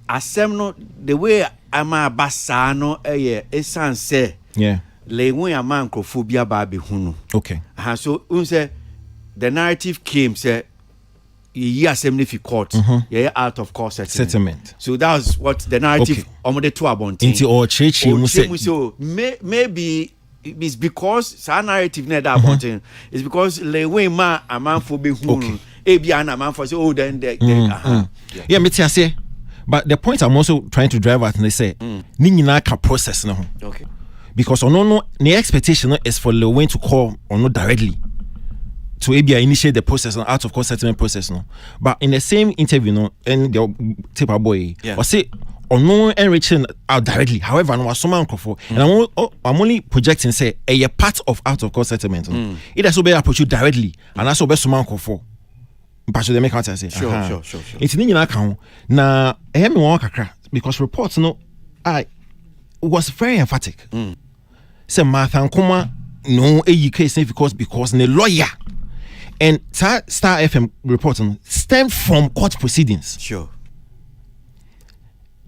asem no the way ama basa no esan say le won ama nkrofobia ba be hu no okay so un say the narrative came say you assembly for court out of court settlement. So that's what the narrative omode to abonti into or church so maybe it's because sa narrative na that abonti it's because le way ma amanfo be hu ebia na amanfo say oh then yeah me say but the point I'm also trying to drive at and they say ni nyina ka process no okay because no the expectation is for Lil Wayne to call or not directly to ABI initiate the process and out of court settlement process no but in the same interview no and the tape boy or say or no enriching out directly however no was someone for and I'm only projecting say a part of out of court settlement no it has to be approach you directly and that's what someone for but they make out say sure it's in your account na me won kakra because reports no I was very emphatic say Martha Nkoma no a case because the lawyer and Star FM reporting stem from court proceedings. Sure.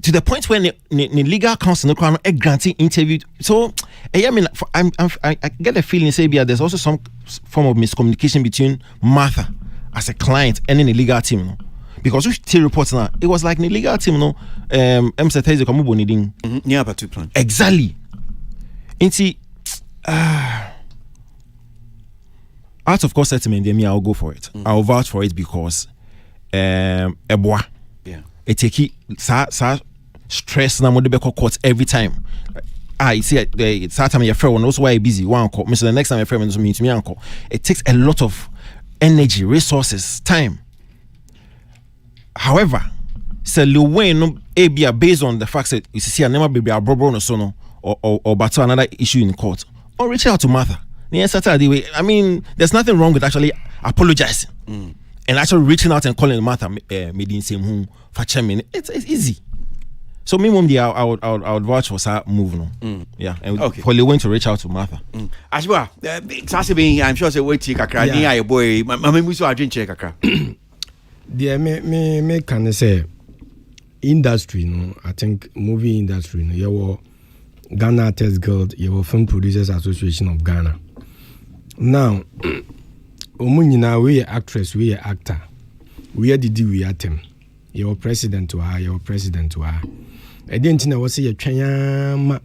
To the point where the legal counsel no crown a granting interview. So I mean I get the feeling say there's also some form of miscommunication between Martha as a client and the legal team. No? Because we still reports now, it was like the legal team no yeah, but two plan. Exactly. And out of court settlement, I'll go for it. I'll vouch for it because Aboagye. Yeah. It take stress na mo de be court every time. You see it's that time your friend one also why busy one call. Mr. The next time your friend also meet me uncle. It takes a lot of energy, resources, time. However, say Lil Wayne no ABA based on the fact that you see I never be a bro no so no or battle another issue in court or reach out to Martha. I mean, there's nothing wrong with actually apologizing and actually reaching out and calling Martha made same home for chairman. It's easy. So me mom I would vouch for that move no. Yeah, and for Lil Wayne to reach out to Martha. Ashwa, I'm sure say wait kakra ni aye boy. Mama mu so adwen che kakra. The me can say industry no, I think movie industry no, you Ghana Artists Guild, you Film Producers Association of Ghana. Now, we are actress, we are actor, we are we are them. Your president to her, your president to her. I didn't know what say a China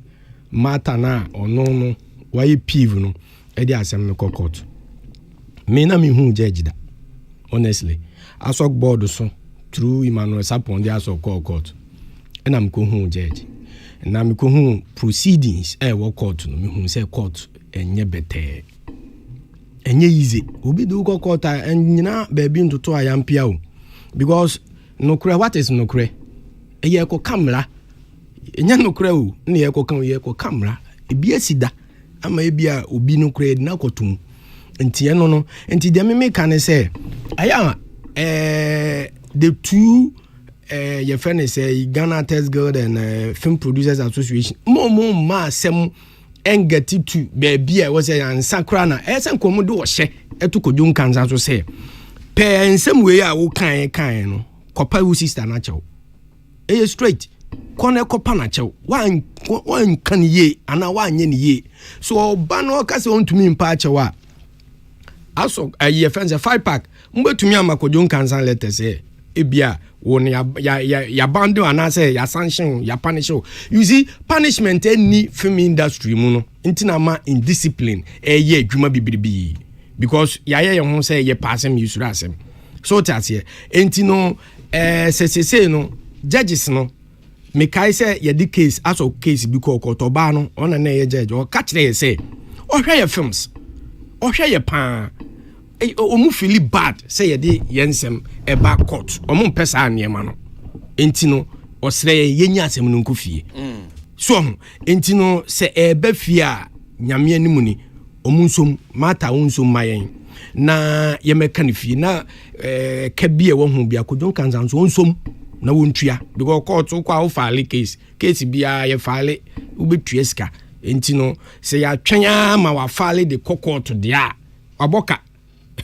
Matana or no, why you peeve no, Eddie Assam no court. Me na me who judge that. Honestly, I saw board so through Emmanuel Sapon, the Aso court, and I'm going home judge. And I'm going proceedings, what court, no, me who say court, and ye better. And ye easy, ubi do go court, and you know, baby into 2 I am piao. Because no cre, what is no cre? A ye ko camera, and ya no crew, near ko come ye ko camera, a beer sida, a maybe a ubi no cre, na cotum. And Tiano no, and Tidame can say, I am the two. Your friend is a Ghana Artists Guild and Film Producers Association. More sem and get it to baby. I was a Sakrana. As and Commodore She, a to Kojun Kansas to say. Pay in some way I will kind, Copa sister natural. A straight, corner copanacho, one can ye, and a 1 ye. So Bano Cassie on to me in Pachawa. Also, a year friends a 5-pack. But to me, I'm a Kojun Kansas letter say. Ebia won ya bando and I say ya sanction ya punish. You see punishment any film industry mu no intina ma indiscipline ye dwuma bibibi because ya won say ye passem you should asem so that's here entino say no judges no me kai say ye the case as of case bi ko oba no ona na ye judge o catch dey say o hwe ye films o hwe ye pa omu feel bad say ye de yensem eba court omu pesa aniema no entino osre ye nya asem no nkofie so entino se eba fie a nyame animu ni omu nsom mata wonsom mayen na ye meka ne fie na kabie wo hu bia kodon kanza nso onsom na wontua because court so kwa file case bia ye file ubetua sika enti no se ya twanya ma wa file de court dia aboka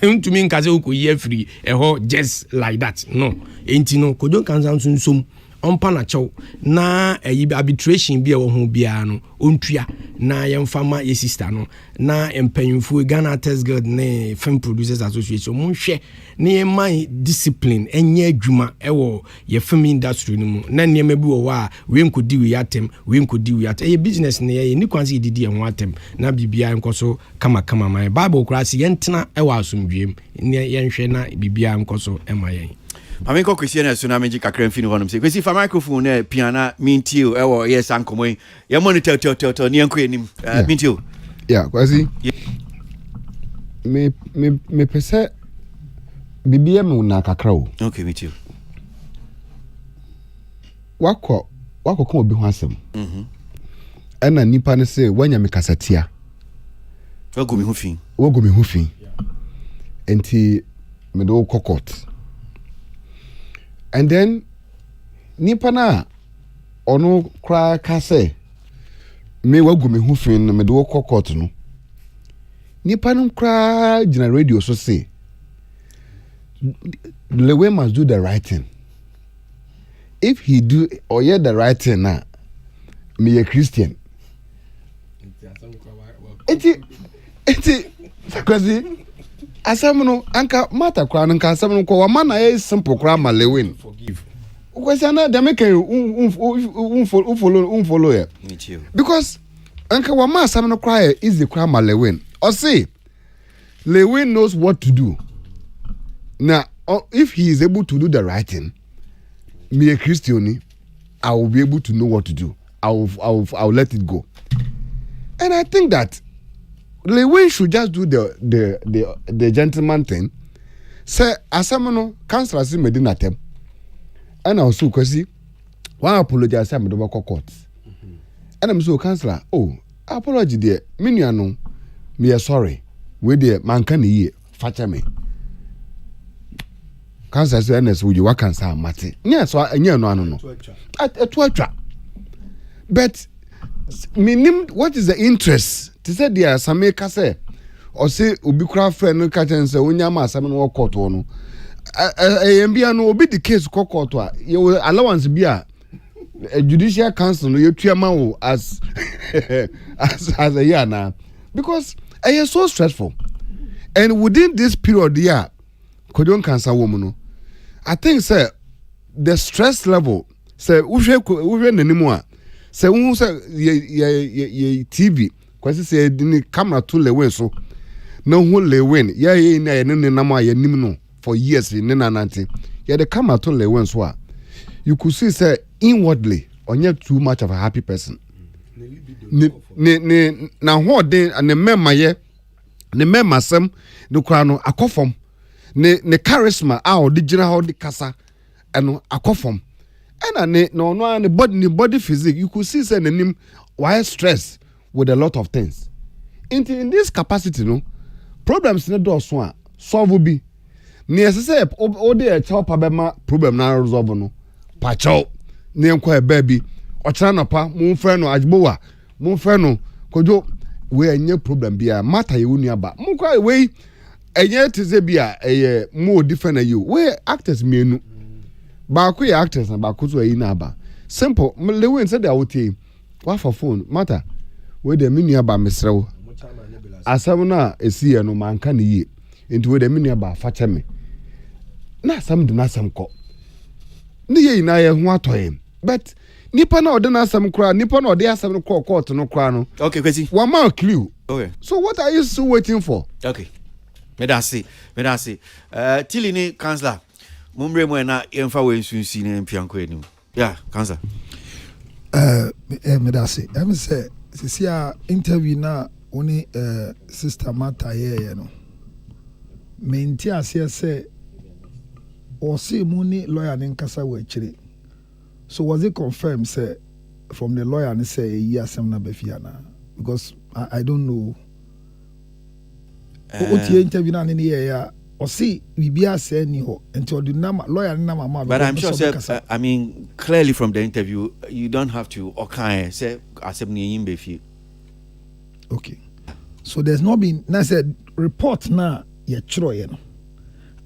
ntumi nkaze ukoyi free eho just like that no enti no Kojo Kansa nsunsom ompa na chew na arbitration bia wo ho bia no ontua na yemfama ye sister no na empanyimfu Ghana Test Guild ne Film Producers Association monhwe ne yemman discipline enye adwuma ewo ye film industry no mu na ne bi wo wa we nkodi we atem ye business ne ye ni kwanse didi ho atem na bibia nkoso kama man Bible krasi yentena ewo asomdwem ne yenhwe na bibia nkoso ema yen Mami ko Kwesi na tsunami ji kakra mfini honom se Kwesi fa microphone na piana mintio ewo yes ankomo ye monitor to ni enko enim mintio yeah Kwesi me pese bibia me na kakra o okay mintio wako ko obi ho asem ena nipa ne se wanya me kasatia wago me ho fin enti me do kokot. And then nipa na ono kra kase me wagu me hu fin me do kokot no nipa no kra gina radio so say Lewe must do the right thing. If he do or hear the right thing na me a Christian eti Kwesi asam no anka mata kwa nka asam no kwa mana e simple kwa malewin forgive Kwesi na dem can follow ya because anka wa ma asam no kwa is the kwa malewin or say Lewin knows what to do now. If he is able to do the right thing, me a Christian, I will be able to know what to do. I'll let it go. And I think that Lewin should just do the gentleman thing. Say, asamano councillor si medina tem. And also Kwesi, one apologize I'm the court. And I'm so councillor. Oh, apology dear. Me me sorry. We dear man can ye facha me. Councillor say NS would you work and say mate. Yes, so no. At but minim what is the interest? To say there some say or say ubikra friend no catch and say unyama asam no court no. Mbia no obi the case court you allowance bia judicial council no you tuama as as a year now because I is so stressful. And within this period yeah Kojo Kansa woman no I think say the stress level say uhwe nanimu a say hu say ye TV Kwesi say the camera to Lewin so no hu Lewin ye na ne nam a ye nim no for years in nanante ye the camera to Lewin so a you could see say inwardly onye too much of a happy person ne na ho den ne mema ye ne mema sem ne kura no akofom ne charisma a original the kasa eno akofom ena ne no ne body physique you could see say nanim why stress with a lot of things in this capacity no problems ne do so a solve bi ne say o dey help abema problem na resolve no pacho ne enko e ba bi o kira no pa mo mfre no ajbowa mo mfre no Kojo we enye problem bia matter ye wonu aba mo kwa we enye tize bia eye more different than you we actors mienu ba ko ye actors na ba ko so yi na aba simple Lewin said that wote wa for phone matter we de menu aba mesrew asam na esiye no manka ne yi enti we de menu aba fache me na asam de na asam ko ne ye na ye ho atoye but nipa na ode na asam kra nipa na ode asam no court no kra no okay Kwesi one more clue okay so what are you still waiting for okay me da see tili ni councillor mumre mo na yemfa we nsunsi ne mpianko enim yeah councillor me da see em say sisia interview na oni sister Mata ye no menti ase say o say muni lawyer ne nkasa wa chire so was it confirmed say from the lawyer and say yes na befiana because I don't know what you interview na ne ya or see Bibia say ni ho until the number lawyer number. But I'm sure, sir, I mean, clearly from the interview, you don't have to say okay. So there's not been I said report now no.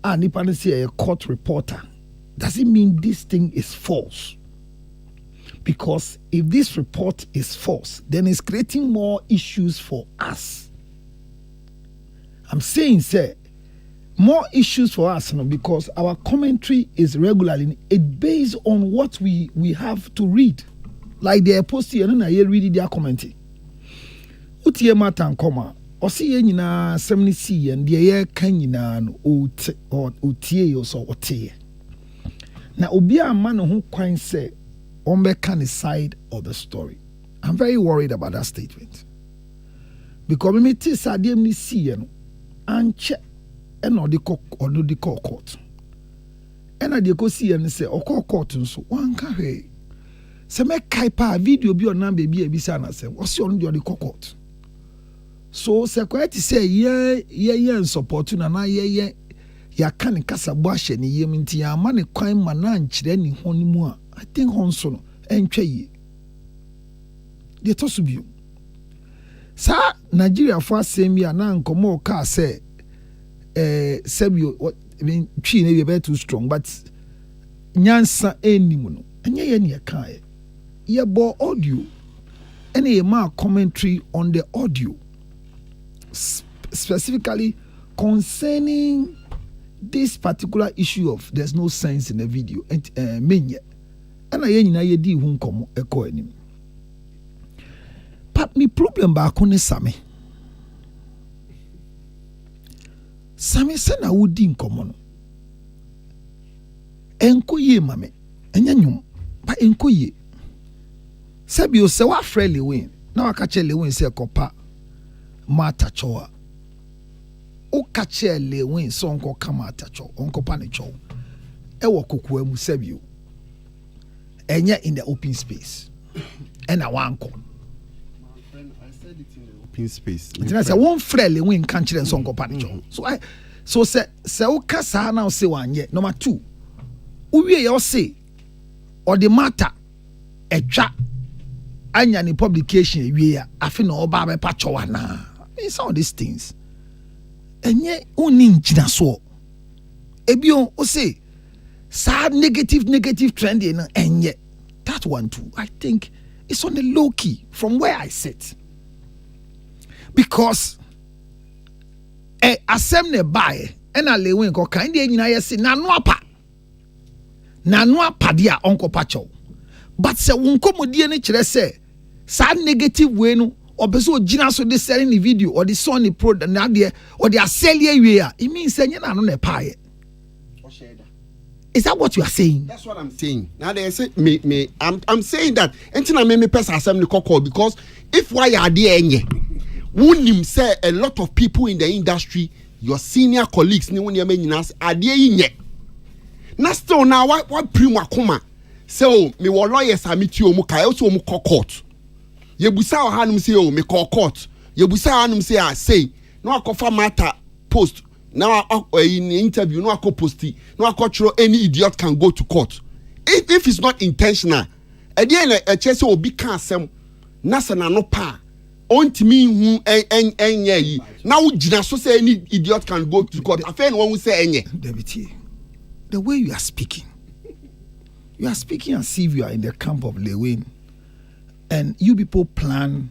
And if I say a court reporter, does it mean this thing is false? Because if this report is false, then it's creating more issues for us. I'm saying, sir, more issues for us, because our commentary is regularly based on what we have to read. Like they are posting and I read their commentary. Utie matan koma. Osi ye nyina semni si and the ye kan nyina no otie yo so otie. Na obi a man ho kwan say on the kind side of the story. I'm very worried about that statement. Because me tis adem ni si no anche and or the court. And I go see and say o court so wan ka he. Se me kai pa video bi on na baby e bi sa na se o se on the court. So security say yeah support na yeah ya kan kasa bo ahye ne yem nti ya ma ne kwan ma na nkyere ne honimu a I think honso no entwa yi de to so bio sa Nigeria for asem ya na nkomo ka say sebio I mean twi na be too strong but nyansa enimu no enye ye ne ka ye bo audio any ma commentary on the audio specifically concerning this particular issue of there's no sense in the video and menye and I nyina ye di hu nkomo eko anim but me problem ba ko ne same se na wodi nkomo no enko ye mame enya nyum ba enko ye sabio se wa frele win na waka che le win se kopa mata choa o kache le win so onko kama atacho onko pane chow e wo kokua mu sabio enya in the open space and I want I said it in the open space I say one frele win kan kire so onko pane chow so se o kasa na o se wanye number 2 uwie ye o se or the matter etwa anya ni publication ewie ya afi na oba be pa chow na it's all these things enye uni nchina so ebio o say sad negative trend in enye that one too I think it's on the low key from where I sit because asem ne buy and a lewen ko kan de nyina yesi na no apa dia onko pacho but se wonkomodie ne kire se sad negative way no obeso ogina so de selling the video or the sony pro na de or the selling we it means say na no na paaye. Is that what you are saying? That's what I'm saying. Now they say I'm saying that entina me person assembly call because if why are there enye wunim say a lot of people in the industry your senior colleagues ni woni me nyina are there nye na still now what primo akoma say oh me wo lawyers amiti o mu kai so mu court yebusa o hanum say oh me court yebusa hanum say no akofa matter post now in interview no akọ posti no akọ chro any idiot can go to court if it's not intentional again a chese obi kan asem na se na no pa ontimi hu enye yi na wo gina so say any idiot can go to court afa no one say enye David, the way you are speaking as if you are in the camp of Lewin and you people plan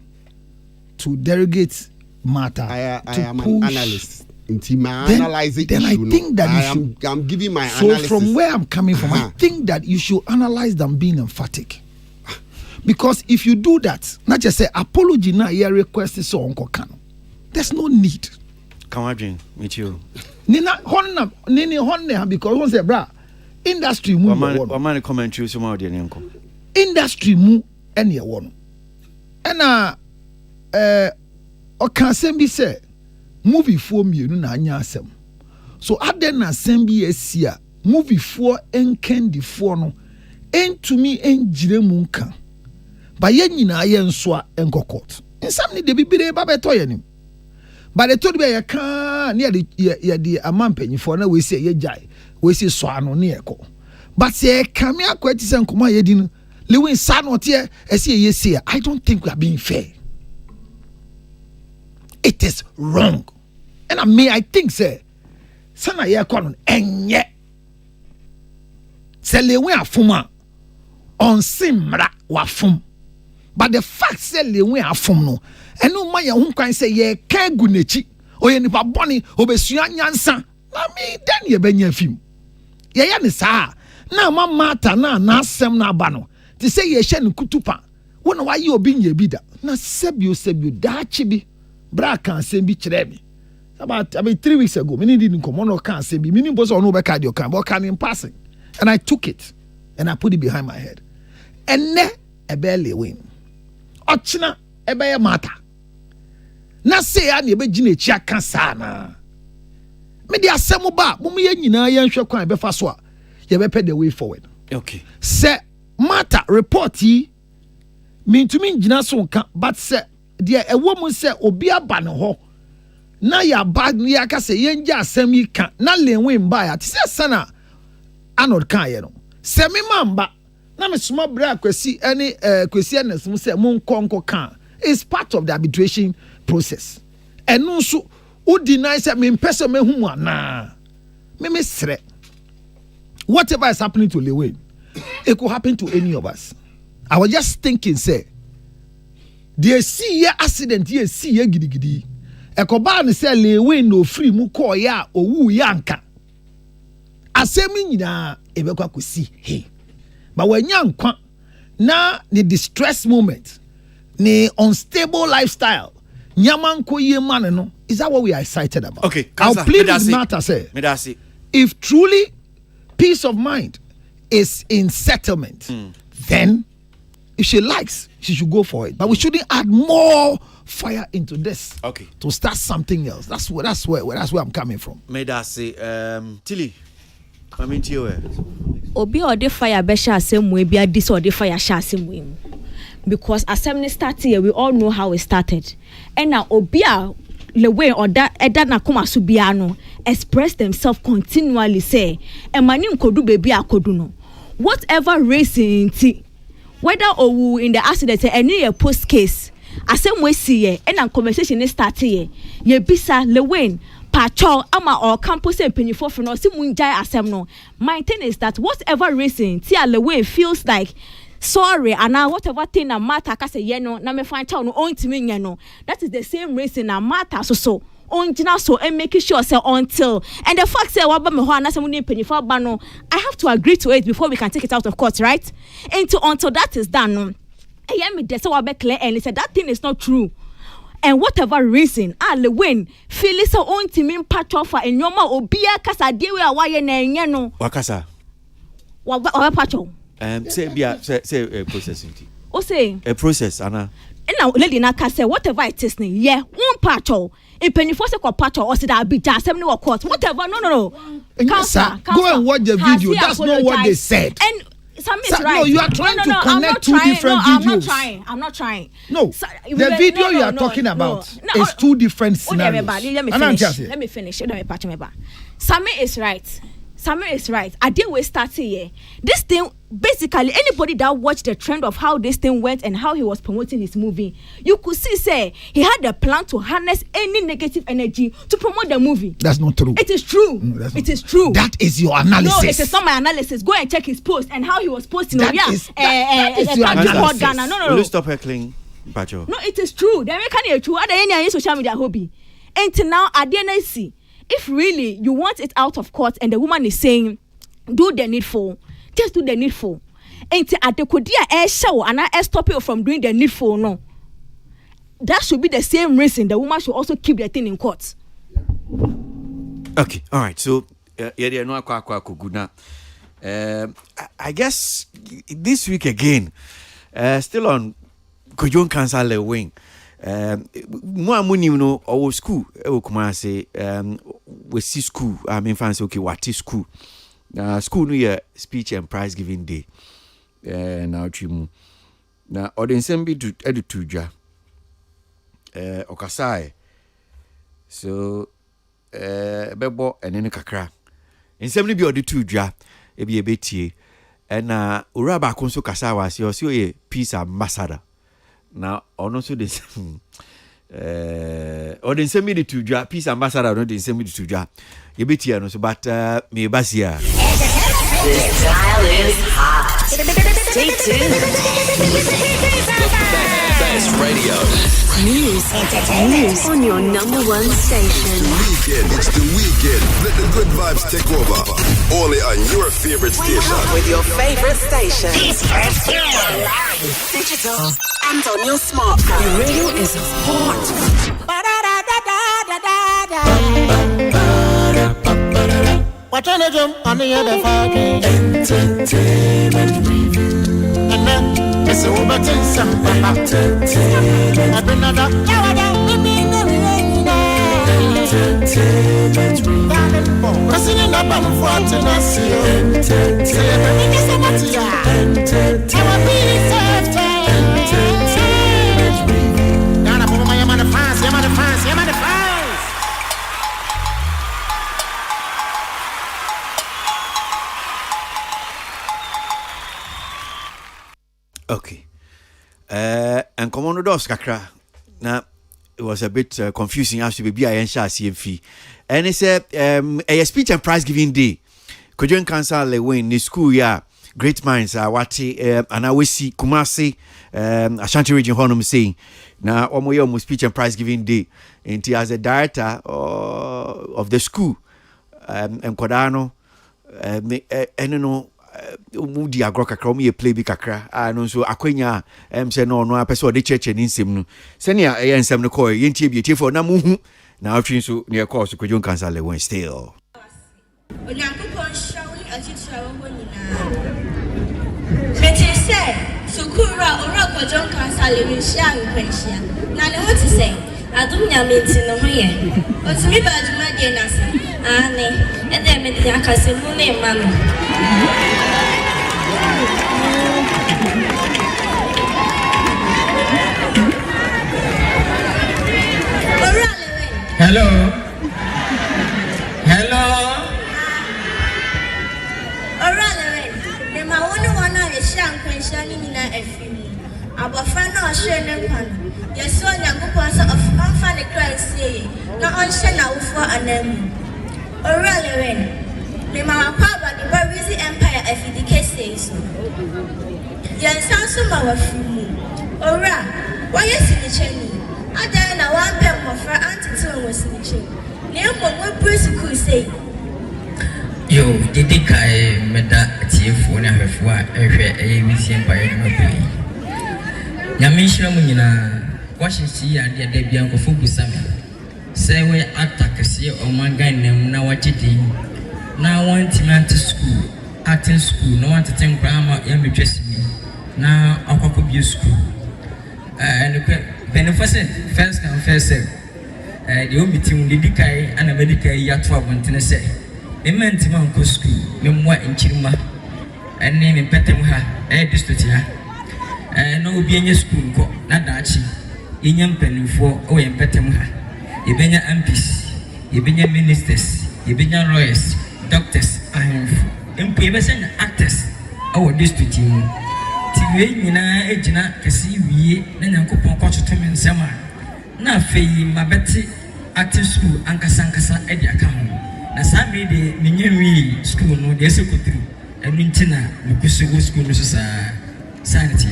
to derogate matter. I am an analyst. Then I think that I'm giving my So analysis. from where I'm coming from, I think that you should analyze them being emphatic. Because if you do that, not just say apology now, your request is so Uncle Kano. There's no need. Come on, meet you. Nina Honna, because one say, bra, industry move. What man comment you some audio uncle? Industry move any one. And or can be say movie for me no na anya asem so aden na asem bi asia movie for enkendi for no entumi engire mu nka ba ye nyina ye nso a enkokot nsam ni de bibire ba beto ye nim ba de to de ye ka near the amampenny for no we say ye jai, we say swano near ko. But say, come here, Kwesi and Kuma Yedin, Lewin San or Tier, as ye say, I don't think we are being fair. It is wrong. And I think, say, Sana ye konon, and yet, say, Lewin a fuma, on simra wa fum. But the fact say Lewin a fum no, and no man who can say ye ke gunechi, or ye nipa boni, obesua nyansa, na me, then ye benye film. Ye ya ni sa, na mata na sem na bano, to say ye shen kutupa, wona wa ye obi nye bida, na sebio, da chibi, bra kan sembi chiremi. About 3 weeks ago, many didn't come on or can't say me, meaning was on over cardio can, but can in passing. And I took it and I put it behind my head. And ne a barely win. Ochina a bear matter. Na say I never gene chiakan sana. Media semoba, mummy yina yan shokwan befaswa. You better the way forward. Okay. Say matter report ye mean to mean jinason can, but say dear a woman say obia bano. Na ya bad ni aka se yenja asem yi kan na lenwe mba ya ti se sana anod kan ye no se me mamba na me suma bra Kwesi any Kwesi anesum se mon konko kan is part of the arbitration process enu so u deny se me pese me hu ana me sre whatever is happening to Lewin it could happen to any of us. I was just thinking say they see ye accident ye see ye gidigidi ekoba ne se Lewin no free mu call ya owu yanka asemi nyina ebekwa Kwesi he but when yankwa na the distress moment the unstable lifestyle nyamanko ye man no is that what we are excited about? Okay, I'll plead this matter say if truly peace of mind is in settlement then if she likes she should go for it, but we shouldn't add more fire into this. Okay. To start something else. That's where I'm coming from. May I say, Tilly, I mean to you. Obi or the fire be share same way, be a this or the fire share same way. Because assembly started here, we all know how it started. And now Obia the way or that na kuma subiano express themselves continually say, and my name kodu baby akodu no. Whatever racing whether or in the accident any a post case asem we see ye and conversation is start ye bisa Lewin pacho ama or campus and penifo for no simunjai asem no. My thing is that whatever reason tia Lewin feels like sorry and now whatever thing na matter ka say ye no na me find town no on timi nye no, that is the same reason na matter so onjina so and making sure say until and the fact say waba me ho anase mu ni penifo ba no, I have to agree to it before we can take it out of court, right? Until that is done no, I hear me dey say wabe clear and say that thing is not true. And whatever reason Lewin feel so on timi patch for enyoma obia kasa de we awaye na enye no wakasa wa patch say bia say processing o say a process ana na lady na ka say whatever it is ni yeah one patch e penifo se ko patch o say that be asem ni court whatever no Counselor, go and watch the video. That's not what they said. And Sammy is right. No, you are trying to connect two different videos. I'm not trying. No, the video you are talking about is two different scenarios. Let me finish. Sammy is right. I did we start here. This thing, basically, anybody that watched the trend of how this thing went and how he was promoting his movie, you could see, say, he had a plan to harness any negative energy to promote the movie. That's not true. It is true. It is true. That is your analysis. No, it is not my analysis. Go and check his post and how he was posting. That is your analysis. No. Will you stop heckling, Pacho? No, it is true. Then we can't true. Are there any social media hobby? Until now, I didn't see. If really you want it out of court and the woman is saying, do the needful, just do the needful. And at the Kodia air show and I stop you from doing the needful, no. That should be the same reason the woman should also keep the thing in court. Okay, all right. So, I guess this week again, still on Kojon Council Lewin. Mo amuni no our school e kuma say we see school I mean fancy okay what is school school no year speech and prize giving day now chimu na odensem bi to editudwa okasai so bebo ene ne kakra nsɛm no bi ɔde to dwa ebi ebetie ɛna owura ba ko nso kasa wa se ɔse oyɛ peace ambassador na ɔno nso de ɔde nsɛm bi de to dwa peace ambassador no de nsɛm bi de to dwa ebetie no so but me basia This dial is hot. Stay tuned. Best radio. News on your number one station. It's the weekend. Let the good vibes take over. Only on your favorite station. With your favorite station. Live, digital, and on your smartphone. The radio is hot. Watch on the jump on the other fucking entertainment review. And then it's over to some entertainment. I've been another entertainment review. Pressing in the bum for to not see entertainment review. Now I'm over my fans, I'm the fans, I'm the fans. Okay. And Commando Dos Kakra. Now, it was a bit confusing as to be a CMF. And it's a speech and prize giving day. Kojon Council win in school, yeah. Great minds are what and I will see Kumasi, Ashanti region Honum saying. Now, almost speech and prize giving day. And he as a director of the school, and Kodano, and no. Mudi agro kakra o me play bi kakra no so akwanya say no apese o de church ni nsem no senia e nsem no call yentie bi tie for na muhu na atwi so ne call so Kojon Council le still onyankopon shawi achichira wo nyina meti say sukura ora Kojon Council le hia nkwanhia na ne ho ti say adum nyamenti no ho ye otimi ba aduma de na say ane ede me de akase mu ne ma no Hello. Hello. Alright, the ma one a shan question in a film. Abofra na ohwe ne kwan. Yeso Nyankopon so of amfa ne Christ say. Na onhye na wo for anam. Alright, the ma pa ba the Barisi Empire FDK says. Yensan so ma wa film. Ora, why yes in the channel? Ada na one pen mo fra antitil was in the chain. Ne mo praise could say. Yo, did the guy made that TF one have what a museum by a play? Yamisha Munina, Washington, and the Debianco Fubusami. Say we attack a sea or one guy named Nawachiti. Now one team to school, acting school, no one to think grammar, young dress me. Now I could be school. And the beneficent first come first serve. The only team did the guy and a medical yatwa want to say. The man to Manco school, memoir in Chirma, and name in Petemha, district here. No be in your school, not Dachi, in young penny for or in Petemha. You been your MPs, you been your ministers, you been your lawyers, doctors, and improvers and actors, our district team. TV na ejina kasi wie na Nyankopon kwachoto me nsema na afei mabeti active school ankasa edi aka ho na sabe de menyewi school no de sekotru enu ntina mekusugo school no so sanity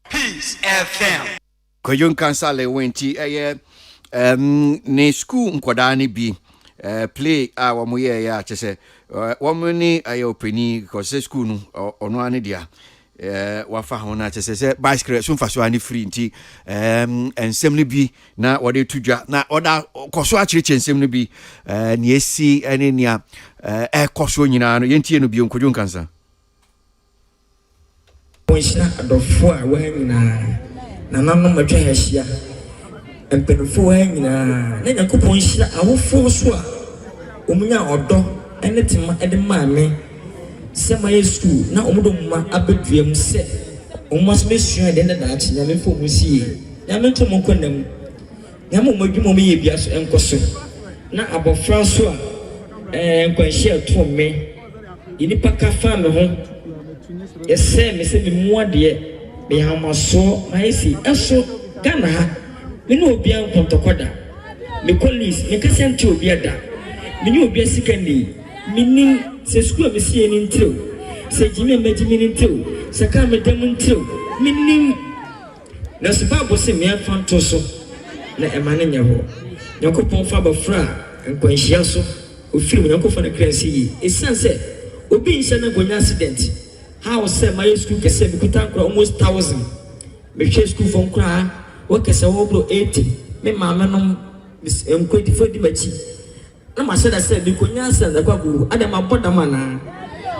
Peace FM Kojon Council le wenti ne school nkoda ne bi play a wo moye ya chese wo mni ayo openi because school no ono ane dia wafa hona chese bicycle so mfaso ani free nti ensem ne bi na wode tudwa na oda koso akireke ensem ne bi ne esi ene nia koso nyina no yentie no bi Kojon Council Ponshina adofo a wanyina na nanu matwa hia empedofo wanyina na Nyankopon hia awofo so a omunya odo ene tema ede maame Sema school na omudoma abeduam se omas mesua de na dachi nyame fo musie nyame to monkonam nyame omadwuma me ye bia so enkoso na abofra so a nkwanhia to me inipa ka fa me ho yɛsɛ me sɛ me muadeɛ me hamaso maisi ɛso Ghana ha me no obi an kontokoda me colleagues me kasɛnte obi ada me ne obi asika ni me nim sɛ school me sie ni ntrew sɛ jimi megimi ni ntrew sɛ ka me dam ntrew me nim na sɛ babo sɛ me afa nto so na ɛmane nyɛ ho Yakopon fa bafra nkwanhia so ofiri Yakopon na kransi yi esan sɛ obi nhyɛ na gonya accident how say my school kese me kuta nkra almost 1000 me hwɛ school from kra wo kese wo bro 80 me maame no mkwedi fodi machi na ma hyɛ da sɛ me konya accident akwa guru ada ma boda mana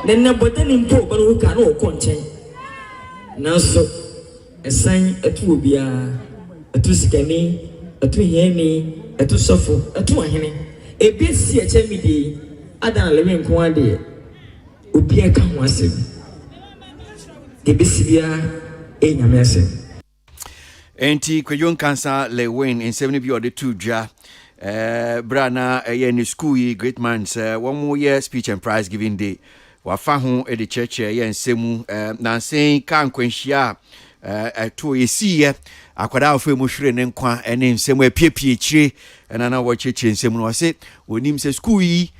na ne boda ni mpo ba no ka na wo kɔnkyɛn nanso esan atu obia atu sikani atu hiani atu sofo atu ahene ebi si eche mi di ada na lewe nko ade obi aka ho asem de besibia enyame asem enti kwejon kansa le win in 70 bi ode tu dwa brana ye school yi great minds one more year speech and prize giving day wafa ho e de church ye nsemu na sen kan kwanhia to yesiye akwada ofe mo hwere ne nkwa ene nsemu apiepie chire na na wo cheche nsemu no se onim se school yi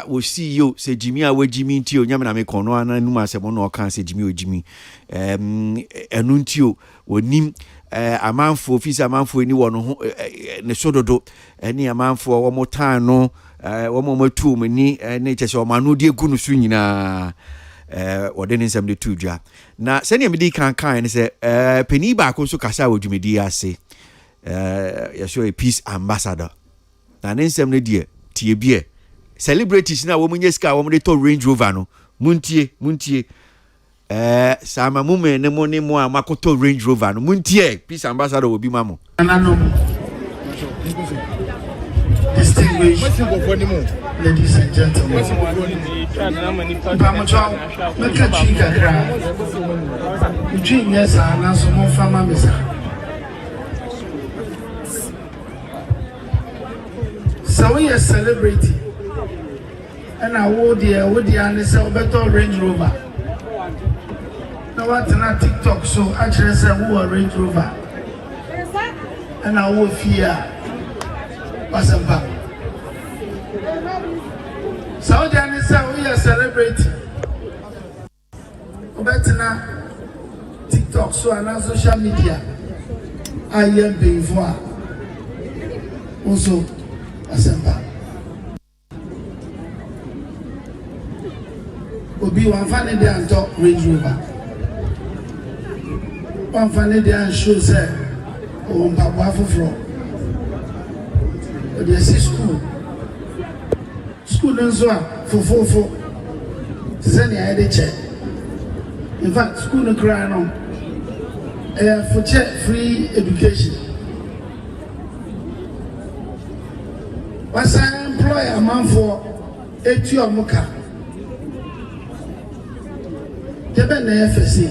wo see yo se Jimmy a we Jimmy ntio nyame na me kono ana numa asemo no kan se Jimmy o Jimmy enu ntio onim amanfo ofisi amanfo eni wo no ho ne sododo eni amanfo wo mo tan no wo mo matu mani ne chese o manu de egu no so nyina wode ne nsem de tu dwa na se ne me di kan ne se peni ba ko so kasa wo dwumedi ase so a peace ambassador na ne nsem ne die tie bie celebrities na wo munye ska wo mo de to Range Rover no muntie sama mume ne mo ne mo amakoto Range Rover no muntie peace ambassador obi mamo distinguished ladies and gentlemen Pamocho meka chika kra between yes and so mo fama mesa so we are celebrating and I would and say better Range Rover. Now what na TikTok so actually say who a Range Rover. And I will fear Pasampa. So then say we are celebrating. Better na TikTok so and social media. I am being for also Pasampa. Obi one funny day and talk Range Rover. One funny day and show say on Papa Fufro. But they see school. School don't so for. Send I had check. In fact, school no cry no. For check free education. Once I employ a man for 80 or more. Jebe na FSC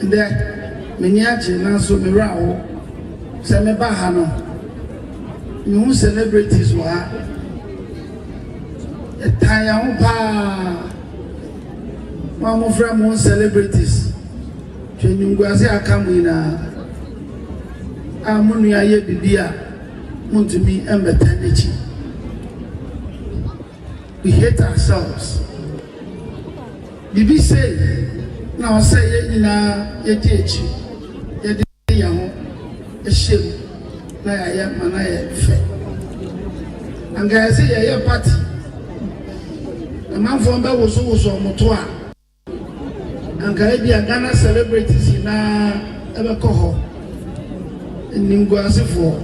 nde menyaje na so merawo se me ba ha no me hu celebrities wa etaya ho pa mo fra mo celebrities twenungu ase akamu ina amunu aye bibia muntumi embetenechi we hate ourselves. Bibi say now say ye na ye teach ye de ya ho e shem na ya mana ye fe anga say ye party a man from be wo so moto a anga e bia Ghana celebrities na e be ko ho ningu asefo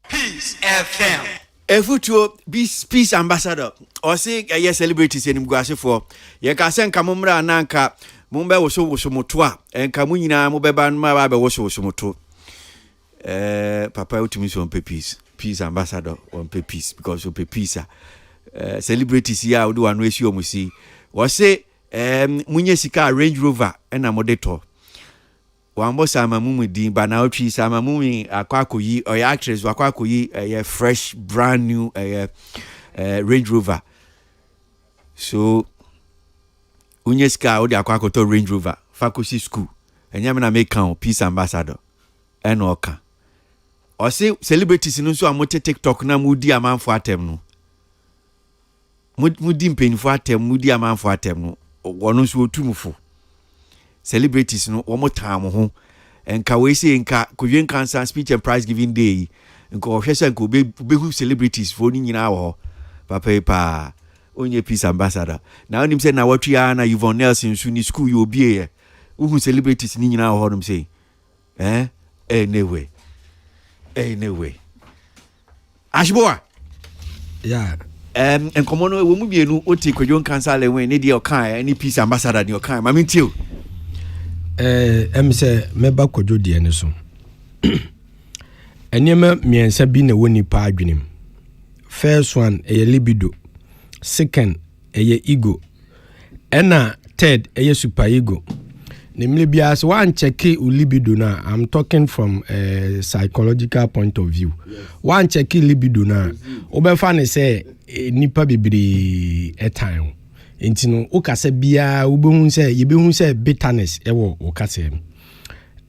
Peace FM Efutuo peace ambassador or say yes celebrities enim guase for ye ka sen ka momra na nka mombe woso moto a enka munyina mobeba ma ba be woso moto papa utimi so on peace ambassador on peace because of peace celebrities ya odo anu esi omusi wo say munye sika Range Rover na modeto Wambo Sama Mumi din, but now she Sama Mumi Akwakoyi or actress Wakwakoyi a fresh brand new Range Rover. So Unyeska or the Akwakoto Range Rover, faculty school, and Yamana make count peace ambassador. And Oka. Or say celebrities in so amote TikTok na mudi aman for atem no. Mudi mpeni for atem, mudi aman for atem no. Wonu so tumufo. Celebrities no omo time ho. Enka we say enka Korean Cancer Speech and Prize Giving Day. Enka ohwese enka be celebrities for ni nyina wo. Papa onye peace ambassador. Na onim say na watwi na Yvonne Nelson so ni school you obi e. Who celebrities ni nyina wo nom say. Anyway. Ashboa. Yeah. And Komono will be no Oti Koyon Council when Nidia Okai, any peace ambassador in your kind. I mean, too. Say, Meba Kojo Dianeson. And Yama me and Sabine Winnie Pagrinim. First one, a libido. Second, a ego. And third, a super ego. Namely, bias one check libido na. I'm talking from a psychological point of view. Yes. One check libido na. Obefane say nipa bibiri a time. Intino okase bia ubehun say yebehun say bitterness ewo okase.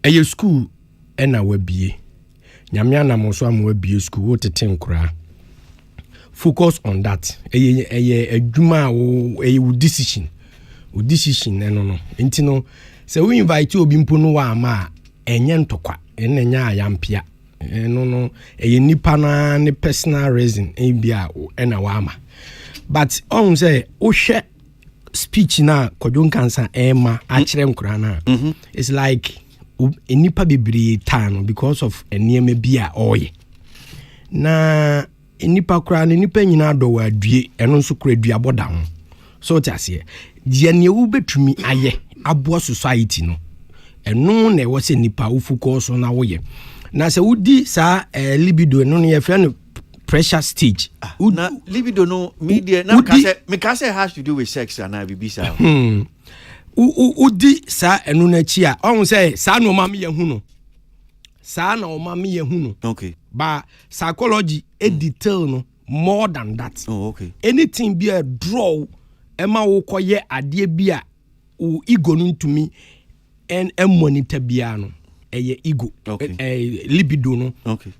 Eye school ena wabie. Nyame na mo so am wabie school wo teten kura. Focus on that. Eye adwuma wo eye decision. O decision no. Intino so we invite you obi mpo no wa ama enye ntokwa enenya ayampia no nipa na ne personal reason bia na wa ama but on say o hwe speech na Kojon Cancer ema a kire nkura na it's like nipa bibiri tan because of enema bia oye na nipa kura ne nipa nyina do wa due eno nso kura dua boda ho so tiase je ne wo betumi aye aboa society no eno na wo se nipa wo focus na wo ye na se wudi sa libido no ye friend pressure stage na libido no media na ka say has to do with sex and bibisa udi sa eno na chi a on say sa no ma me ye hu no sa na o ma me ye hu no okay but psychology a detail no more than that okay anything be a draw ema wo koye ade bia o ego no ntumi en monitor bia no eye ego libido no okay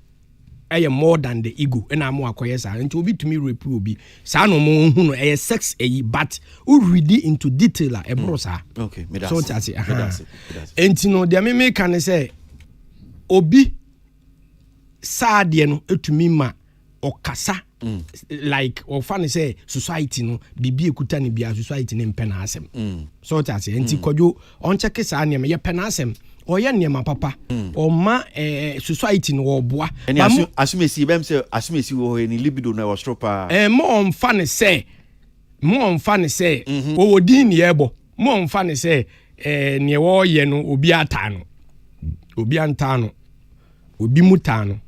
eye more than the ego and am akoye sa nti obi tumi rape obi sa no mo hu no eye sex but o read into detail e bro sa okay me so that's it enti no de me can say obi sa de no etumi ma okasa like or funny say society no bibi ekuta ni bia society ne mpena asem so that enti Kojo on check sa ne ye pena asem o ye ne ma papa o ma society no oboa asumesi bem say asumesi wo ni libido na wo stropa mo on funny say o wodin ne ebo mo on funny say ne wo ye no obi atano obi antano obi mutano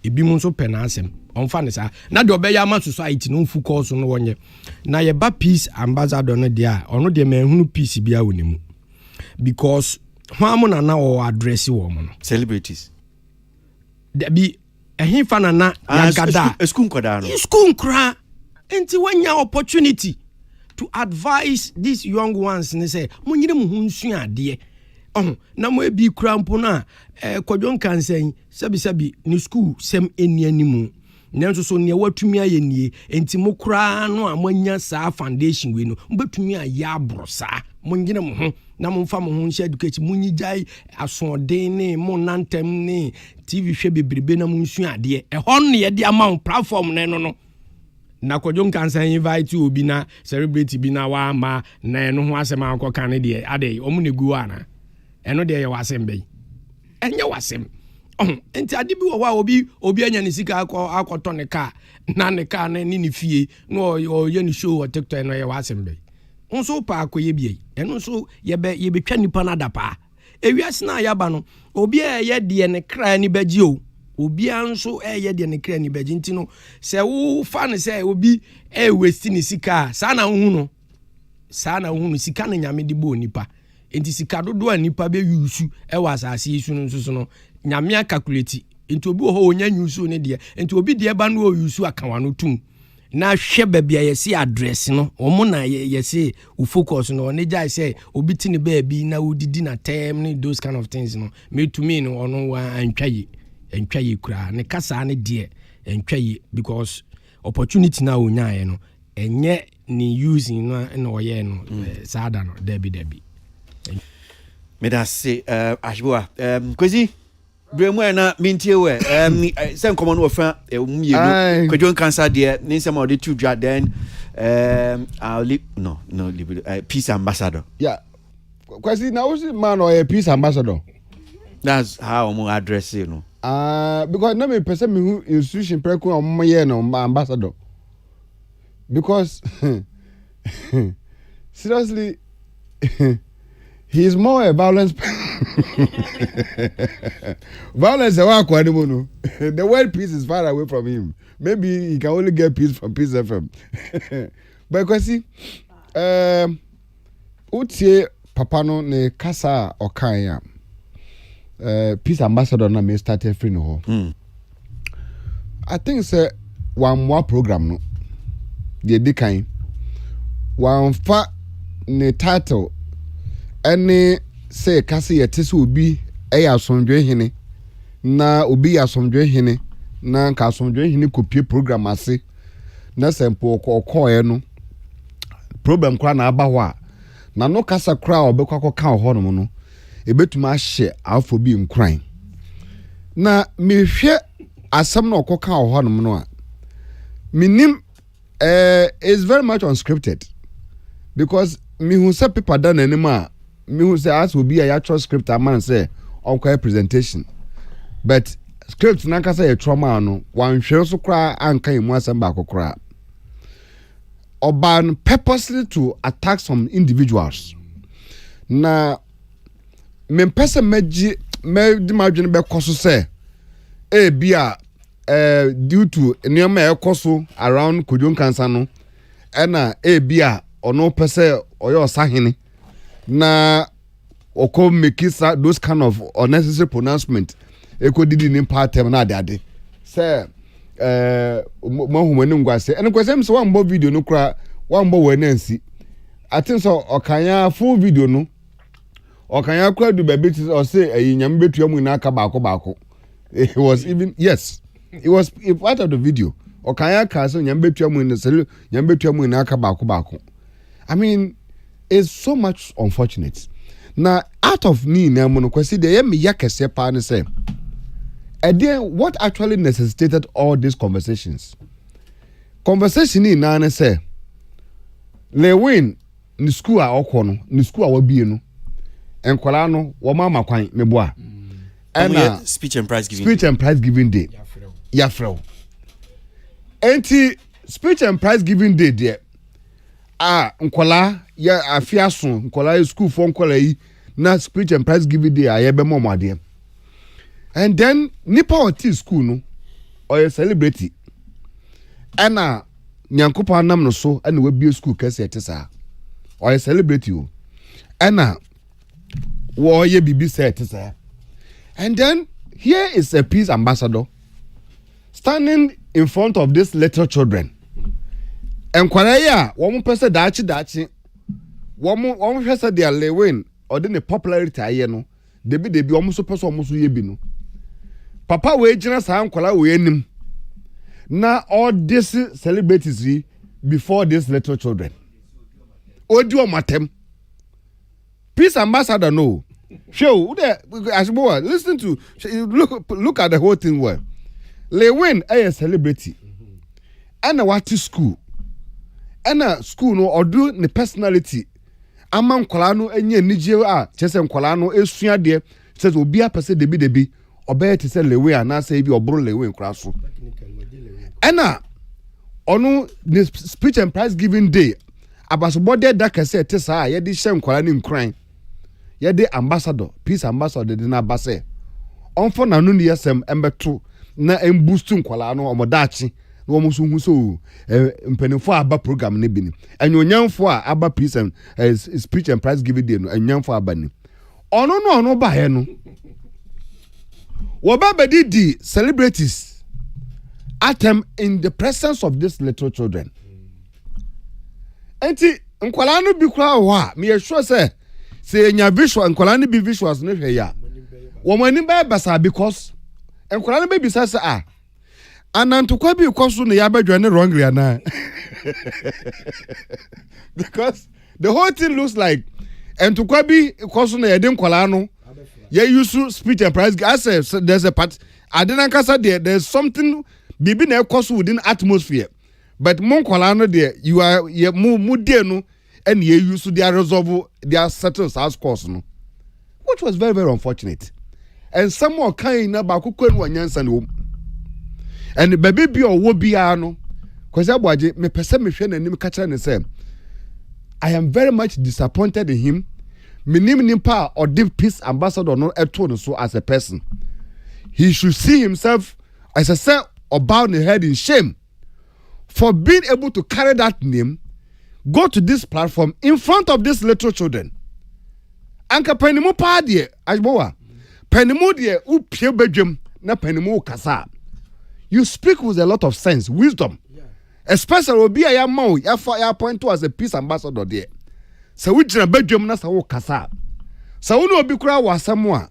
ebi mu nso pena asem onfa ne sa na de obeya ma society no focus no wonye na ye ba peace ambassador no dia ono de manhunu peace bia wonimu because hwamu na o address wo mo no celebrities de bi ehin fa na yagada school nkra enti wanya opportunity to advise these young ones ne say monyire mu hu nsu ade na mo ebi kura mpo na Kojon Cancer sabi ni school sem eni animu nanso so ne watumi aye nie enti mo kura no amanya sa foundation we no mbetumi aye abrosa mo ngine mo ho na mo mfa mo ho nhyɛ educate mo nyijai asɔden ne mo nantem ne TV hwɛ bebrebe na mo nsu ade ɛhɔ no ye de ama platform no na Kojon Cancer invite obi na celebrity bi na wa ma na no ho asɛm akɔ kan ne de ade omu ne gu ana eno de ye wasem bɛyi enye wasem enti ade bi wo wa obi anya ne sika akɔtɔ ne car na ne car na ni fie no ye ne show o TikTok no ye wasem bɛyi nso pa akɔye bi eno nso ye betwa nipa na da pa ewiase na yaba no obi ye de ne kra ni baji o obi anso ye de ne kra ni baji enti no se wo fa ne se obi waste ne sika sa na hu no sika na nyame de bo nipa enti sika dodo a nipa be yusu e wa asase isu no nso no nyame calculate enti obi ho onya yusu ne de enti obi de ba no o yusu akawa no tum na hwe baabi a yesi address no omo na yesi u focus no ne jai say obi tini baabi na udidi na term those kind of things no me to me no ono wa antwaye kura ne kasa ne de antwaye because opportunity na onyaye no enye ni using no oye no sada no debi me da say Ashboa Kwesi Bremu na mintie we say come on ofa mienu kwadwon cancer there nin say ma dey two dra then I'll leave peace ambassador. Yeah. Kwesi na we man or a peace ambassador. That's how I'm address you know. Because na me person me who institution preku am ye no ambassador. Because seriously he is more a violence violence the word peace is far away from him. Maybe he can only get peace from Peace FM. But Kwesi utie papa no ne kasa okan ya peace ambassador na me started free no ho. I think say one more program no the dekan one fa ne title any say kasa yete so obi asomdwe hene na obi asomdwe hene na ka asomdwe hene kopie program ase na sempo okọ no problem kwa na aba ho a na no kasa kra obekwa ka ho no no ebetuma hye afọ bi nkran na mehwe asem na okoka ho no no a minim is very much unscripted because me who say people done anymore me who say as will be a actual script a man say on presentation but script na kasa ye trauma no wan hwe so kra anka imu asem ba kokra oban purposely to attack some individuals na me pese meji me di madwene be koso say bia due to nioma ekoso around kodjon cancer no na bia ono pese oyo osahene na oko make those kind of unnecessary pronouncement ekodidi ni partem na ade say mo humani ngwase ene kwese so wan bo video no kra wan bo wenansi I think so okanya full video no okanya kra du baby or say eyinyam betua mu na aka baako it was even yes it was part of the video okanya ka so nyam betua mu na selu nyam betua mu na aka baako I mean it's so much unfortunate now out of me na mo no kwesi de yem yakese pa ne say and then what actually necessitated all these conversations conversation in na ne say Lewin ni school a okono ni school a wabie no enkwala no wo mama kwan meboa and speech and prize giving day yafrew enti speech and prize giving day there nkwala ya afiaso nkwala school for nkwala yi na speech and prize giving day a yebe momade and then nipa oti school no or celebrity ana nyankopa nam no so ana wabie school kase etesa or celebrity o ana wo ye bibi say etesa and then here is a peace ambassador standing in front of these little children enkwara ya wo mo pese daachi wo mo hwese dia Lewin or the popularity aye no debi wo mo so pese wo mo so ye bi no papa we gina sa enkwara we anim na all these celebrities before these little children odi o matem peace ambassador no show Ashboa listen to look at the whole thing well Lewin a celebrity and what school and school no odu ne personality ama nkwala no enye nije a chese nkwala no esua de says obi apese debi obey te say Lewin na say bi obro Lewin kra so ena onu the speech and prize giving day abasobode da kase te saa ye de hye nkwala ni nkran ye de ambassador peace ambassador de na base onfo na no ne yesem embeto na emboost nkwala no omodaachi no almost so mpenifo aba program ne bi ni anyonyamfo a aba peace and speech and prize giving day no anyamfo aba ni ono ba he no wo ba di celebrities atem in the presence of these little children enti nkwala no bi kura ho a me sure say nya visual nkwala no bi visuals no hwe ya wo mani ba basa because nkwala no be say anantukwa bi koso ne yabadwane wrongly ana because the whole thing looks like entukwa bi koso ne yede nkwala no ye use speech and prize I say there's a part adenankasa there's something bibi na koso within atmosphere but mon nkwala no there you are ye mu de no and ye use their resolve their settle house course no which was very very unfortunate and some more kind na ba kokon wanyansa ne and the baby be or wo bia no Kwesi Aboagye me pese me hwe nanim ka kire ne say I am very much disappointed in him minim nimpa or the peace ambassador no eto no so as a person he should see himself as a say or bow the head in shame for being able to carry that name go to this platform in front of these little children anka panimu pa de ajbowa panimu de upie badwam na panimu kasa. You speak with a lot of sense, wisdom. Yeah. Especially obi ya mau ya point to as a peace ambassador there. So we jina bedwam na sa wo kasa. So we no obi kura wasam a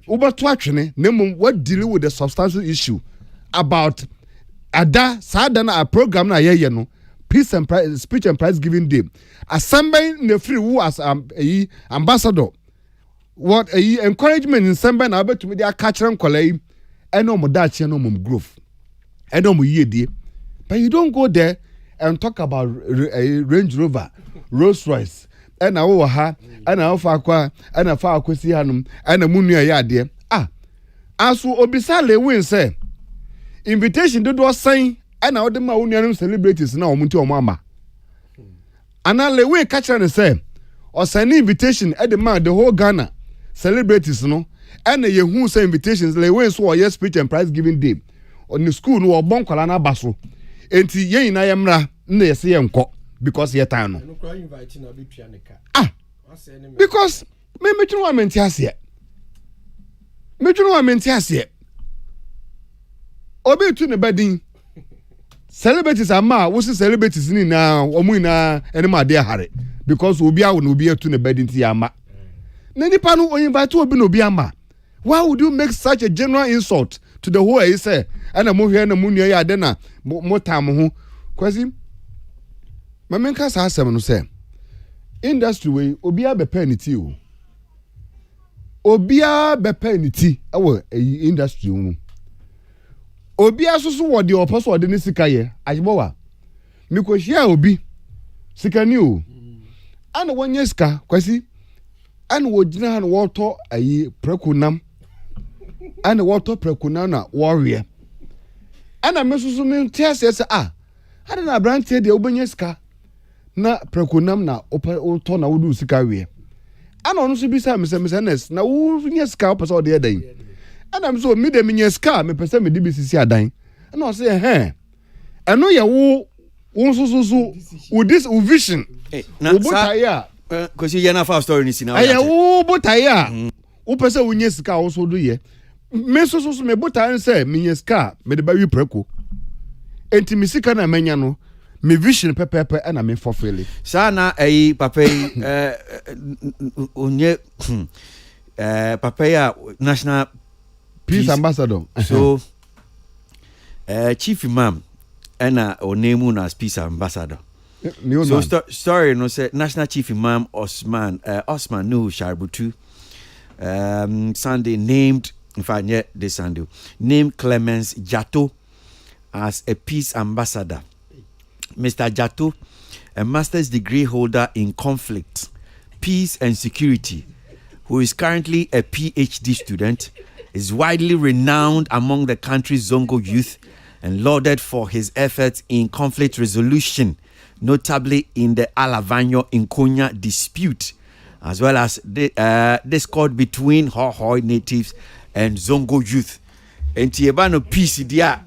ubeto atwene na mum what deal with the substantial issue about ada sada na a program na ye no peace and prize, speech and prize giving day. Assembly ne free who as ambassador. What encouragement in Sembe na abetumi dia catcher nkolai eno mo dachi eno mo growth eno mo yedie but you don't go there and talk about a Range Rover Rolls Royce ena wo ha ena ofa akwa ena fa akwesi hanum ena munu ya ade aso obisa le win say invitation do sign ena wo de ma unuanum celebrities na omunti omo ama ana le win catcher ne say o sign invitation e de ma the whole Ghana celebrities no and ye who say invitations le wey so your speech and prize giving day on the school no obon kwala na baso enti ye nyina ye mra na ye se ye nko because ye time no because me tunu wa menti ase obi tu ne badin celebrities ama wo se celebrities ni na omu na ene ma de hare because obi awo na obi tu ne badin ti ama na nipa no o invite obi na obi ama. Why would you make such a general insult to the whole he say and mo hwe na mo nua ya de na mo tam ho Kwesi mamenka sa asem no say industry we obi a bepa ni ti o obi a bepa ni ti awo industry mu obi asusu wo de oposo wo de ni sika ye ajbowa mikohia obi sika ni o ana wonye sika Kwesi ana wo gina han wo to prekunam ana wo to prekunam na warrior ana mesusu me tiase se ana na brante de obenye sika na prekunam na to na wudu sika wie ana onu so bisa me nes na wo nye sika opese o de dan ana me so me de me nye sika me pese me de bisisi adan ana o se eno ye wo sususu with this vision na sa Kwesi yana fa story ni sina wo botaya wo pese wo nye sika wo so do ye me so me botaya say me nye sika me de ba wi preko enti me sika na manya no me vision pepepe na me fulfill sana papa onye papa ya national peace ambassador so chief imam na onemu na peace ambassador. So story no say National Chief Imam Osman Nuhu Sharbutu Sunday named in fact this Sunday named Clemens Jato as a peace ambassador. Mr. Jato, a master's degree holder in conflict, peace and security, who is currently a PhD student, is widely renowned among the country's Zongo youth and lauded for his efforts in conflict resolution, notably in the Alavanyo Nkonya dispute, as well as the discord between Hohoi natives and Zongo youth. And Tiebano peace dia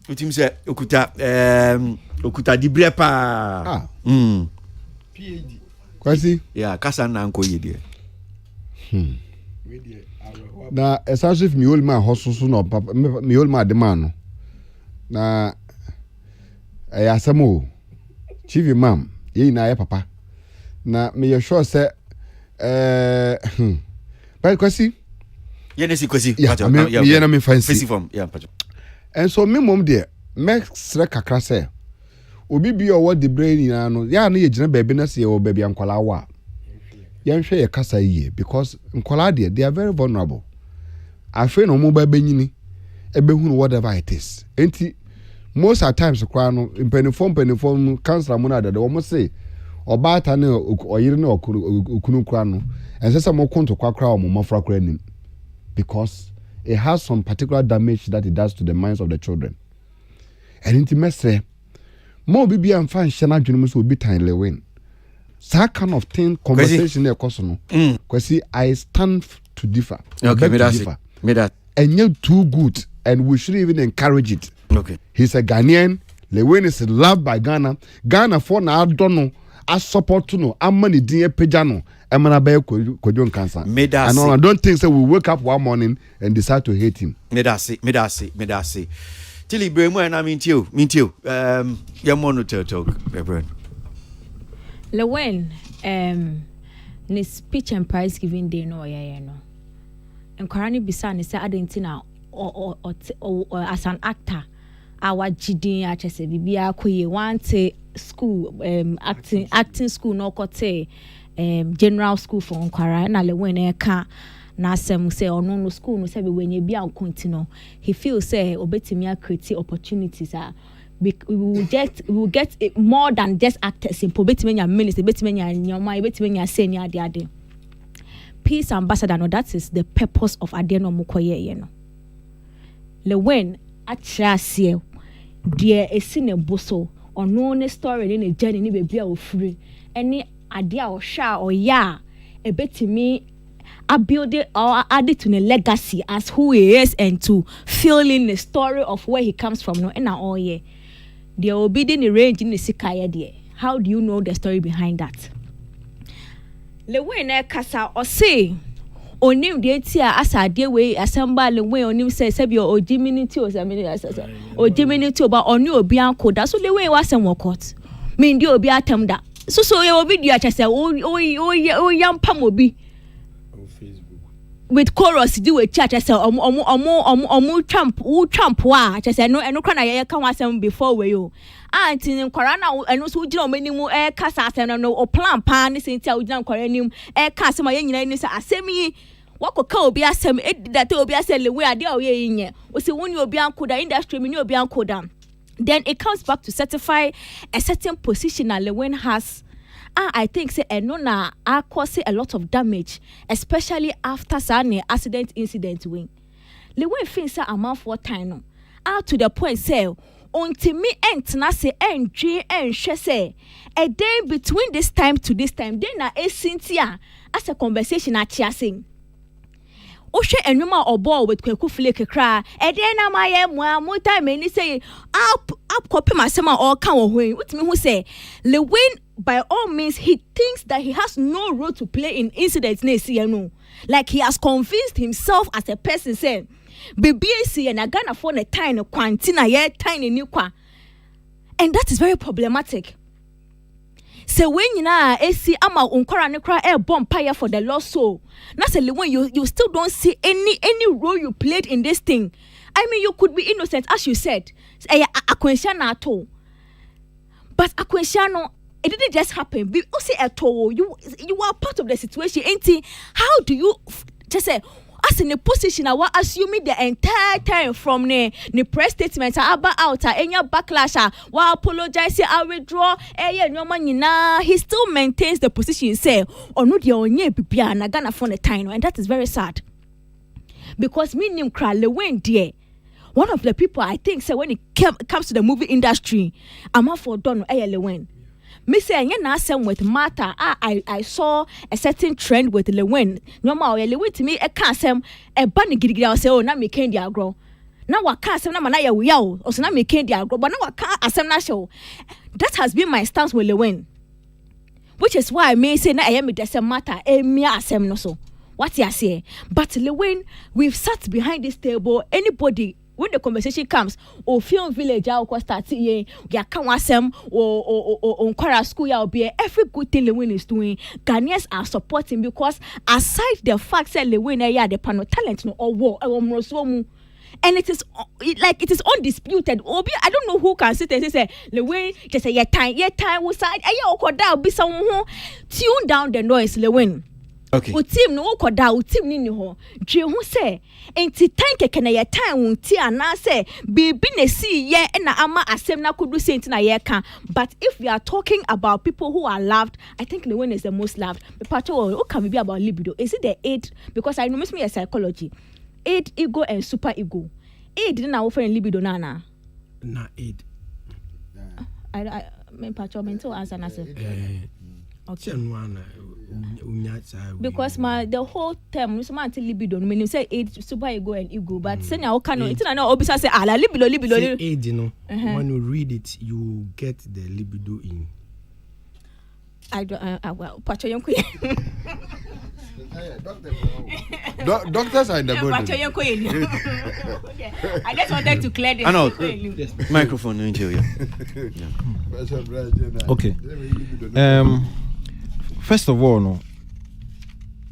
utim say okuta dibre pa PhD Kwesi yeah kasa na nko ye de na essentially if me old man hosusu no papa me old man de man no na asamo chief imam ye na ye papa na me sure say but Kwesi Yenesi Kwesi yeah na me fancy form yeah pacho and so me mom there make sre kakra say obi bi o the brain na no ya na ye gina baby na say o baby ankwala wa yan hwe ye kasa yie because nkwala there they are very vulnerable afi no mo ba benyini ebehunu whatever it is enti most at times kwa no penifom cancer mo na dada wo mo say obata ne oyire ne okunu kwa no ensesa mo konto kwa o mo mafra kwa nim because it has some particular damage that it does to the minds of the children and enti mesre mo bibi am fan hye na dwenu so obi tan lewin that kind of thing conversation e koso no Kwesi I stand to differ okay me that and you too good and we should even encourage it. Okay. He's a Ghanaian. Lewin is loved by Ghana. Ghana for now I don't know. I support to know. I'm money dear pejano. I'm gonna bear kojon cancer. And I don't think so. We wake up one morning and decide to hate him. Me that say. Till Ibrahim and I mean you. Your mono talk, Reverend. Lewin, ni speech and prize giving day no no. And Kwarani Bisa ni say adentina or as an actor. Our GD achese bibia koye wante school acting school no kote general school for Nkwara na le when e ka na asem say ono no school no say be when ye bia continue he feels say obetimi create opportunities we will get it more than just actors in obetimi nya minister obetimi nya nyoma obetimi nya senior ade peace ambassador no that is the purpose of adeno mukoye ye no le when atrasie dear a sinner boso or no ne story in a journey ni baby or free any idea or sha or ya a bit to me I build it or add it to the legacy as who he is and to fill in the story of where he comes from no and all year there will be the range in the sikaya there. How do you know the story behind that? Le way na kasa or say onim de tia asade we assemble le we onim say be o diminity o o diminity ba oni obi ankoda so le we wasem workout me ndi obi atem da so ye obi dia chese o yampam obi with chorus di we church say omu tramp wa chese no eno kra na ye ka wasem before we yo anti nkwara na eno so ugina omanimu e kasa asem no o plan pa ni sentia ugina nkwara nim e ka asem a ye nyina ni say asem yi wakoka obi asem edidate obi asem lewe ade a oye yin o se woni obi ankoda industry me ni obi ankoda then it comes back to certify a certain position that Lewin has I think say eno na cause a lot of damage especially after sane accident incident win Lewin fin say amount for time no to the point say ontimi entna say endwe enhwe say a day between this time to this time then na esintia as a conversation a chiasing ohwe enwuma obo with kwaku flake kra e dey na maye mo time any say up copy masema or kan wo hoin utimi hu say Lewin by all means he thinks that he has no role to play in incidents na see no like he has convinced himself as a person say BBC and Ghana for the time kwantina ye tiny new kwa and that is very problematic. So when you na AC ama unkora ne kra e bomb fire for the lost soul. Na say when you still don't see any role you played in this thing. I mean you could be innocent as you said. Akwensha na to. But akwensha no it didn't just happen. We say at all you are part of the situation. Ain't how do you just say as in a position I was assuming the entire time from the press statement about out any backlash while apologize I withdraw he still maintains the position say or no the onye bibia na Ghana for the time and that is very sad because me nim kra Lewin there one of the people I think say when it comes to the movie industry I'm out for done Lewin. Me say na asem with Martha I saw a certain trend with Lewin. No ma Lewin to me e ka asem e ba ni gidigida say oh na me can dia agro. Now waka asem na mana ya wo ya o. O so na me ken dia agro, but na waka asem na show. That has been my stance with Lewin. Which is why I may say na me doesn't matter me asem no so. What you say? But Lewin, we've sat behind this table. Anybody when the conversation comes, or film village or start ye, ya can wasem or Kwara school ya be every good thing Lewin is doing. Ghanaians are supporting because aside the fact that Lewin ya the panel talent no or war or and it is like it is undisputed. Obi, I don't know who can sit and say Lewin just say your time was side. Ayo koda be someone who tune down the noise Lewin. Okay. O team no koda o team ni ho. Dwe hu say enti time keke na your time wonti ana say bibi na see ye na ama asem na kudu say enti na ye kan. But if we are talking about people who are loved, I think Lewin is the most loved. The part o can be about libido. Is it the 8? Because I know me a psychology. 8 ego and super ego. 8 didn't offer in libido nana. Na 8. I mean patcho mental answer na say. Okay. Because the whole term so man libido meaning say 8 super ego and ego, but say na okay no it na obisa say ala libido. 8 you know. When you read it you get the libido in. I don't well patcho yonko. Doctors are in the building. I just wanted to clear this. I know. Microphone into you. Okay. First of all, no,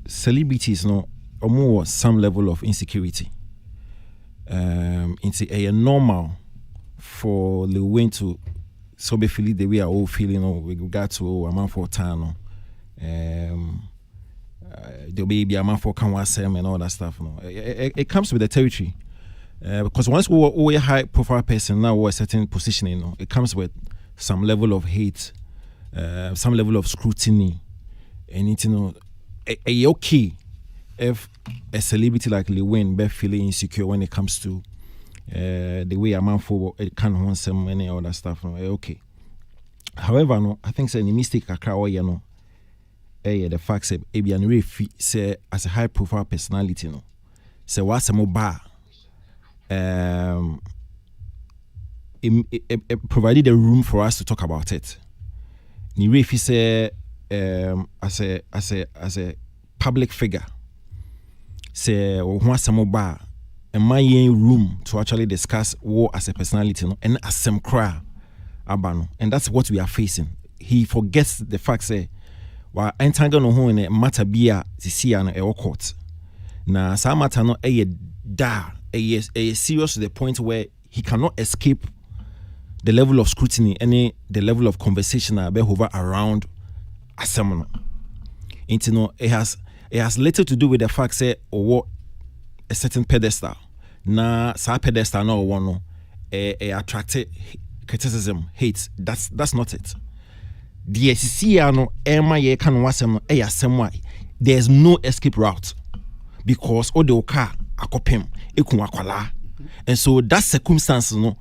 celebrities no more some level of insecurity. It's a normal for the way to so be feeling the way I all feeling with regard to a man for town. The baby a man for Kanwasem and all that stuff. No, it comes with the territory. Because once we're a high profile person now, we're a certain positioning. No, it comes with some level of hate, some level of scrutiny, and it's okay if a celebrity like Lewin be feeling insecure when it comes to the way a man for can want some and all that stuff. No, okay. However, no, I think it's a mistake you know. The fact say Ebian Refi say as a high profile personality no say what's a mobile it provided a room for us to talk about it. Ni Refi say as a public figure say what's a mobile and my room to actually discuss war as a personality no and as some cry abano, and that's what we are facing. He forgets the fact say wa entangle no ho in matter bia sisia no e court na sa matter no serious to the point where he cannot escape the level of scrutiny and the level of conversation that be hover around asem no it has little to do with the fact say or a certain pedestal na sa pedestal no one no attracted criticism, hate. That's not it. The SCCano Emma ye can wasem e there's no escape route because all the car akopem ekunwakwala, and so that circumstance no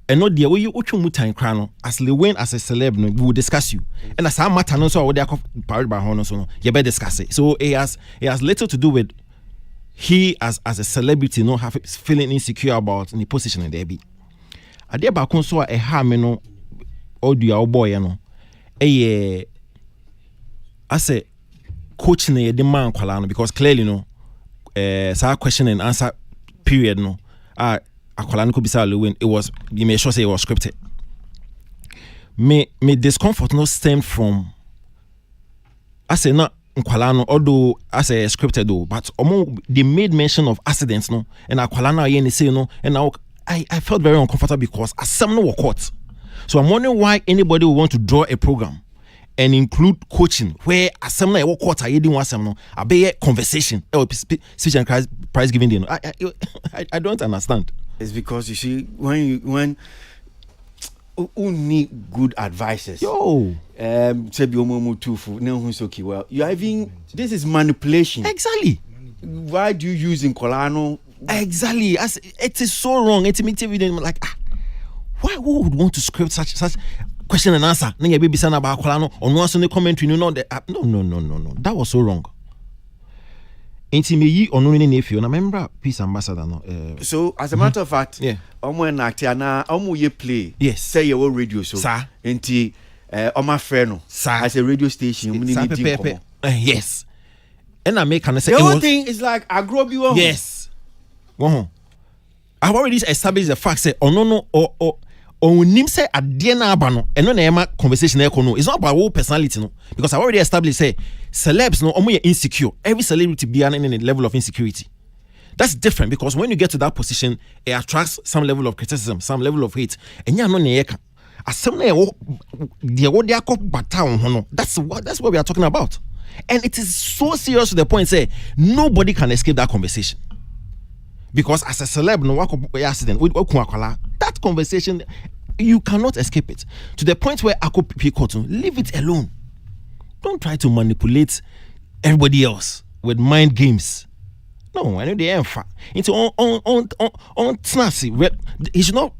and not the way you uchu mutan krano as Lewin as a celeb no we will discuss you and as matter no so they are powered by hono so no you better discuss it. So it has little to do with he as a celebrity no have feeling insecure about the position in the be ade ba kon so a ha me no audio boy no as a coach na the man kwala no because clearly no sa question and answer period no akwala no could be say Lewin it was you may sure say it was scripted. Me discomfort no stemmed from I say not nkwala no although as a scripted though but they made mention of accidents no and akwala na yen say no and now I felt very uncomfortable because some no were caught. So I'm wondering why anybody would want to draw a program and include coaching where some na were caught I didn't want some no a be conversation or speech and prize giving day no. I don't understand. It's because you see when who need good advices. Yo. Well, you having this is manipulation. Exactly. Why do you use in Colano? Exactly. As it is so wrong. It's like who would want to script such question and answer? Then baby son about Colano or no commentary. No. That was so wrong. Ain't me ye or no any nephew, and I remember peace ambassador. No, so as a matter of fact, yeah, when actiana, you play, yes, say your radio so, sir, ain't my friend, no, sir, as a radio station, yes, and I make an the whole thing is like I grow you on. Yes, I've already established the fact say, oh no, or nim say at DNA abano, and no conversation no. It's not about all personality, no, because I already established say celebs no, omo insecure. Every celebrity be an a level of insecurity. That's different because when you get to that position, it attracts some level of criticism, some level of hate, and you're not neyeka. That's what we are talking about, and it is so serious to the point say nobody can escape that conversation. Because as a celeb, no accident with that conversation, you cannot escape it. To the point where I could pick leave it alone. Don't try to manipulate everybody else with mind games. No, I know the answer. Into on snazzy. He should not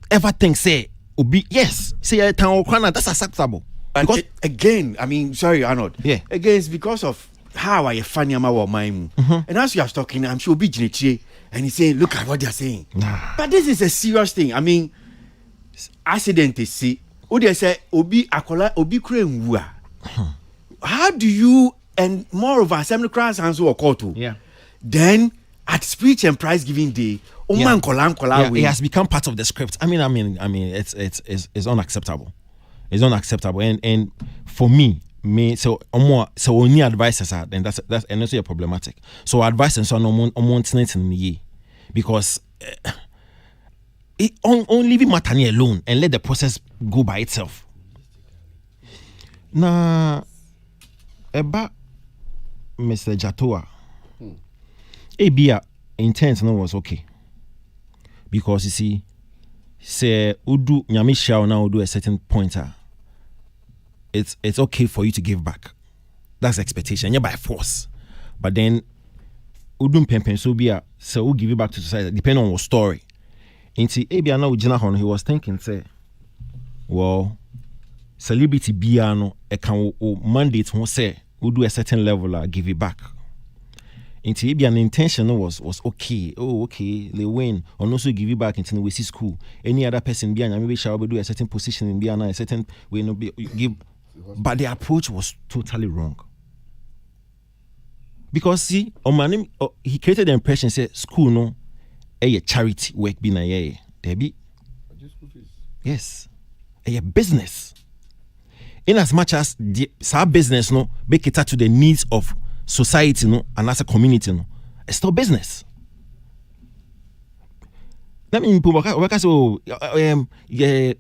ever think say obi yes say that's acceptable. Because again, I mean, sorry, Arnold. Yeah. Again, it's because of how are you funny about my and as you are talking, I'm sure Bijinichi and he's saying, look at what they're saying. But this is a serious thing. I mean, accident is see. They say Obi Akola Obi Krenwa. How do you and more of assembly class answer or call to? Yeah. Then at speech and prize giving day, it has become part of the script. I mean, it's unacceptable. It's unacceptable. And for me, so only advices are then that's and also problematic. So advice and so on because it only leave Matani alone and let the process go by itself. Now about Mr. Jatoa, Abia intent no was okay. Because you see, say Udu Nyamisha now do a certain pointer. It's okay for you to give back. That's expectation. You're by force. But then Udum Pempen so be so we give it back to society depending on what story. Inti Abia now Jinahon, he was thinking, say, well, celebrity biano e can mandate won't say we do a certain level give it back. Inti Abia an intention was okay. Oh, okay, they win. Or also give it back into the Kwesi school. Any other person be maybe shall do a certain position in Biana, a certain way no be give. But the approach was totally wrong. Because see, he created the impression say school no a charity work be na ye. There be yes, a business. In as much as the business no make it to the needs of society no and as a community no, it's still business. That means people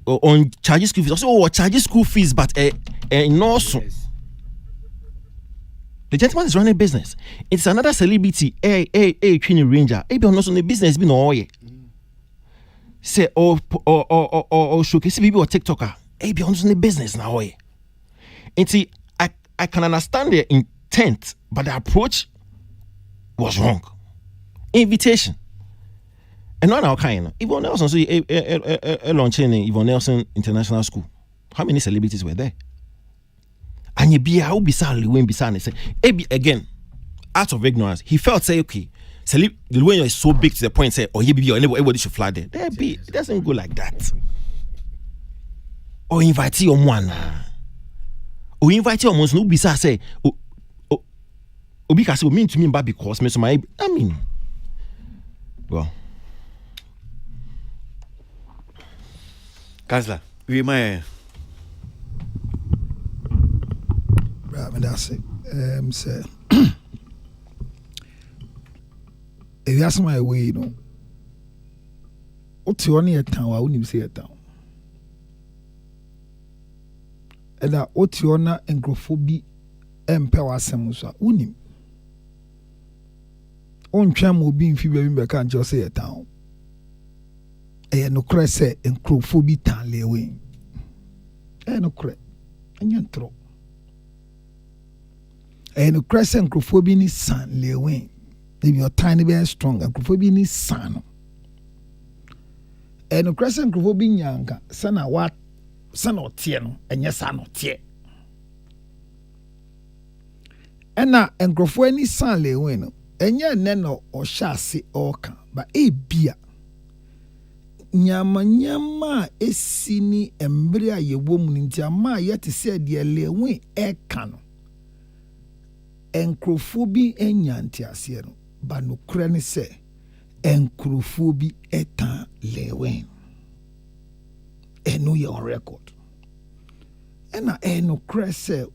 on charges school fees. Also, charges school fees, but also the gentleman is running a business. It's another celebrity. Training ranger. Maybe on also the business be no way. Say or showcase people or TikToker. Maybe on the business now way. And see, I can understand the intent, but the approach was wrong. Invitation. And not our kind. Yvonne Nelson, so launching Yvonne Nelson International School. How many celebrities were there? And you be how bizarrely when bizarre say, again, out of ignorance, he felt say, okay, the way is so big to the point say, oh, he be or everybody should fly there. There be it doesn't go like that. Or invite you on one. Or invite you on no bizarre say, because it mean to me but because me so my I mean, well. Kansler, remind. Right, that's it. Say, if you ask my way, you know, what's your near town? I wouldn't say a town. And that what's your na engrophobia empower Samusa, unim. On tram will be in Fibber can't just say a town. No cresse and crowphobia tan lay away. No cre and you throw. No cresse and crowphobia is son lay away. Maybe you're tiny very strong and crowphobia is son. No cresse and crowphobia younger, son are what son or tieno, and yes, son or tie. ɛna nkurɔfoɔ ani san lewe no ɛnyɛ nnɛ na ɔhyɛ ase ɔɔka ba ebia nyama a esi ni mbere a yɛwɔ mu nti ama a yɛte sɛ deɛ lewe ɛka no nkurɔfoɔ bi anya nteaseɛ no ba nokorɛ ne sɛ nkurɔfoɔ bi ɛta lewe ɛno yɛ on record ɛna nokorɛ sɛ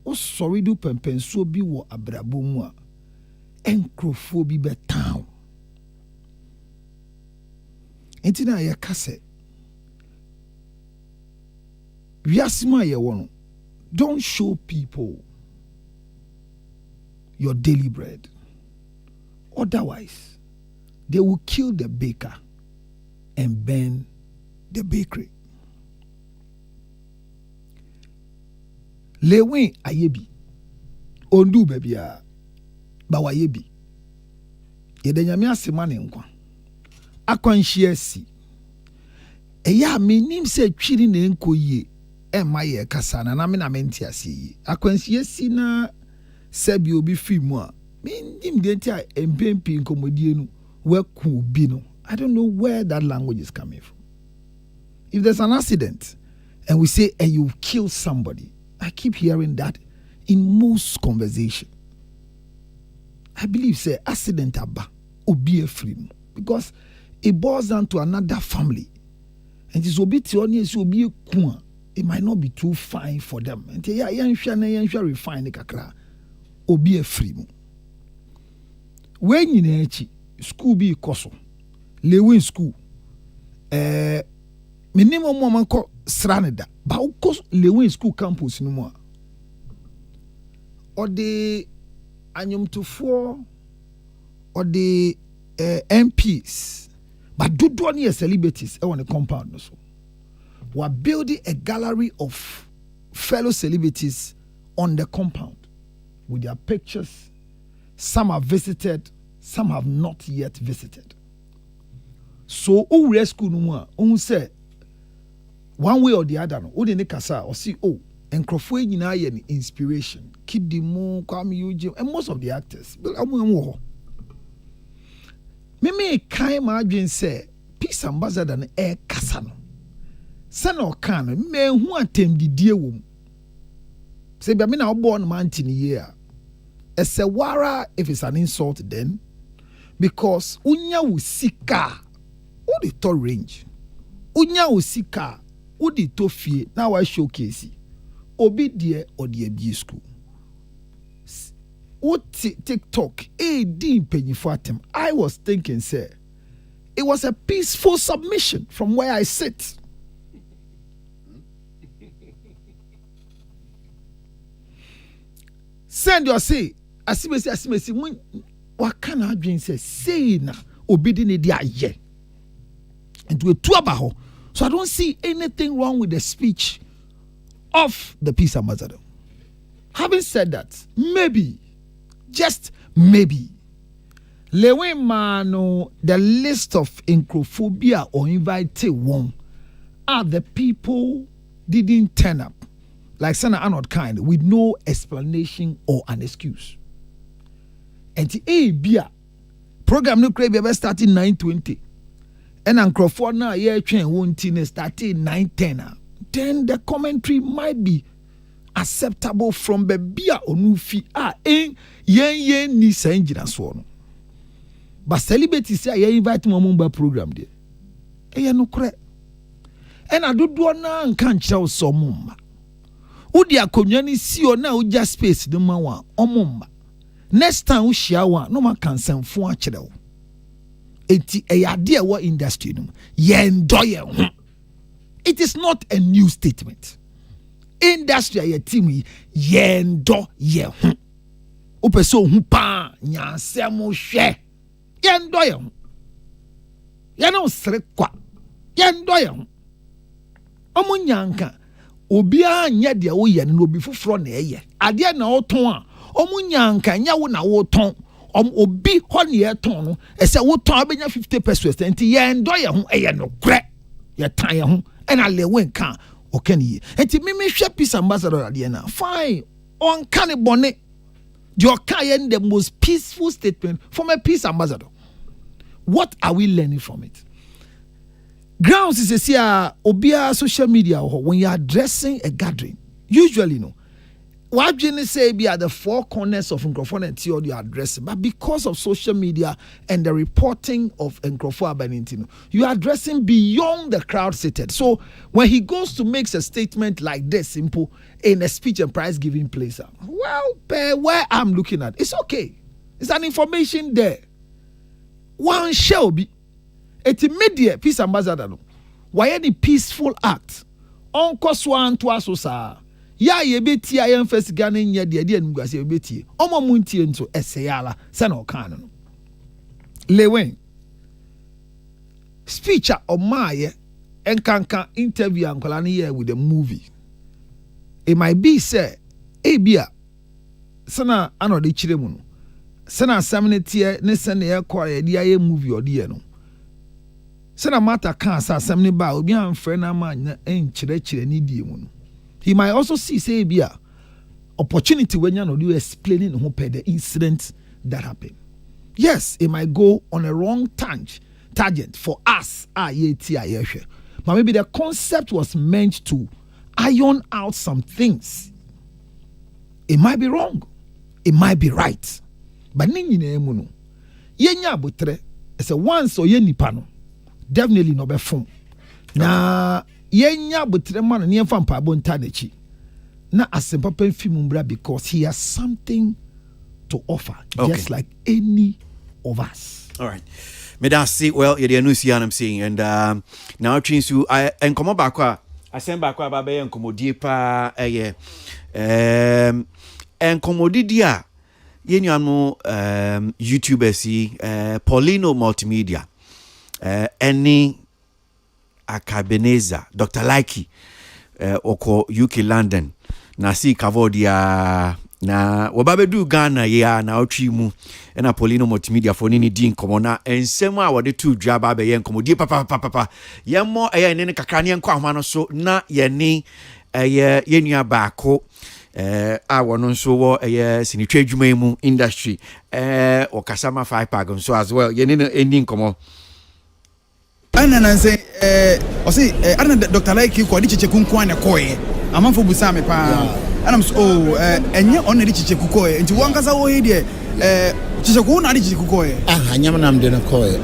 wosɔre do pɛmpɛnsuo bi wɔ abrabɔ mu a nkurɔfoɔ bi bɛtan nti na yɛka sɛ wiase mu a yɛwɔ no don't show people your daily bread otherwise they will kill the baker and burn the bakery. Lewe ayebi ondu babia ba wayebi yede nyame asema ne nkwa akwanhia si eya menim se twiri ne nkoyie ema ye kasa na me na menti ase yi akwanhia si na sabi obi fimu a menim de nti a empempi nkomodie nu waku obi no. I don't know where that language is coming from. If there's an accident and we say and you kill somebody, I keep hearing that in most conversation. I believe say accident aba obi efrim because it boils down to another family. And it's obi ti oni esi obi eku it might not be too fine for them. And yeah, yɛnhwɛ refine kakra obi efrim. When you echi school bi koso Lewin school minimum woman ko sraneda ba ukos Lewin school campus no mo or the anyumtofo or the MPs but do any celebrities on the compound so we're building a gallery of fellow celebrities on the compound with their pictures. Some have visited, some have not yet visited. So who rescue no one say one way or the other no who dey kasa or see nkrofo nyina ye ni inspiration Kidimu Kwame Eugene and most of the actors me kai ma adwen say peace ambassador no kasa no se na oka no me hu atem didie wom se bia me na obo no man tin ye a ese wara if it's an insult then because unya usika who the to range unya usika who the to fie now why showcase obi die or the abuse school what TikTok deep for them. I was thinking say it was a peaceful submission from where I sit. Send your say asimesi when what can I dream say na obedi ne dia ye and to a tuabaho. So I don't see anything wrong with the speech of the peace ambassador. Having said that, maybe, just maybe, Lewe Mano, the list of incrophobia or invited one are the people didn't turn up, like Senator Arnold Kind, with no explanation or an excuse. And the program no crave ever started 9:20. And Uncrophone now yeah train won't started 9:10. Then the commentary might be acceptable from Bebia Onufi yen ni senjina swono. But celebrity say I invite Mamumba program there. No correct. And I do na nkan kyerɛw so mumma. Udi akonwa ni si o na uja space de ma wa omumma. Next time we share one no man can send fo akyerɛw. Enti eyade ewo industry no ye. It is not a new statement. Industry a team yendo ye ho. Opeso hu pa nyansem hwe. Yendo ye ho. Ye no sere kwa. Yendo ye ho. Omo nyanka obi a nya de wo ye no obi foforo na eye. Ade na wo ton a omo nyanka nya wo na wo ton. Obi ho na ye ton no ese wo ton abenya 50% enti yendo ye ho eye no kre. Ye tan ye ho ena lewen kan okani enti me hwe peace ambassador ade na fine on kan bone Your kind the most peaceful statement from a peace ambassador. What are we learning from it? Grounds is a obia social media when you are addressing a gathering. Usually, what you say be at the four corners of microphone and you are addressing, but because of social media and the reporting of microphone abanintino, you are addressing beyond the crowd seated. So when he goes to make a statement like this, simple in a speech and prize giving place, well, where I'm looking at, it's okay. It's an information there. One shall be a immediate peace ambassador. Why any peaceful act? Uncle Swan to us, ya ye beti I am first gunning ye the idea and gas ye beti. Omo munti into essayala, sano canon. Lewen speech of my and can interview Uncle Annie with a movie. It might be, sir, Abia Sana ano de Chiremuno. Sana Samnetia, Nessan air choir, the movie or dear no. Sana Mata can't say something about being friend of mine and Chirech and Idimun. He might also see, say, Bia, opportunity when you know you explaining who paid the incident that happened. Yes, it might go on a wrong tangent for us, but maybe the concept was meant to iron out some things. It might be wrong, it might be right, but ninyi na emu no yenya botre it's a once or yeni pano definitely no be phone na yenya botre man na yemfa mpa bonta nachi na asempa pamfi mumbra because he has something to offer, just like any of us. All right. Me da see well you no see I'm saying and now change to I and come back I send back ba be enkomodie pa enkomodidia yenuano YouTubers Paulino Multimedia any Akabeneza Dr. Likey oko UK London na si Cavodia na wababedu Ghana ya na otwimu na Paulino Multimedia for ni din komona ensem a wode tu dwa ba be yen komodie papa yemmo ne kakra ne enko ahwa no so na ye ni yenua baako a wono nso wo sinitwa adwuma mu industry o kasama 5 pack so as well ye ni ending komo ana say ana Dr. Likey ko di checheku nko an koye amanfo busa me pa ana so enye on di checheku koye nti wankasa wo hede checheku na di checheku koye anyam nam de no koye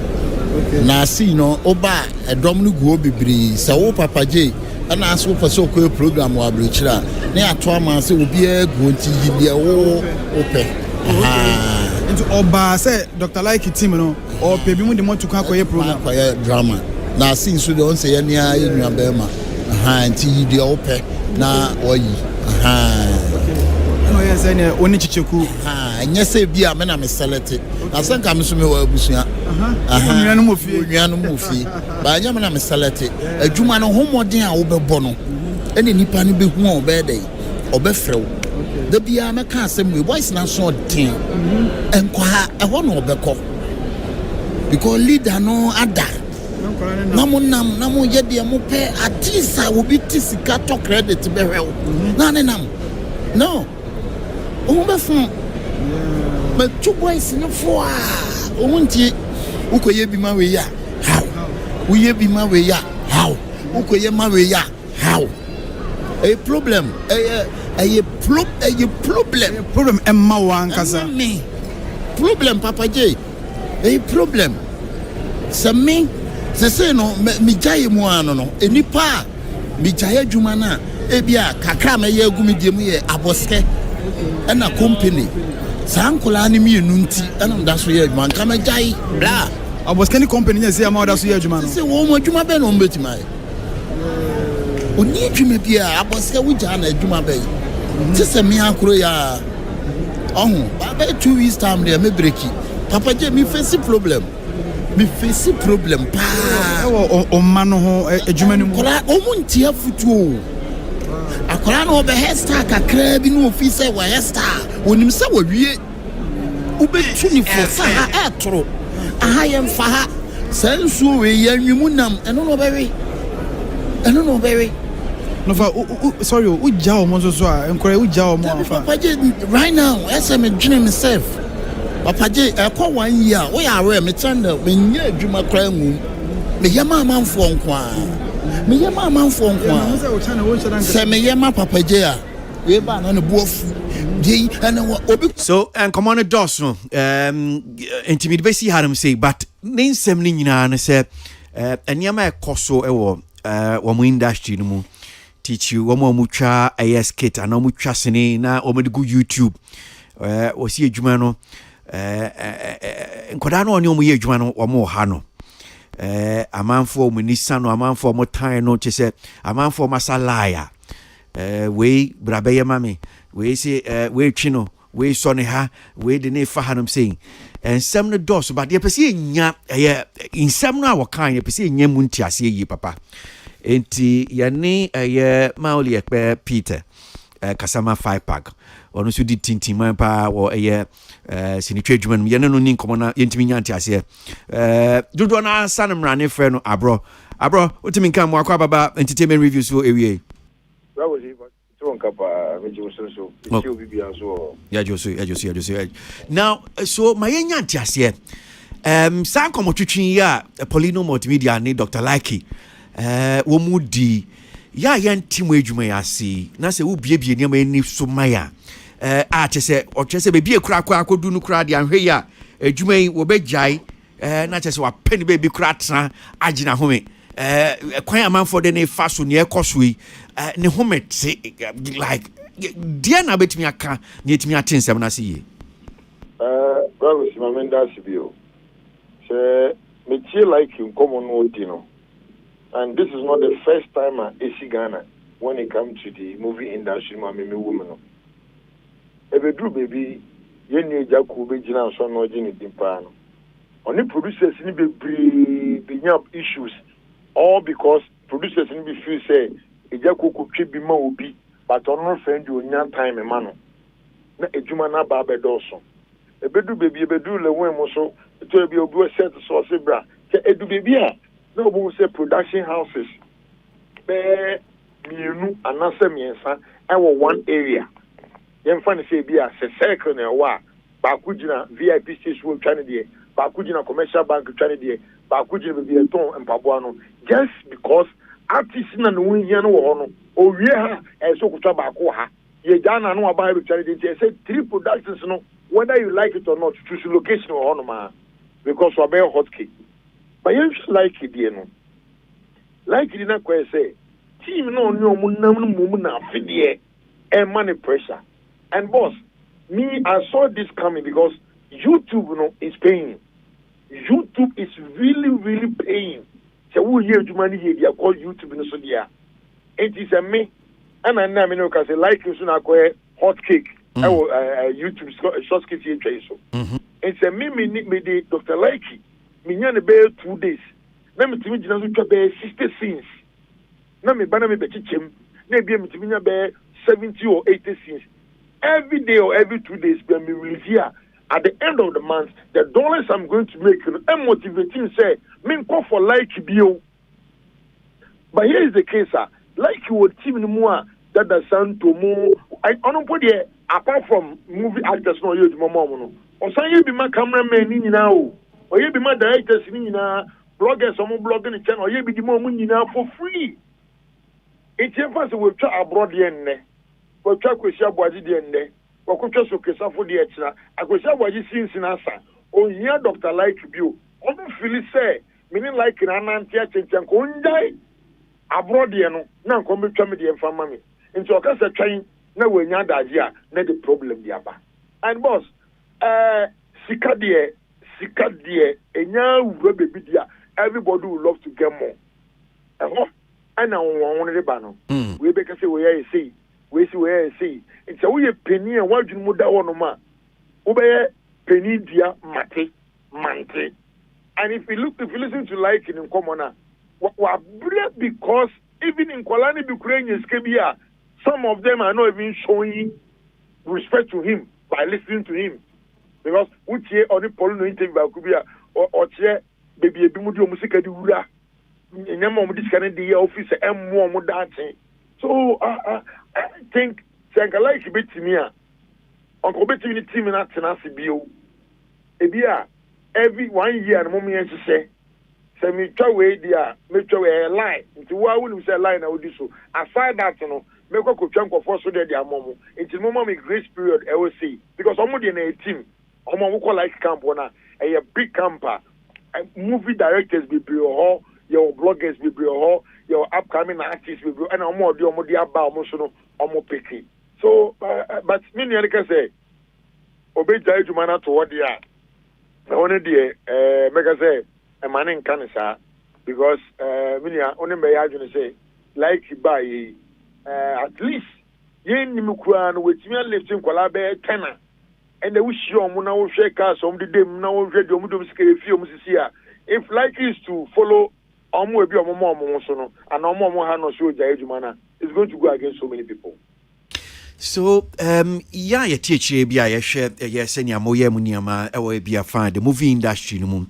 na si no oba edom no guo bibiri sa wo papa je ana aso pese okoye program wa abrochira na ato ama se obi agu nti yibia wo ope nti oba se Dr. Likey team no o pe bi mu de moto kwa koye program koye drama na si nso de on se ye nia enua bema nti yibia ope na oyi no yes any oni chicheku anya se bia me na me select na sanka me so me wa abusua nuanu mo fie ba anya me na me select adwuma no homoden a wo bebo no ene nipa no behu a obede obefrew da bia me ka asem we voice na so den enko ha eho no obekọ because leader no ada namu yede mo pe atisa obi tisika to credit behwew na ne nam no be but two boys no for omunti ukoye bi ma we ya how uye bi ma we ya how ukoye ma we ya how a problem a problem emma wan kasa me problem papa j a problem me say no mi jaye mu ano no enipa mi jaye adwuma na ebia kakra me ye agumi die mu ye aboske na company sankola ni mi nunti ana nda so ye adwuma nka me jaye bla aboske ni company ye say ama oda so ye adwuma no say wo mo adwuma be no mbetima oni adwuma bia aboske wo ja na adwuma be ti se mi akro ya ba be 2 weeks time there me breaki papa je mi face problem pa o mano ho adwuma ni mu kola o munti afutuo akola no be hairstyle kakra bi no office wa hairstyle onim se wa wie ubetu ni for sa ha etro aha yem fa ha sansuo we yanwimu nam eno no bewe No for sorry, who jaw mo so encourage who jaw mo afa. Right now, as I'm dreaming myself. Papa J, I call 1 year. We are where me turn the when you dream a crime. Me yama man for nkwa. Me yama man for nkwa. Say me yama Papa J. We ba na no bofu. So and come on a dos no intimidate be see how them say but nin sem ni nyina na say enyama ekoso ewo wo industry no mu teach you wo mu twa skit and wo mu twa sene na wo mu go YouTube wo si adwuma no nkoda no oni wo mu ye adwuma no wo mu ha no amanfo mu nisa no amanfo mu tan no che say amanfo masalaya we brabe mami we say we chino we sonne ha we de ne fa hanum saying and some no dos but ye pese nya in some no awokan ye pese nya mu ntiase yi papa enti ye ne mauli ekpe Peter kasama 5 pack onu so di tintin pa wo sinitwe adwuma ye no ni nkomo na yentimi nya ntiase dodo na sanam rane frɛ no abro utimi nkan mo akwa baba entertainment reviews for ewie now so my nyantiase san komo twitwin ya Polino multimedia ni Dr. Likey wo mudi ya yantimu adwuma ya si na se wo biebie ne ma ni so maya a chese o chese be bie kura akodu nu kura de anhwe ya adwuma yi wo begrai na chese wa peni be bi kura tra agina home kwan amanfo de ne faso ne ekosoi ne homete like dia na betimi aka ne etimi atensem na se ye bravo si mamenda sibio se me tie like in common odi no and this is not the first time I see Ghana when it comes to the movie industry mama me woman no ebedru baby ye ni ejaku be gina so no gini dimpa no oni producers ni be nyap issues all because producers in be feel say ejaku ko twe bi ma obi but on friend you nya time ma no na ejuma na ba be doso ebedu baby ebedu le wen mo so to be obi set so se bra ke edu baby a na obo say production houses be mienu anase miensa e wo one area yen fa ne say bi a se circle na wa ba ku gina VIP station wo twa ne de ba ku gina commercial bank twa ne de ba ku gina be ton empabo no just because artists na no hia no wo no owie ha e so kutwa ba ko ha ye jana no aba be twa ne de say three productions no whether you like it or not choose location or no ma because we are hot cake but you like it there no like it na say team no only omunam na afide e money pressure and boss me I saw this coming because YouTube is paying. YouTube is really paying. So we hear to money here they call YouTube no so dia it is a me and I know can say like you soon acquire hot cake YouTube short skit here try so it's a me the Dr. Likey me nya be 2 days na me timi gina so twa be 60 scenes na me bana me be chichem na bia me timi nya be 70 or 80 scenes every day or every 2 days when we release here at the end of the month the dollars I'm going to make and motivate him say me call for like bio but here is the case like you would team more that the sound to more I don't put there apart from movie actors no you mama no o say you be my cameraman ni nyina o or you be my directors ni nyina bloggers some blogging channel or you be the more nyina for free it's emphasis we try abroad here ne we try Kwesi Aboagye there ne we try so kesafo there chira Kwesi Aboagye since na asa o here Dr. Likey bio o no feel say meaning like na nantia chenchan ko njai abroad there no na ko me twa me there mfa mami nti o ka say twan na we nya daje a na the problem dia ba and boss sika there enya wura baby dia everybody would love to get more and now one the bano we be say we say it's a we penny and what you muda one ma we penny dia mate and if you listen to like in common because even in Kwalani Ukraine Skebia some of them are not even showing respect to him by listening to him because utie on the Polino interview Kubia or tie baby ebi mu di omusika di wura nyama mu disika ne de office emu mu dancing So I think Senka like a bit to me. Uncle Betty team in that tenacity bill. Ebia every 1 year and moment say me try way there, me try a lie. Into why wouldn't say lie now do so. Aside that, me go chunk of force so that their mom. It's the moment grace period I will see. Because somebody in a team, who call like camp one a big camper, movie directors be or your bloggers be or your upcoming artists be and more the about emotional picky. So but many can say obey Jumana to what they are. I wanted the mega say a man in Canada because many only may I say like by at least yen Mukran with me lifting Kolabe tenor and they wish you Muna will shake us on the day now read your Mudum scale film here. If like is to follow Omo Ebi Omo Monsono and Omo Hano show Jumana, it's going to go against so many people. So yeah ye teacher bia ye hwe ye senya moye muniama e we bia fan the movie industry no mum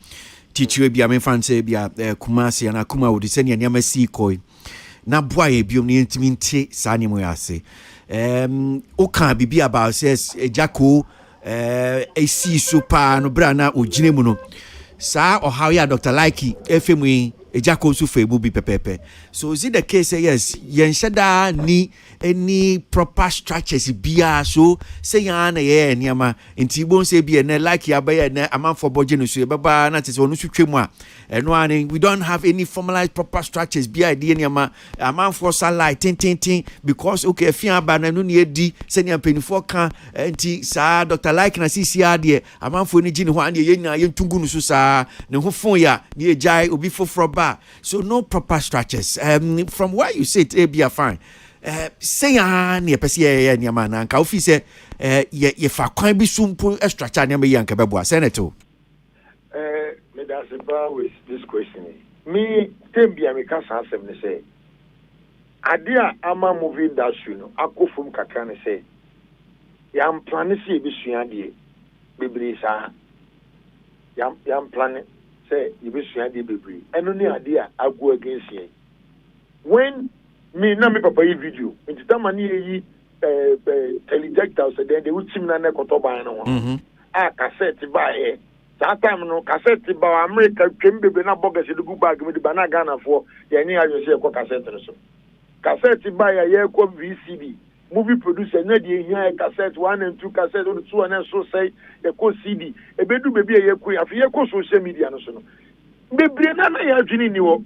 teacher bia me fan say bia Kumasi na Kuma wo de senya niama si koi na boa ye biom ne ntimi nte sa niam ya ase o kan bibia about says ejako AC super no bra na ogine mu no sa o how ya Dr. Likey efemu ejako so fe bu bi pepepe. So is it the case yes yen shada ni any proper structures bia so say ya na ye niama nti bon say bia na like ya ba ya na amanfo boje no so baba na tese onu twetwemu a eno ani we don't have any formalized proper structures bia idea niama amanfo satellite tin because okay afia ba na no ne edi se ne ampanifo ka nti sa Dr. Likey na CCR de amanfo ni gini ho an ye nya ye ntungu no so sa ne ho fon ya ne ejai obi foforo ba. So no proper structures from where you sit bia fine say ne pese ye niama na nka ofi se ye fa kwan bi sumpo structure niama ye nka beboa senator me that's about with this question me tembia me ka san sem ne say adia ama movie industry no akofum kakra ne say yam plan se e bi sua de bebiri sa yam plan say e bi sua de bebiri eno ni adia agu against ye when me na me papa yi video nti tama ni yi teledector so then they would team na na koto ban no a cassette ba e that time no cassette ba America twem bebe na boga se dugu bag me di bana Ghana for ye ni ayo se ko cassette no so cassette ba ya ye ko VCD movie producer na di ehia cassette 1 and 2 cassette 2 and so say ye ko CD e bedu bebe ye ko afi ye ko social media no so no bebre na na ya dwini ni wo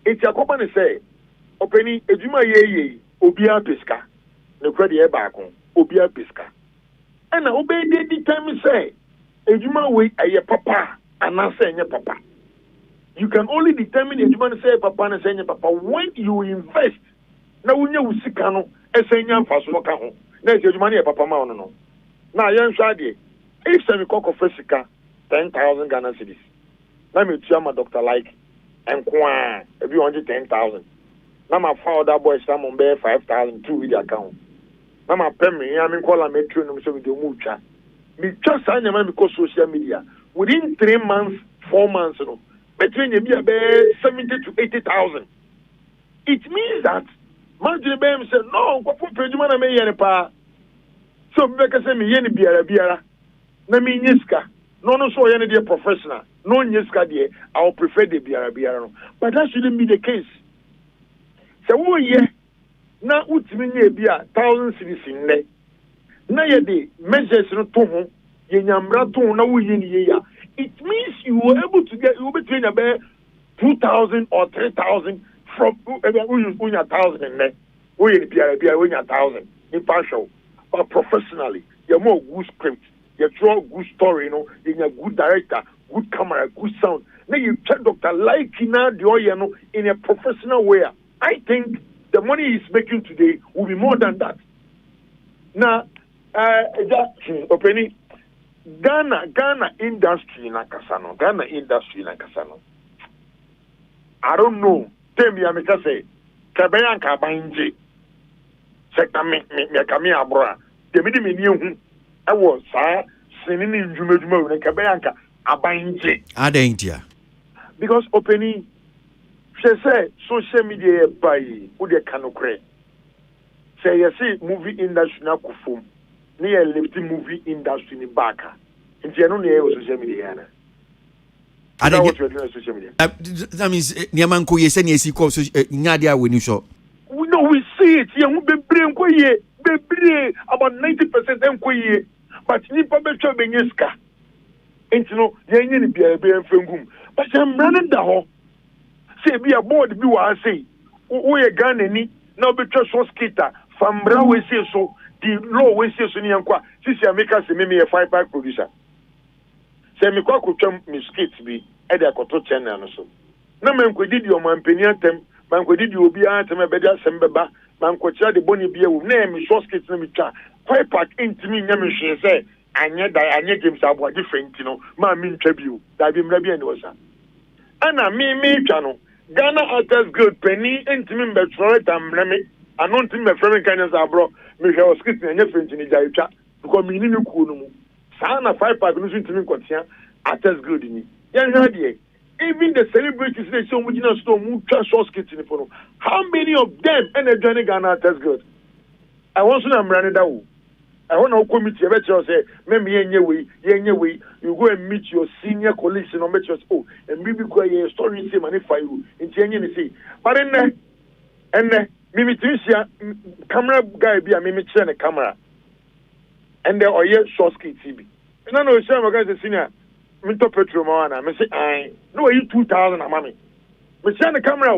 eti akoba ne say openi ejuma ye obia peska ne kwede e baako obia peska ena obede di time say ejuma we aye papa anase enye papa. You can only determine ejuma say papa na say enye papa when you invest na wunya usika no esenya mfaso ka ho na ejuma na papa ma no na yen hwa de if semi kokko fesika 10,000 Ghana cedis na me tua ma Dr. Likey enkwa ebi 110,000 na ma father boy some be 5,000 2 with the account na ma pay me ya me call am metro no so we dey mu twa me just anya me because social media within 3 months 4 months no between you be 70 to 80,000. It means that man dey be say no go for pejuma na me yere pa so me ka say me yene biara na me nyiska no so yene dey professional no nyiska dey I will prefer the biara no but that shouldn't be the case. So wo ye na utimi nye bia 1,000 cedis nne na ye de measures no to ho ye nyamra to na wo ye ni ye ya it means you were able to get you between about 2,000 or 3,000 from unya 1,000 nne wo ye bia unya 1,000 in partial but professionally you more good script you draw good story you know you a good director good camera good sound na you check Dr. Likey na the oye no in a professional way. I think the money he's making today will be more than that. Now, Openi, Ghana industry na kasano. I don't know. Tell me, I say, Kabayan Kabainji. Sector me kami abroad. Temidi me niu. I was sinini jume Kabayanka Abainji. Ada India. Because Openi. say social media by who they can create. Say you see movie industry na kufum. Near lifting movie industry in Baka. In Tiano social media. I don't what you're doing on social media. That means Niamanko yes and yes equals Nadia when you saw. We know we see it. You be brain be about 90% enquiry. But Nipa Betra Benyeska. And you know, Yan be a bear fengum. But I'm running the hall. Say be a board be what I say. We a gun any now betra so skater. From Brown say so. The law we say so Nianqua. Since you make us a 5-pack producer. Say me kwa kucham miskits be at the Koto channel and so. No man could did your man peniatem, man could did you be antem a better sembeba, man could the bonny beer with name short skits and me cha. 5-pack into me, Yamin say, and yet I James Aboagye different, you know, my mean tribute, that be maybe and was. Anna me channel. Ghana Artist Guild penny into me Betroit and Remy. I don't think my friend kindness are brought me was skitting and your friend in the Jaicha because me new cool. Sana 5-pack losing to me continue Artist Guild in me. Even the celebrities they show me in store move short skits in the phone. How many of them and a journey Ghana Artist Guild? I want to know I'm running down. I want to committee. I bet you say, maybe you go and meet your senior colleagues and make sure, oh, and maybe go a story say money for you in China. But then, maybe Tricia camera guy be a mimic and a camera, and there are yet short skit TV. And I know some guys are senior. Minto Petromana, I say, I know you 2,000, mammy. But send the camera,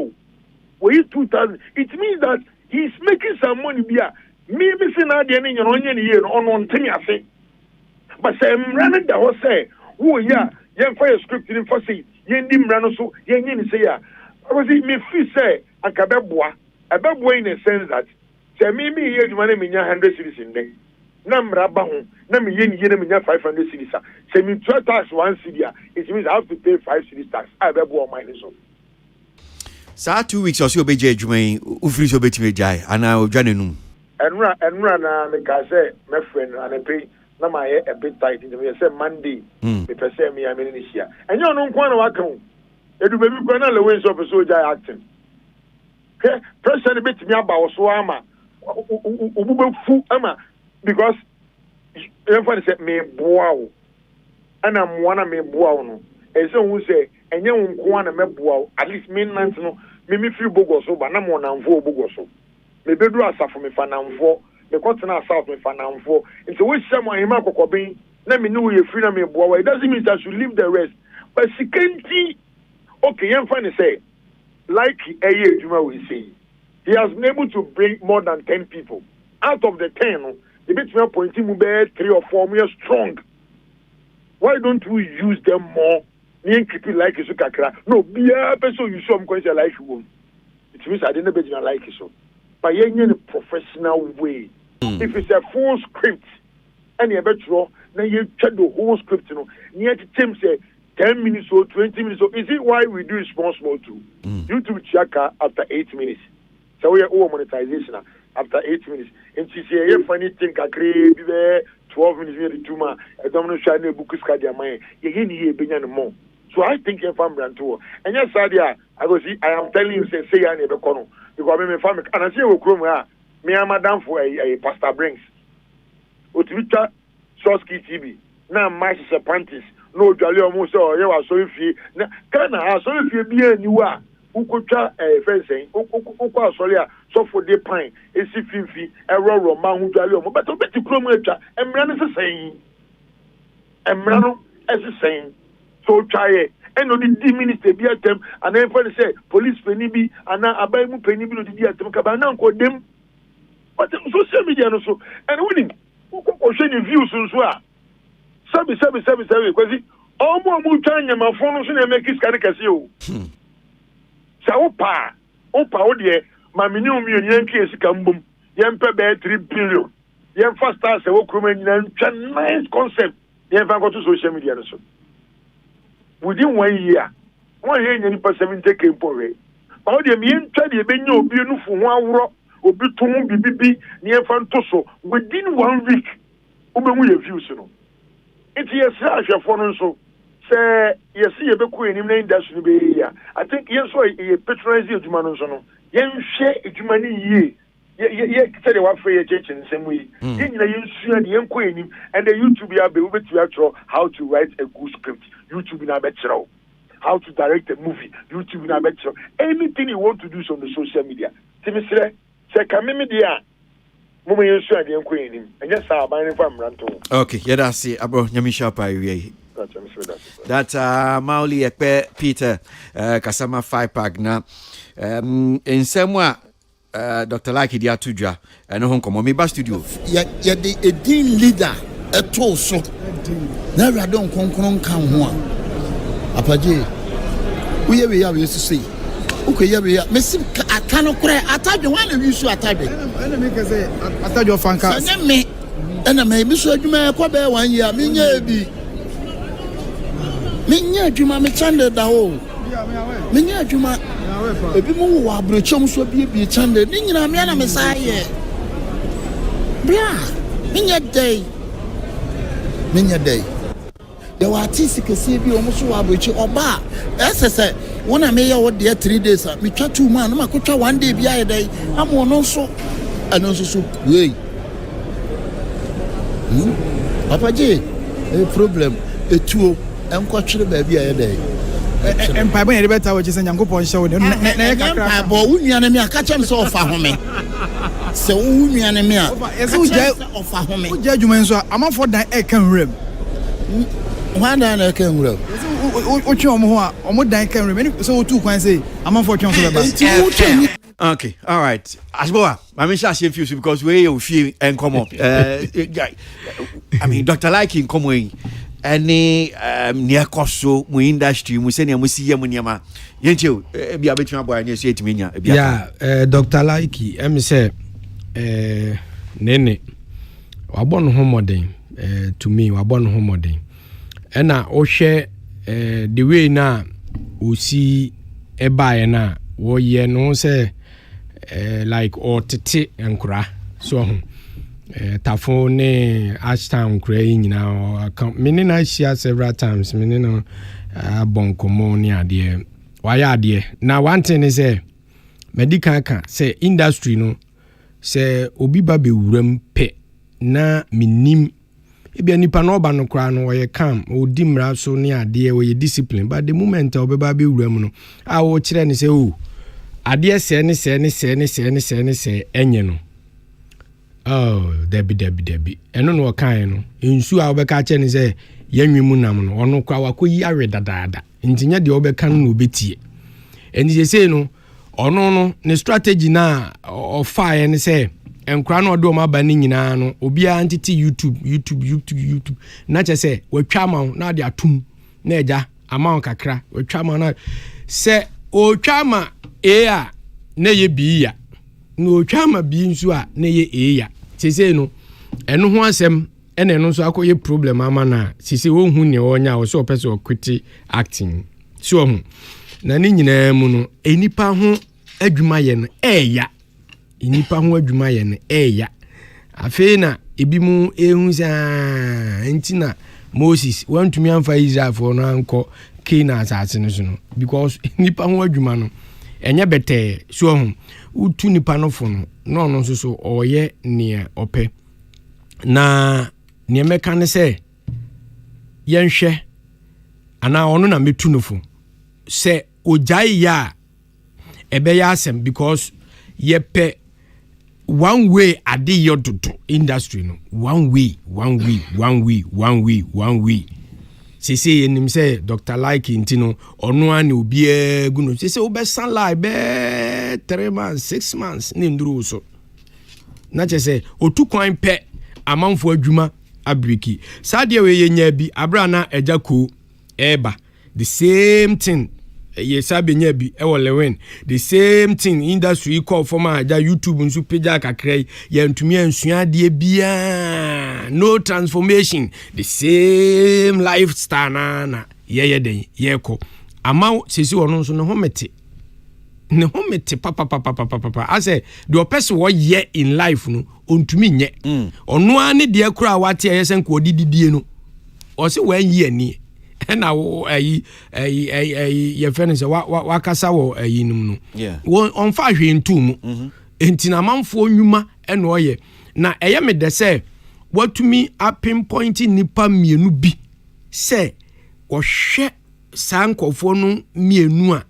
we 2,000. It means that he's making some money here. Maybe see now the ending on year on one thing I say. But say I'm running the horse say, oh yeah, young fire script in for say, yen run so yen say ya. I was it me feel say a cabeboa in a sense that say me here money in 100 cities in there. Namra bahon, name yen 500 cities. Say me 12 tax 1 city, it means I have to pay 5 cities tax. I bebo minus so. Sa 2 weeks or so be judgment, ufri so betime jai, and I will join you. And run me can say my friend and I pay na my a bit tight into me say Monday me per se me I mean this year and you know kwan wa kan e do baby kwan na lewen so soldier acting okay person bit me about so ama obubu fu ama because everybody say me boa wo and am one me boa wo no e say who say enye wo na me boa wo at least me nant no me free bogo so ba na mo na mvo bogo so me bedu asafo me fanamfo me kotena south me fanamfo nti we share mo hima kokobin na me no ye free na me boa. It doesn't mean that you leave the rest but sikanti okay yam fan say like eye adwuma we say he has been able to bring more than 10 people out of the 10 the bit me pointing mu be 3 or 4 more strong. Why don't we use them more? Me keep it like you kakra no bia person you show am going to like you. It means I didn't be like you so. But in a professional way. If it's a full script, and you bet you, then you check the whole script, you know, near the team say 10 minutes or 20 minutes. So is it why we do it small too? YouTube check after 8 minutes. So we are all monetization after 8 minutes. And she say, if anything, I create 12 minutes, near the tumor, I don't know, shiny book is called your mind. You get more. So I think if I'm brand tour. And yes, I go see, I am telling you, say, I never call. Because me family and I say we come me and madam for a pasta brings. Utwicha Soski TV. Na match se panties. No jolly almost or you are so if you Ghana so if you be anywhere. Ukotwa fencing. Ukwa solia so for the pine. Esi fifi error man who jolly almost. But obeti krom echa. Emra no saying. Emra no saying. So try it. And on the minister be at them, and then for say police penny and now a Bible penny be the at them, Cabana call them. But social media also, and winning, who can views on swear. Sabi, because all more Mutanya, my phone, and make his caricature. So, Opa, dear, my minimum Yankee is come boom, Yampa bear 3 billion. Yam fast as a work and nice concept. Yam go to social media also. Within 1 year, 1 year, any person take a poor. All the mean tried to be no beautiful 1 rock or be 2 BB near Fantoso within 1 week. We have views. It's a slash of phone so say yes you be ko enim na industry be here I think yes so e patronize adwuma no so no yen hwe adwuma ni yie ye say the one free church in same way yen na yen sua de yen ko enim and the YouTube ya be we be to how to write a good script YouTube na be chiro how to direct a movie YouTube na be chiro anything you want to do on the social media timisre say kameme dia mama yen sua de yen ko enim enya sa aban fa mranto okay yeah that's it abro nyamisha pa we that Mauli Ekpe Peter Kasama 5-pack na in semwa Dr. Lucky dia tudwa no hon komo me ba studio ya the a dean leader eto so na radon konkron kan ho a apaje we ya we say okay we ya mesim akano kure atadwe wan na wi su atadwe ena me kase atadwe fanka na me ena me bi so adwuma ko be 1 year me nya bi Minya adwuma me chande da ho. Minya adwuma. Ebi mu wo abrochom so bie chande. Ni nyina me na me saye. Bra, minya day. There were artists kese bi o mu so abrochi oba. Esese, wona me ye wo de 3 days. Me twa 2 man, ma ko twa 1 day bi aye day. Amo no so. Ano so wey. Papa J, a problem. Etuo enkwatwere baabi aye dey empire bon e beta wo chese nyankopon hye wo na kakra bo wunuane me aka chem so ofa home se wunuane me a ese uje ofa home uje adwuma nso amafo dan e kan wrem wanda na kan wrem o twe omo ho a omo dan kan wrem so o tu kwan say amafo twe so beba okay all right asboa I mean shall confuse because we you feel and come up I mean Dr. Like in come any near koso mu industry mu se ne mu siye mu niama yenche bia betuma boy ne so etiminya yeah Dr. Like em say nene wabon ho modern to me wabon ho modern ena o hwe the way na o si ebae na wo ye no say like or tete enkura so tafo ne ashtown kura nyina mini na share several times mini no bonkomo ni ade waya ade na one thing is medical kan say industry no say obi ba be wuram pe na minim ebia nipa no ba no kura no ye kam odi mra so ni ade we discipline but the moment obi ba be wuram no a wo kire ni say o ade se ne enye no oh debi eno no kan no ensu a obeka che ni say yanwimu nam no ono kwa wakoyi awe dadaada ntinya de obeka no obetie eni say no ono no ne strategy na of fire ni say enkra no do ma ba ni nyina no obia ntiti YouTube na che say watwa ma na de atum na eja ama kakra watwa ma na say o twa ma a na ye bi ya no twa ma bi nsu a na ye ya sese no eno ho asem ene eno so akoye problem ama na sese wo hu ne onya wo so pese okwiti acting so hu na ni nyina mu no enipa ho adwuma ye no eya enipa ho adwuma ye no eya afi na ebi mu ehun sa entina Moses wantumi amfa Israel for no anko Kena asase no so no because enipa ho adwuma no enye bete so hu utu nipa no fo no no so oye ne ope na ne meka ne se yenhwe ana ono na metu no fo se ojai ya ebe ya asem because ye pe one way ade yododo industry no one way sese yenim say Dr. Like intino ono ani obi gu no sese obesan live be 3 months 6 months ne nduru so na che say otu kwan pe amanfo adwuma abriki sade we yenya bi abra na ejako eba the same thing yesabe nya bi ewolewen the same thing industry call for ma aja YouTube nsu page kakrai ya ntumi ansua de bia no transformation the same lifestyle na ye den ye ko ama sesi wono nso ne homete papa ase the person what ye in life no ontumi nye ono ani de akura wate yesen ko dididie no o se wan ye ani na wo ayi ye friend say wa kasa wo ayi num no won on fa hwe ntum enti na manfo nwuma na oye na eye me de say watumi a pinpoint nipa mienu bi say wo hwe sankofo no mienu a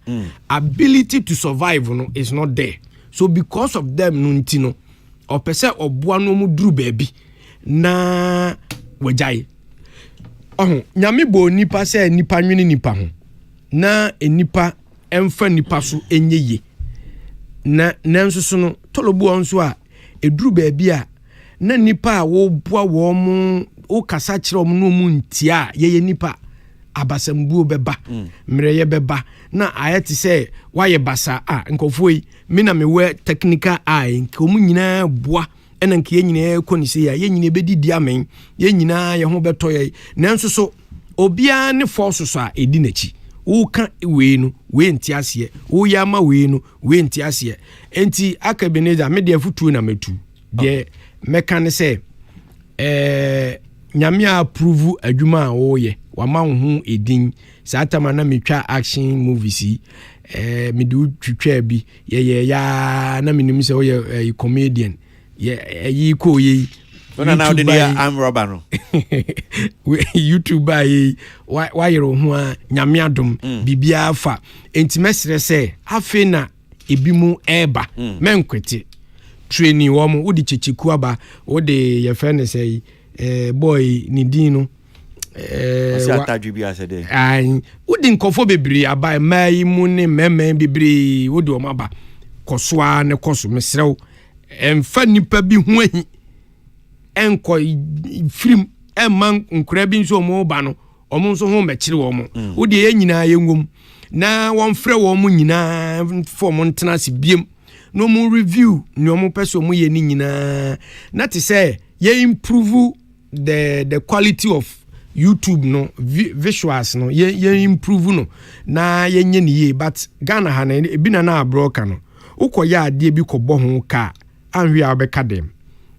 ability to survive no is not there, so because of them no ntino opese oboa no mu duru baabi na wajai nyame bo nipa se nipa nwene nipa ho na enipa emfa nipa so enyeye na nanso so no tolobu onso a eduru baabi a na nipa a wo boa wo mu o kasa kire om no mu ntia yeye nipa abasambuo beba mreye beba na ayeti se waye basa nkofo yi me na mewe technical eye nkomu nyina boa ena nke yenyina konise ya yenyina bedidi amen yenyina ye ho beto ye nanso so obia ne force so a edi nachi wo ka we no we ntiase wo yama we no we ntiase enti akabeneza me de futu na metu de meka ne se nyame approve adwuma a wo ye wama hu edin satama na metwa action movies me do twitwa bi ye ya na menim se wo ye comedian ye ko ye na now the I'm robber no YouTuber ye why ro ho a nyame adom bibia fa entimesere se afi na ebimu eba menkwete training wo mo wodi checheku aba wodi ye friend say boy ni din no wodi nkofo bebre aba mai mu ne meme bebre wodi o maba kosoa ne koso mesrew emfa nipa bi ho ahi enko film emman nkura bi nso mo ba no omo nso ho mekire wo mo wodi ye nyina ye ngom na won frɛ wo mo nyina form ntena se biem no mo review no mo person mo ye ni nyina na te say ye improve the quality of YouTube no visuals no ye improve no na ye nye ni but Ghana ha na ebi na abroka no ukoya ade bi kɔbɔ ho ka anhwe a obeka dem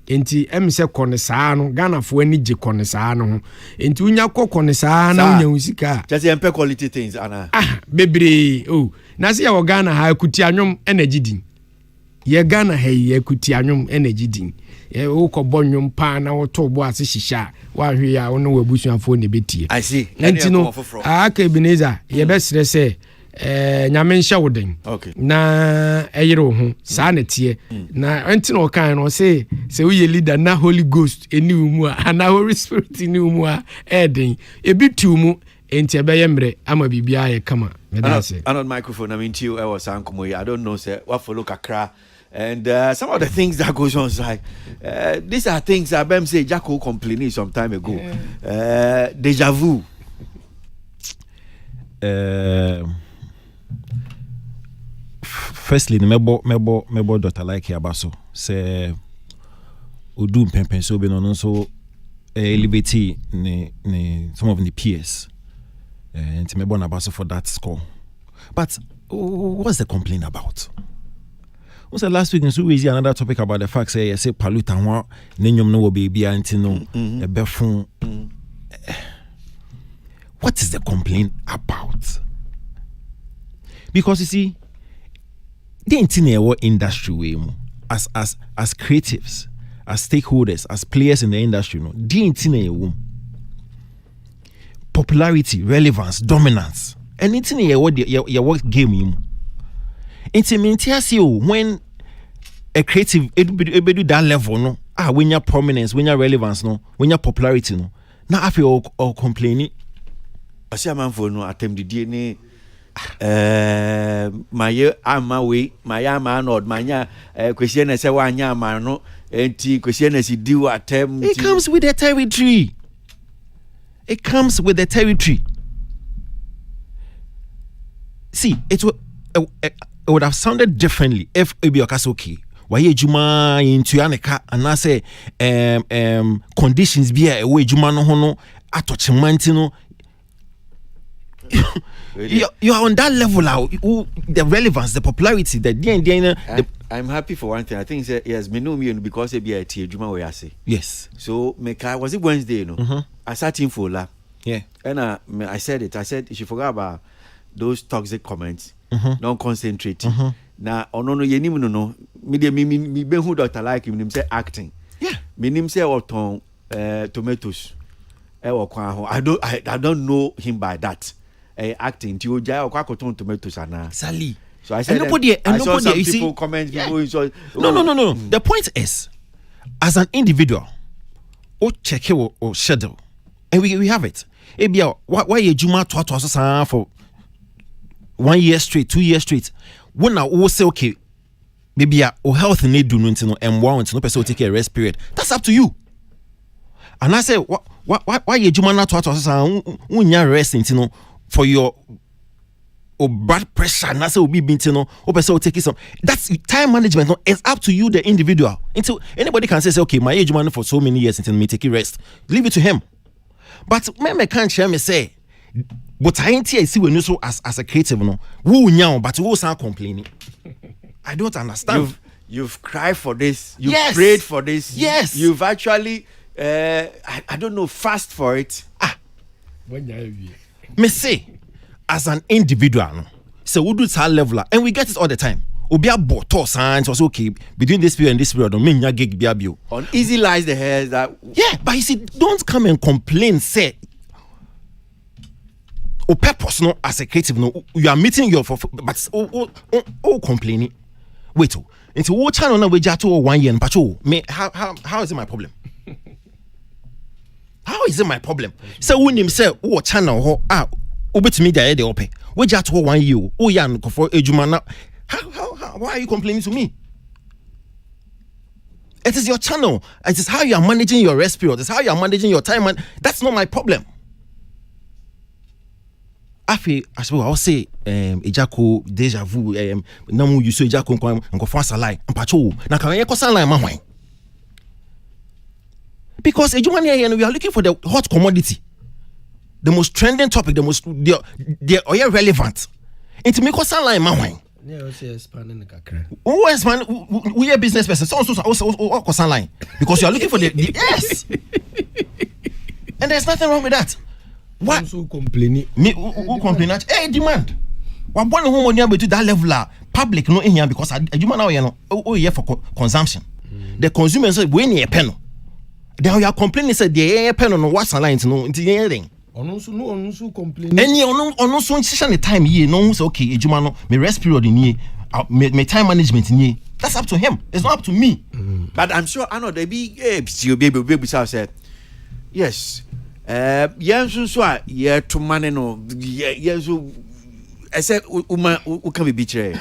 enti emse kɔne saa no Ghana fo ani gye kɔne saa no enti unya kɔne saa na unya usika just empe quality things ana bebre na se ya wo Ghana ha akuti anwom energy din ye Ghana ha ye akuti anwom energy din wo kɔbɔ nwom pa na wo to bo ase hihya wa hwe ya wo no wabusuafo ne betie I see enti no aka Ebenezer ye besere se nyame nhya woden na eyere wo ho saa na tie na enti no kan no se wo ye leader na Holy Ghost eni mu a na Holy Spirit eni mu a eden ebitu mu enti ebeye mre ama bibia ye kama medase on microphone I mean to you I was ankomo I don't know say what follow kakra and some of the things that goes on is like these are things that Bem say Jacko complaining some time ago deja vu firstly mebo Dr. Like Abaso say odu mpempen so be no so liberty ne some of the peers and mebo na Abaso for that score, but what's the complaint about? We said last week in so easy another topic about the fact say paluta ho nenyom no baby anti no e befun. What is the complaint about? Because you see the entire industry way as creatives, as stakeholders, as players in the industry, no, the entire popularity, relevance, dominance, and entire what your work game when a creative it do that level no when your prominence, when your relevance no, when your popularity no, now I feel or complaining. I see a man for no attempt the DNA my ama way my ama not my question say wanya man no enti question is do attempt it comes with the territory. It comes with the territory. See, it would have sounded differently if Obiokasa okay. Why juma into aneka and I say conditions be away juma no hono atochimantino no. You are on that level now. The relevance, the popularity, I'm happy for one thing. I think yes, me know me because it be a tea juma we say. Yes. So was it Wednesday? No, I sat in for la. Yeah. And I said it. I said, you should forget about those toxic comments. Don't concentrate. Now, no, you no. Me be who Dr. Like him say acting. Yeah. Me name say autumn tomatoes. I don't know him by that. Acting. You jai or quacoton tomatoes ana. Sally. So I said, nobody, some you people see, comment. Yeah. People, No. The point is, as an individual, or check or schedule, and we have it. Why you juma to for 1 year straight, 2 years straight? When I say okay, maybe or health need do no and want no person take a rest period. That's up to you. And I say, why you juma na to unya rest for your blood pressure, and I say be bintino, or person take some. That's time management. It's up to you, the individual. Until anybody can say, okay, my age man for so many years until me take a rest. Leave it to him. But me can't share me say, but I ain't here see when you so as a creative no. Who now, but who sound complaining. I don't understand. You've cried for this. You've Yes. prayed for this. Yes. You've actually I don't know, fast for it. Me say, as an individual, no, so we do it at level, and we get it all the time. Obi abo to signs was okay between this period and this period. Me nya gig biabio. On easy lies the hairs that. Yeah, but you see, don't come and complain. Say, o purpose no as a creative no, you are meeting your but complaining. Wait, into what channel now we just 1 year and patrol. Me how is it my problem? How is it my problem? So when him say what channel ho obet me the open. We just 1 year. Oh yeah, for ejuma. How why are you complaining to me? It is your channel. It is how you are managing your rest period. It's how you are managing your time, and that's not my problem. I'll say ejako deja vu namu you so ejako nko fa salai mpacho na kan ye ko salai ma hwan. Because ejuma here we are looking for the hot commodity. The most trending topic, the relevant. Into me ko salai ma hwan. Yeah, we say expanding the kakra. Who expand? We are business person. So line because you are looking for the yes. And there's nothing wrong with that. What? Also complaining. Me who complain at demand. One who money to that level public no in here because you man now you know here for consumption. The consumers say when you pen. Then you are complaining say the pen on what's line no into anything. Onunsu complaining. Any onunsu session the time here no say okay ejuma no me rest period in here me time management in here. That's up to him. It's not up to me. But I'm sure I know they be baby say yes. Yensu so ye to man no yensu I said u can be chere.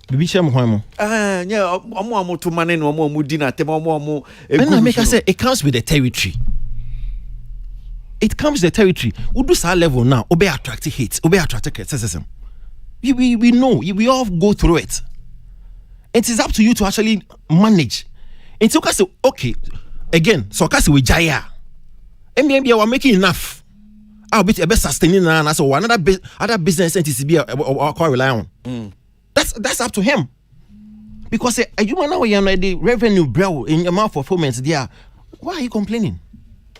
Bibi chere mo hwan mo. Yeah, omo to man no omo di na tem omo and I make I say it comes with the territory. It comes the territory. We do that level now. Obey attractive hate. Obey attractive criticism. We know. We all go through it. It is up to you to actually manage. And so, okay, again, so we jaya. Maybe we are making enough. I'll be sustaining and so other business entities be quite rely on. That's up to him. Because you know the revenue bro in your mouth fulfillment there. Why are you complaining?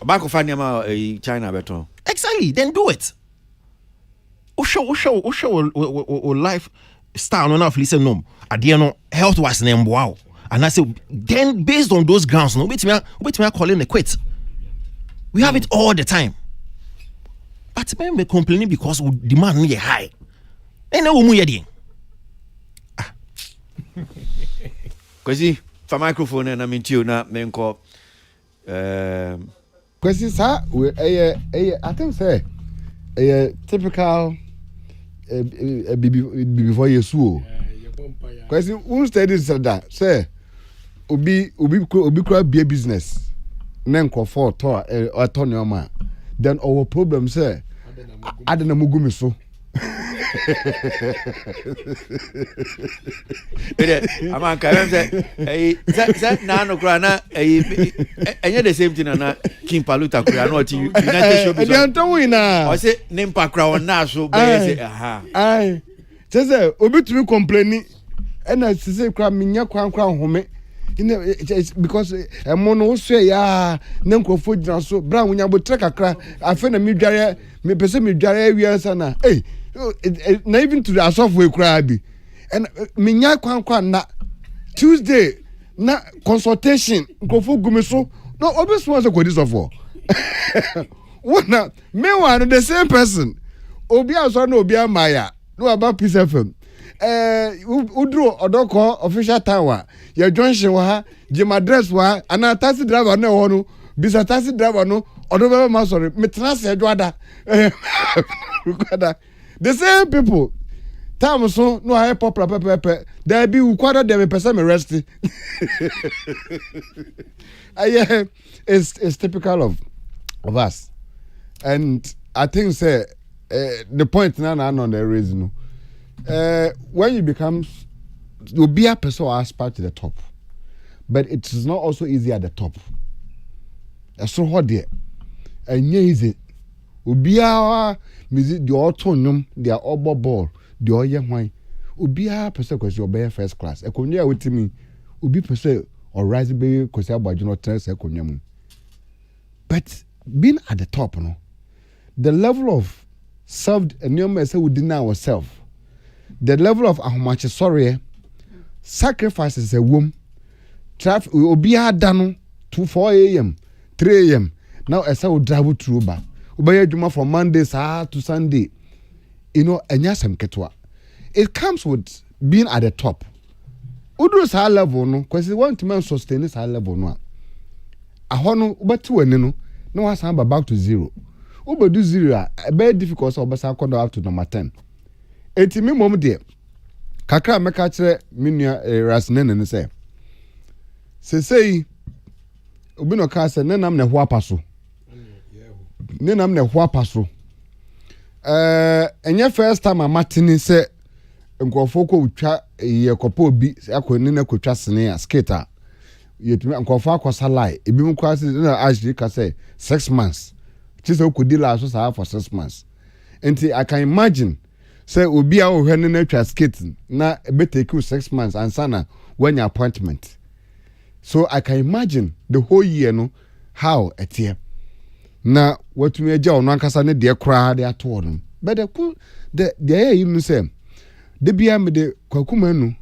Back of China better. Exactly. Then do it. Show lifestyle no enough listen no. Adiano health was name wow. And I say then based on those grounds no wait me calling a quit. We have it all the time. But men be complaining because demand is high. And now we are Kwesi for microphone and I mean you na menko Kwesi sir, I think say typical before Yesu. Kwesi who study that say obi kura be business na nkofo to attorney ma then our problem say adena mugumi so I'm say na no kura na enye the same thing na King Paluta kura na oti United Show business. And don't win na. I say nimpa kura na so be say aha. Ai. Say obi tumi complaining and I say kura minya kwan home. Because mono so ya na nkofo gina so bra wonya botre kakra afa na midware me pese me dware wi ansa na na even to the asofo ekura bi and me nya kwankwa na Tuesday na consultation nkofo gumi so no obviously was a kwedi sofo me one the same person obi aso na obi amaya no about Peace FM udro odoko official tower your junction wa gym address wa ana taxi driver na ho no bisa taxi driver no odo ma sorry me trans edwada the same people time so no I popular pepe there be ukwada dem person me rest it's typical of us, and I think say the point now on the reason when you become you'll be a person who aspire to the top, but it is not also easy at the top. So hard there and easy ubi our music the autonomous their obo ball the oye wine ubi a person because you're better first class e konya with me ubi person or rise be because Aboagye no trust e konya mu. But being at the top, no, the level of self and say we deny ourselves, the level of how much sacrifices a womb, traffic will be done to 4 a.m., 3 a.m. Now I say we drive through back. We buy from Monday to Sunday. You know, and yes, it comes with being at the top. Udus high level, no, because you want to sustain this high level, no. A hono but two and no has back to zero. Uber do zero very difficult so basa kondo up to number 10. Eti me mom de kakra meka kire minua rasnen ne say obi no ka say nenam ne ho apaso nenam ne ho apaso enye first time amatini say nkofo ko utwa ye kopo obi akoni na kotwa sene skater yetumi nkofo akosa lie ebi mu kwase na actually ka say 6 months chise okodi la so sa for 6 months enti I can imagine say obi a ohwe ne na twa skating na be take you 6 months and sana when your appointment, so I can imagine the whole year no how etie na watumi agya ono ankasa ne de kra de ato no but the air you say de bia me de kwakuma nu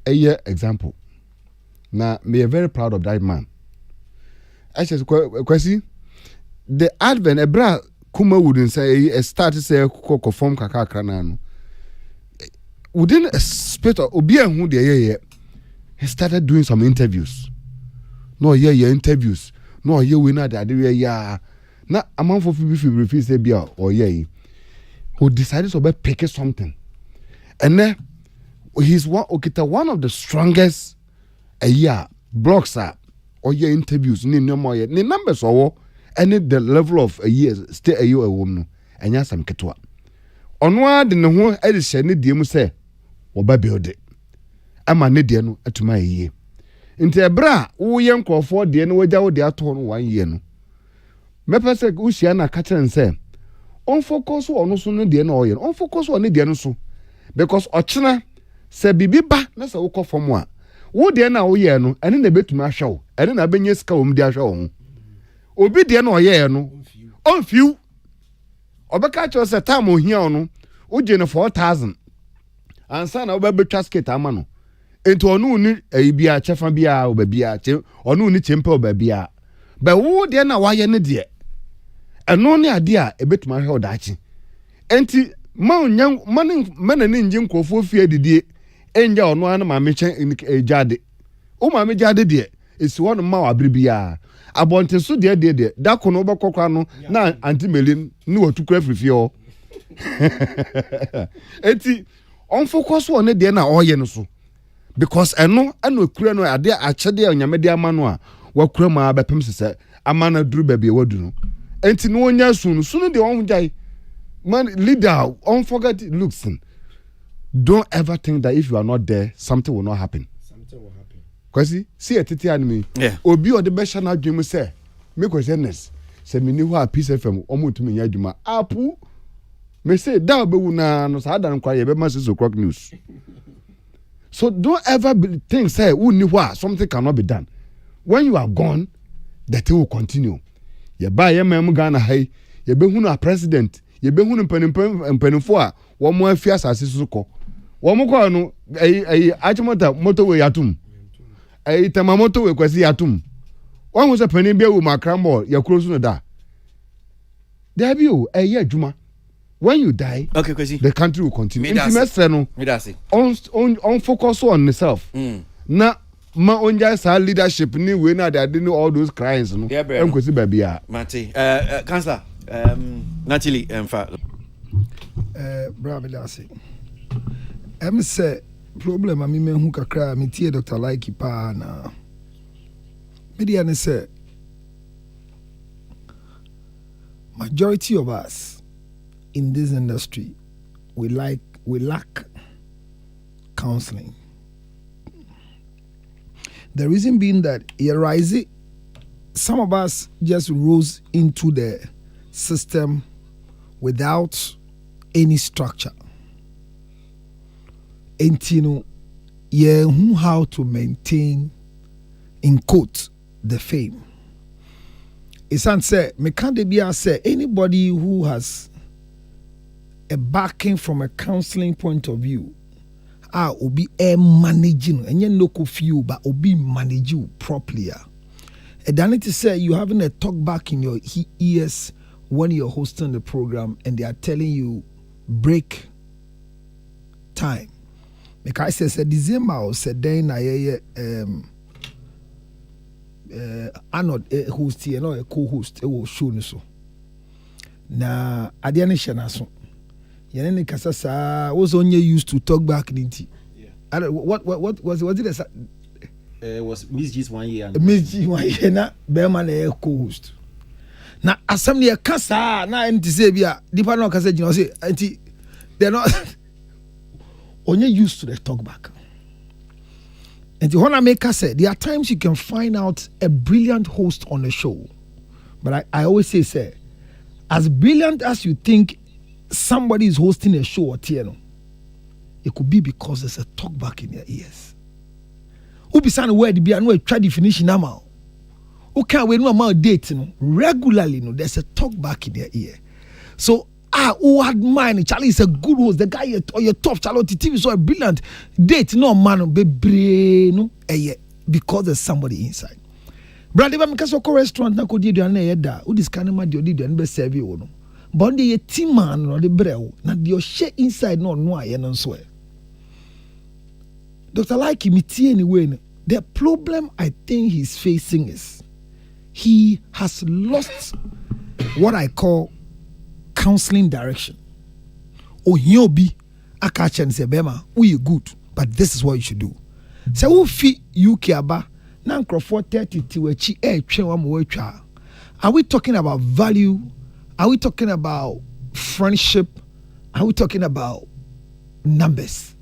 eye example. Now, me are very proud of that man. I said, Kwesi, the advent, a bra kuma wouldn't say a start to say cocoa form kaka kranano. Within a spit of Obia who the he started doing some interviews. No, interviews. No, winner that yeah. Now, a month of people refuse to be or who decided to pick something. And then he's one of the strongest. A year blocks up or your interviews ni no more ni numbers or any the level of a year stay a year a woman and yes am ketwa onwa de ne ho e de hye ne die mu say wo ba build it ama ne die no atuma yie nti ebra wo ye nkofo de ne wagya wo de ato no 1 year no me pese wo hia na ka kire say on focus on so no de na o ye on focus on ne die no so because ochina se bibiba na se wo kofo a wo de na wo ye no ene na betuma hwew ene na benye sika wo mdi ahwe wo obi de na o ye no on fiu obeka cho se time ohia no wo je no 4000 ansa na wo be betwa skate ama no enti onu ni bia chefa bia wo ba bia che onu ni chempe wo ba bia ba wo de na wa ye ne de eno ne ade a ebetuma hwew daachi enti ma onyan mana ni nje nkofo fie didie enja ono an ma mechen ejade o ma me jade de esi won ma wa bribia abonte so de da kono obekokwa no na anti melin ni watukura frifie o eti on focus on ne de na oye no so because eno okura no ade achede onyamede amano a wakura ma bepem sese amana duru ba bia wadu no enti no onya sunu de on jai man leader on forget looks. Don't ever think that if you are not there, something will not happen. Something will happen. Kwesi, see a titi anime. Yeah. Obi or the best channel dream say, me questioners. Say me ni wa Peace FM omo tumi nya djuma. Apu. Me say da be wuna no sa dan kwa ye be mass so crock news. So don't ever think say who ni wa something cannot be done. When you are gone, the thing will continue. Ye ba ye mem Ghana hai, ye be hunu a president. yɛbɛhu no mpanimfo a wɔn afi asase so kɔ wɔn kɔ no achimota motorway atum tema motorway Kwesi atum wɔn ho sɛ panin bi awu makrambo yakuro so no da there be o adwuma when you die okay Kwesi the country will continue intimate no on focus on itself na ma onja sa leadership ni we na they did all those crimes no Kwesi babia mate councillor Natalie bravo dasi say problem ami me hu kakra me tie Dr. Like pa na media ne say majority of us in this industry we lack counseling. The reason being that some of us just rose into the system without any structure. And you how to maintain, in quote, the fame. It's say, me can't be say anybody who has a backing from a counseling point of view, will be managing, and you no few, but will be manage you properly. And then it is say you having a talk back in your ears when you're hosting the program, and they are telling you break time. Because I said December said then Arnold host here, no a co-host, it was shown so. Na adiane shenaso. Yenene kasa was only used to talk back ninti. Yeah. What was it? It was Miss G's 1 year. Miss G 1 year na Bearman co-host. Na assembly kasa na enti say bia dipa no kasa jino say enti they're not only used to the talk back. And the Honor Maker said there are times you can find out a brilliant host on the show. But I always say, as brilliant as you think somebody is hosting a show or TNO, it could be because there's a talk back in their ears. Who be saying where be no try definition now. Who can't wait no amount date regularly there's a talk back in their ear. So who had mind Charlie is a good host, the guy or your tough Charlie TV so a brilliant date no man be brain because there's somebody inside. Brother ba because of restaurant na ko di aduane da who this kind of man di aduane be serve you no but the team man no the brew na the share inside no aye no so Dr. Like me anyway the problem I think he's facing is he has lost what I call counseling direction. Oh, he'll be a catch and say, Bema, we are good, but this is what you should do. So, who fit UK aba, Nankro 430 to a chi Are we talking about value? Are we talking about friendship? Are we talking about numbers?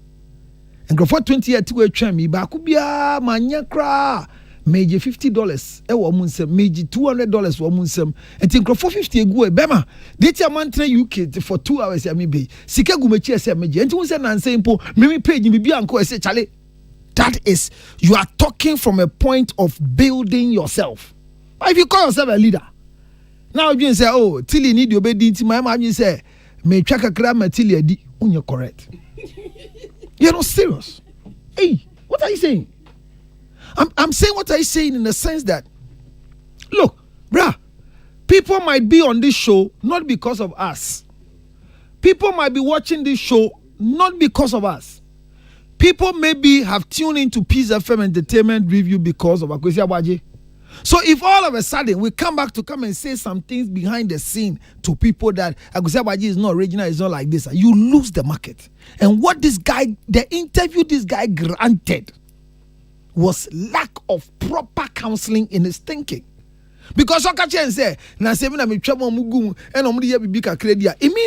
And go for 20 years to a chami, Bakubia, Manyakra. Meji $50 ewo munsem meji $200 wo munsem enti nkrofo 50 egu e bema dey tia man tra UK for 2 hours ya me be sika gumechi ese meji enti won na nse mpo me page bi anko ese chale. That is, you are talking from a point of building yourself. But if you call yourself a leader, now you say, oh, Tilly need your bed into my mind, you say, me track a gram Tilly adi, you're correct. You're not serious. Hey, what are you saying? I'm saying what I saying in the sense that, look, bruh, people might be on this show not because of us. People might be watching this show not because of us. People maybe have tuned into Peace FM Entertainment Review because of Kwesi Aboagye. So if all of a sudden we come back to come and say some things behind the scene to people that Kwesi Aboagye is not original, it's not like this, you lose the market. And what this guy, the interview this guy granted was lack of proper counseling in his thinking. Because say, it means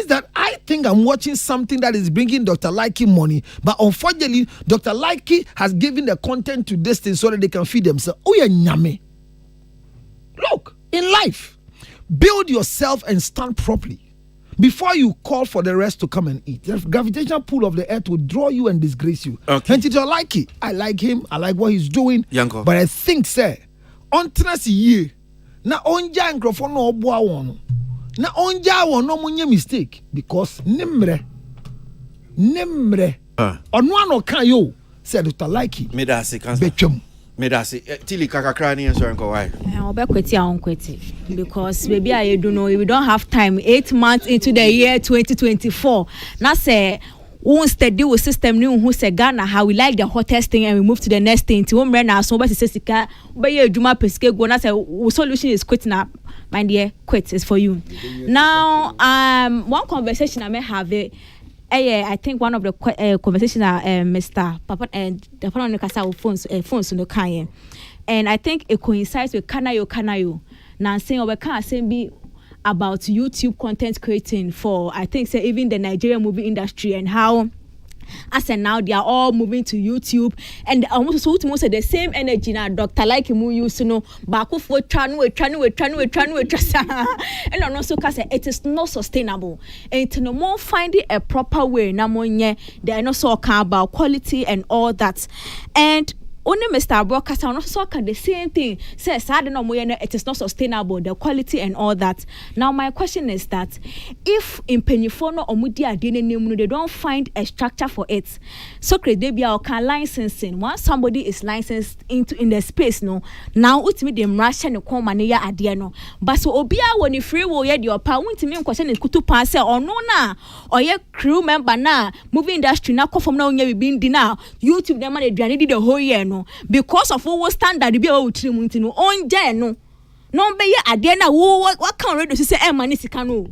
that I think I'm watching something that is bringing Dr. Likey money, but unfortunately, Dr. Likey has given the content to this thing so that they can feed themselves. Oh, yeah, nyame. Look, in life, build yourself and stand properly before you call for the rest to come and eat. The gravitational pull of the earth will draw you and disgrace you. Okay. And Dr. Likey, I like him, I like what he's doing, Yanko. But I think, sir, on tennis year. Na onja nkrofo no oboa won na onja wo no munye mistake because nimre ono ano kan yo said Dr. Likey me da se kan betwam me da se tili kakakra ni enso enko why obekweti ankweti because maybe I don't know we don't have time 8 months into the year 2024 na say won't steady with system new who say Ghana how we like the hottest thing and we move to the next thing to home na so be say sika be ye adwuma pesike go na say solution is quit na my dear quit is for you now one conversation I may have I think one of the conversations Mr. Papa and the Papa on the phones no kan and I think it coincides with Kanayo now saying we can say be about YouTube content creating for I think say even the Nigerian movie industry and how as and now they are all moving to YouTube and almost so to say the same energy now Dr. Like mu use no back for trying and also cause it is not sustainable and no more finding a proper way na monye they are not so about quality and all that and only Mr. Broadcast are not so the same thing. Says I don't know it is not sustainable, the quality and all that. Now my question is that if in Penifono or Mudia they don't find a structure for it, so could they be our licensing? Once somebody is licensed in the space, no, now ultimately them Russian come mania adiano. But so obia when you free will yet your power to me question is kutu pass or no na or ye crew member na movie industry na come from now we been dinner YouTube them they did the whole year. Because of what standard be able to no onja no be ye ade na what can radio say e mani sika no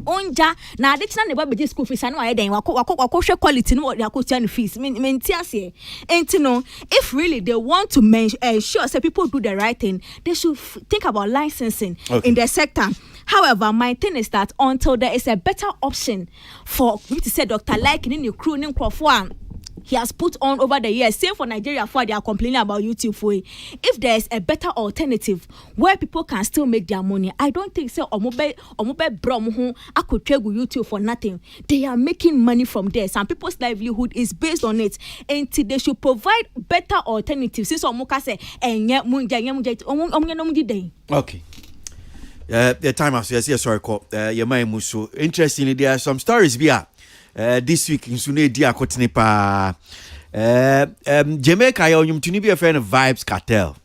onja na ade tina ne ba be school fees na den wakọ hwe quality no ya ko tia fees me ase enti no if really they want to ensure say people do the right thing they should think about licensing in the sector. However, my thing is that until there is a better option for me to say Dr. Like in your crew in Crawford he has put on over the years. Same for Nigeria for they are complaining about YouTube for it. If there is a better alternative where people can still make their money, I don't think so. Omobe brom who I could trade with YouTube for nothing. They are making money from there. Some people's livelihood is based on it, and they should provide better alternatives. Since Omoka say, okay. The time after yes, sorry, call. Your mind muso. Interestingly, there are some stories here. This week in Sune Dia Kotinepa Jamaica you to be a friend of Vibes Cartel.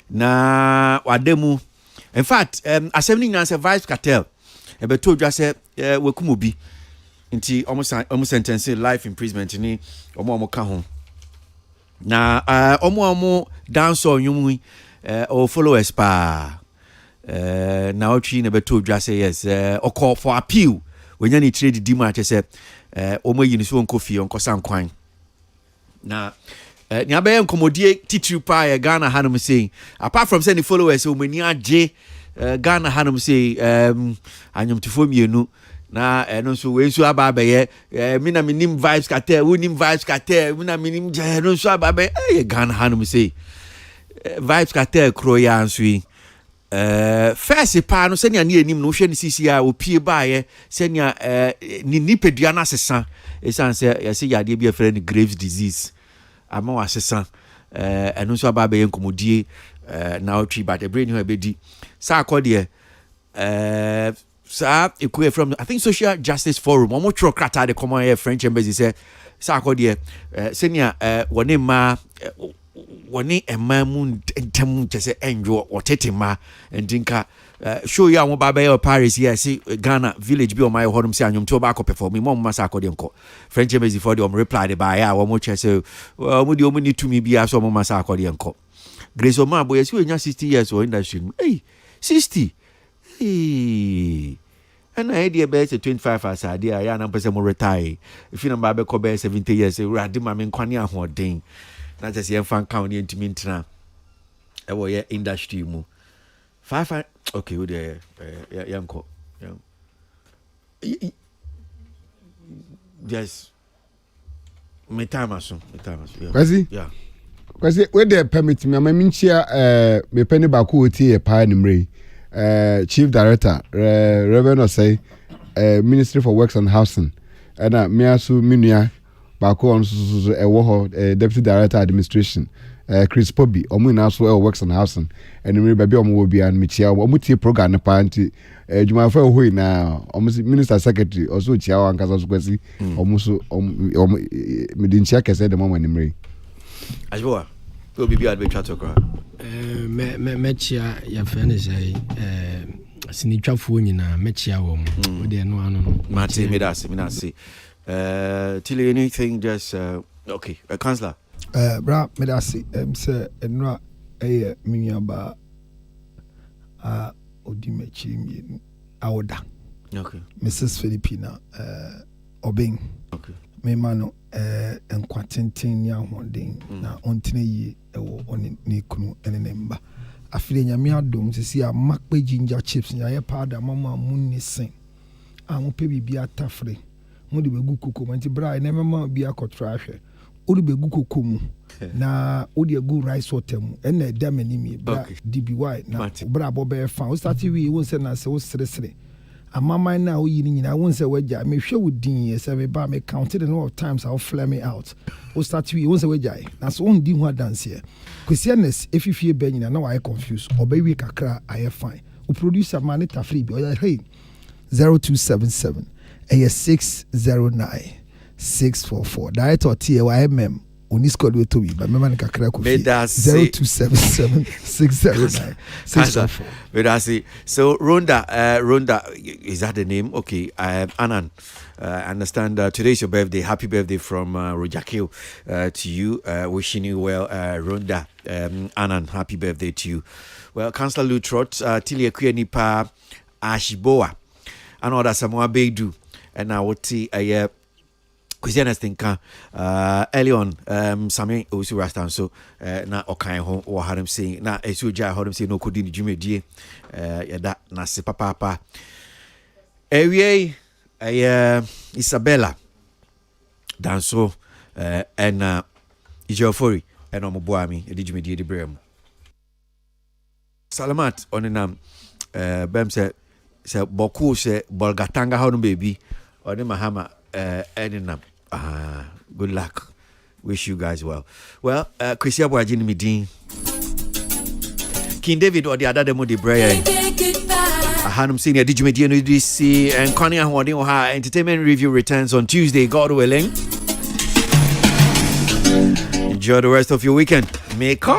Na wademu. In fact, assembling answer Vibes Cartel. Ebe told you say we kumubi. Inti almost sentence life imprisonment ni omo ka ho. Na omo dance on yumui or followers pa. Na ochi ebe told you say yes or call for appeal. When you need trade di match say omo yi ni so nko fie nko san kwan na ni abaye nkomodie titiri pa ya Ghana hanum say apart from sending followers o mani age Ghana hanum say anyomtifo mienu na no so we so abaye mi na minim Vibes Cartel we nim Vibes Cartel mi na minim je no so abaye Ghana hanum say Vibes Cartel kroya ansui first pa no senia ni enim no hwe ni sisi a opie baaye senia ni nipedua na sesa esan se yesi yade bi afre ni Graves disease ama wa sesa eno so aba be nkomodie na otwi but the brain ho abedi sa akode sa ekwe from I think Social Justice Forum omo tro krata the common air French embassy say sa akode senia woni ma woni emamu ntem chese enjo otetema ndinka show ya mo baba ya Paris here see Ghana village bi o my hodum see anyom to ba ko perform mo masa akode nko French embassy for the reply the by ya wo mo chese mo di o mo ni tumi bi aso mo masa akode nko Grace Oma boy see we nya 60 years o industry hey 60 hey and I idea be 25 as idea ya na pese mo retire if you number be ko be 70 years radi ma me nkwane ahoden na just yen fan count yen timi ntina e wo ye industry mu 5 okay we there yanko yes me time aso Kwesi yeah Kwesi we dey permit me ma minchia me penny ba ko oti e pa nimre chief director Reverend say Ministry for Works and Housing and me aso minua baako on so deputy director administration Chris Pobi omu na so works on housing and me baby omu wo bia me chia omu tie program na pa nti juma fa ho na omu minister secretary also chia wan kasa so Kwesi omu so me din chia kese de mama nimre Ajboa go bibi adbe twa kra me chia ya fene say sinitwafo nyina me chia wo mo de no ano no Martin medasi till anything just okay councillor bra medasi say enra minyaba odimechi mi awoda okay Mrs Filipina obeng okay me mano enkwatenten ya honden na ontene yi ewo oni ne kunu ene ne mba afire nyame adom sisi a makpe ginger chips ya ye powder mama munni sen a mo pe bibia tafre mo de begu koko manti bra na mama bia kotra hwe o de begu koko mu na o de gu rice water mu ene eda manimi bra DBY na bra bo be fa o start wi won se na se o sere amama na o yi ni nyina won se wagya me hwe wodin se me ba me counted the number of times I will flare me out o start wi won se wagya na so on di ho dance Kwesianes efifie be nyina na why confused obawi kakra aye fine o producer man it free be hey 0277 609 644 director TYMM Unisco do to be but me man kakra ko 0277 609 644 Medasi. So Ronda is that the name? Okay, Anan. I understand today is your birthday. Happy birthday from Rojakil to you. Wishing you well, Ronda. Anan, happy birthday to you. Well, Councillor Lutrot, Tilia Nipa Ashiboa, and all that Samoa Bedu, and I would see a Kwesi thinka early on Sami Osu Rastan so na okan ho or had him saying na esu ja had him say no kodi ni dwumedie yada na se papa ewie Isabella danso and Ijofori and omoboami e dwumedie de brem Salamat onenam bem se boku se bolgatanga ha no baby oni mahama enenam good luck. Wish you guys well. Well, Kwesi Aboagye ni medin. King David or the other demo de Brian. Hanum senior Digimedi no DC and Kwani Ahwadi Oha Entertainment Review returns on Tuesday, God willing. Enjoy the rest of your weekend. Make up.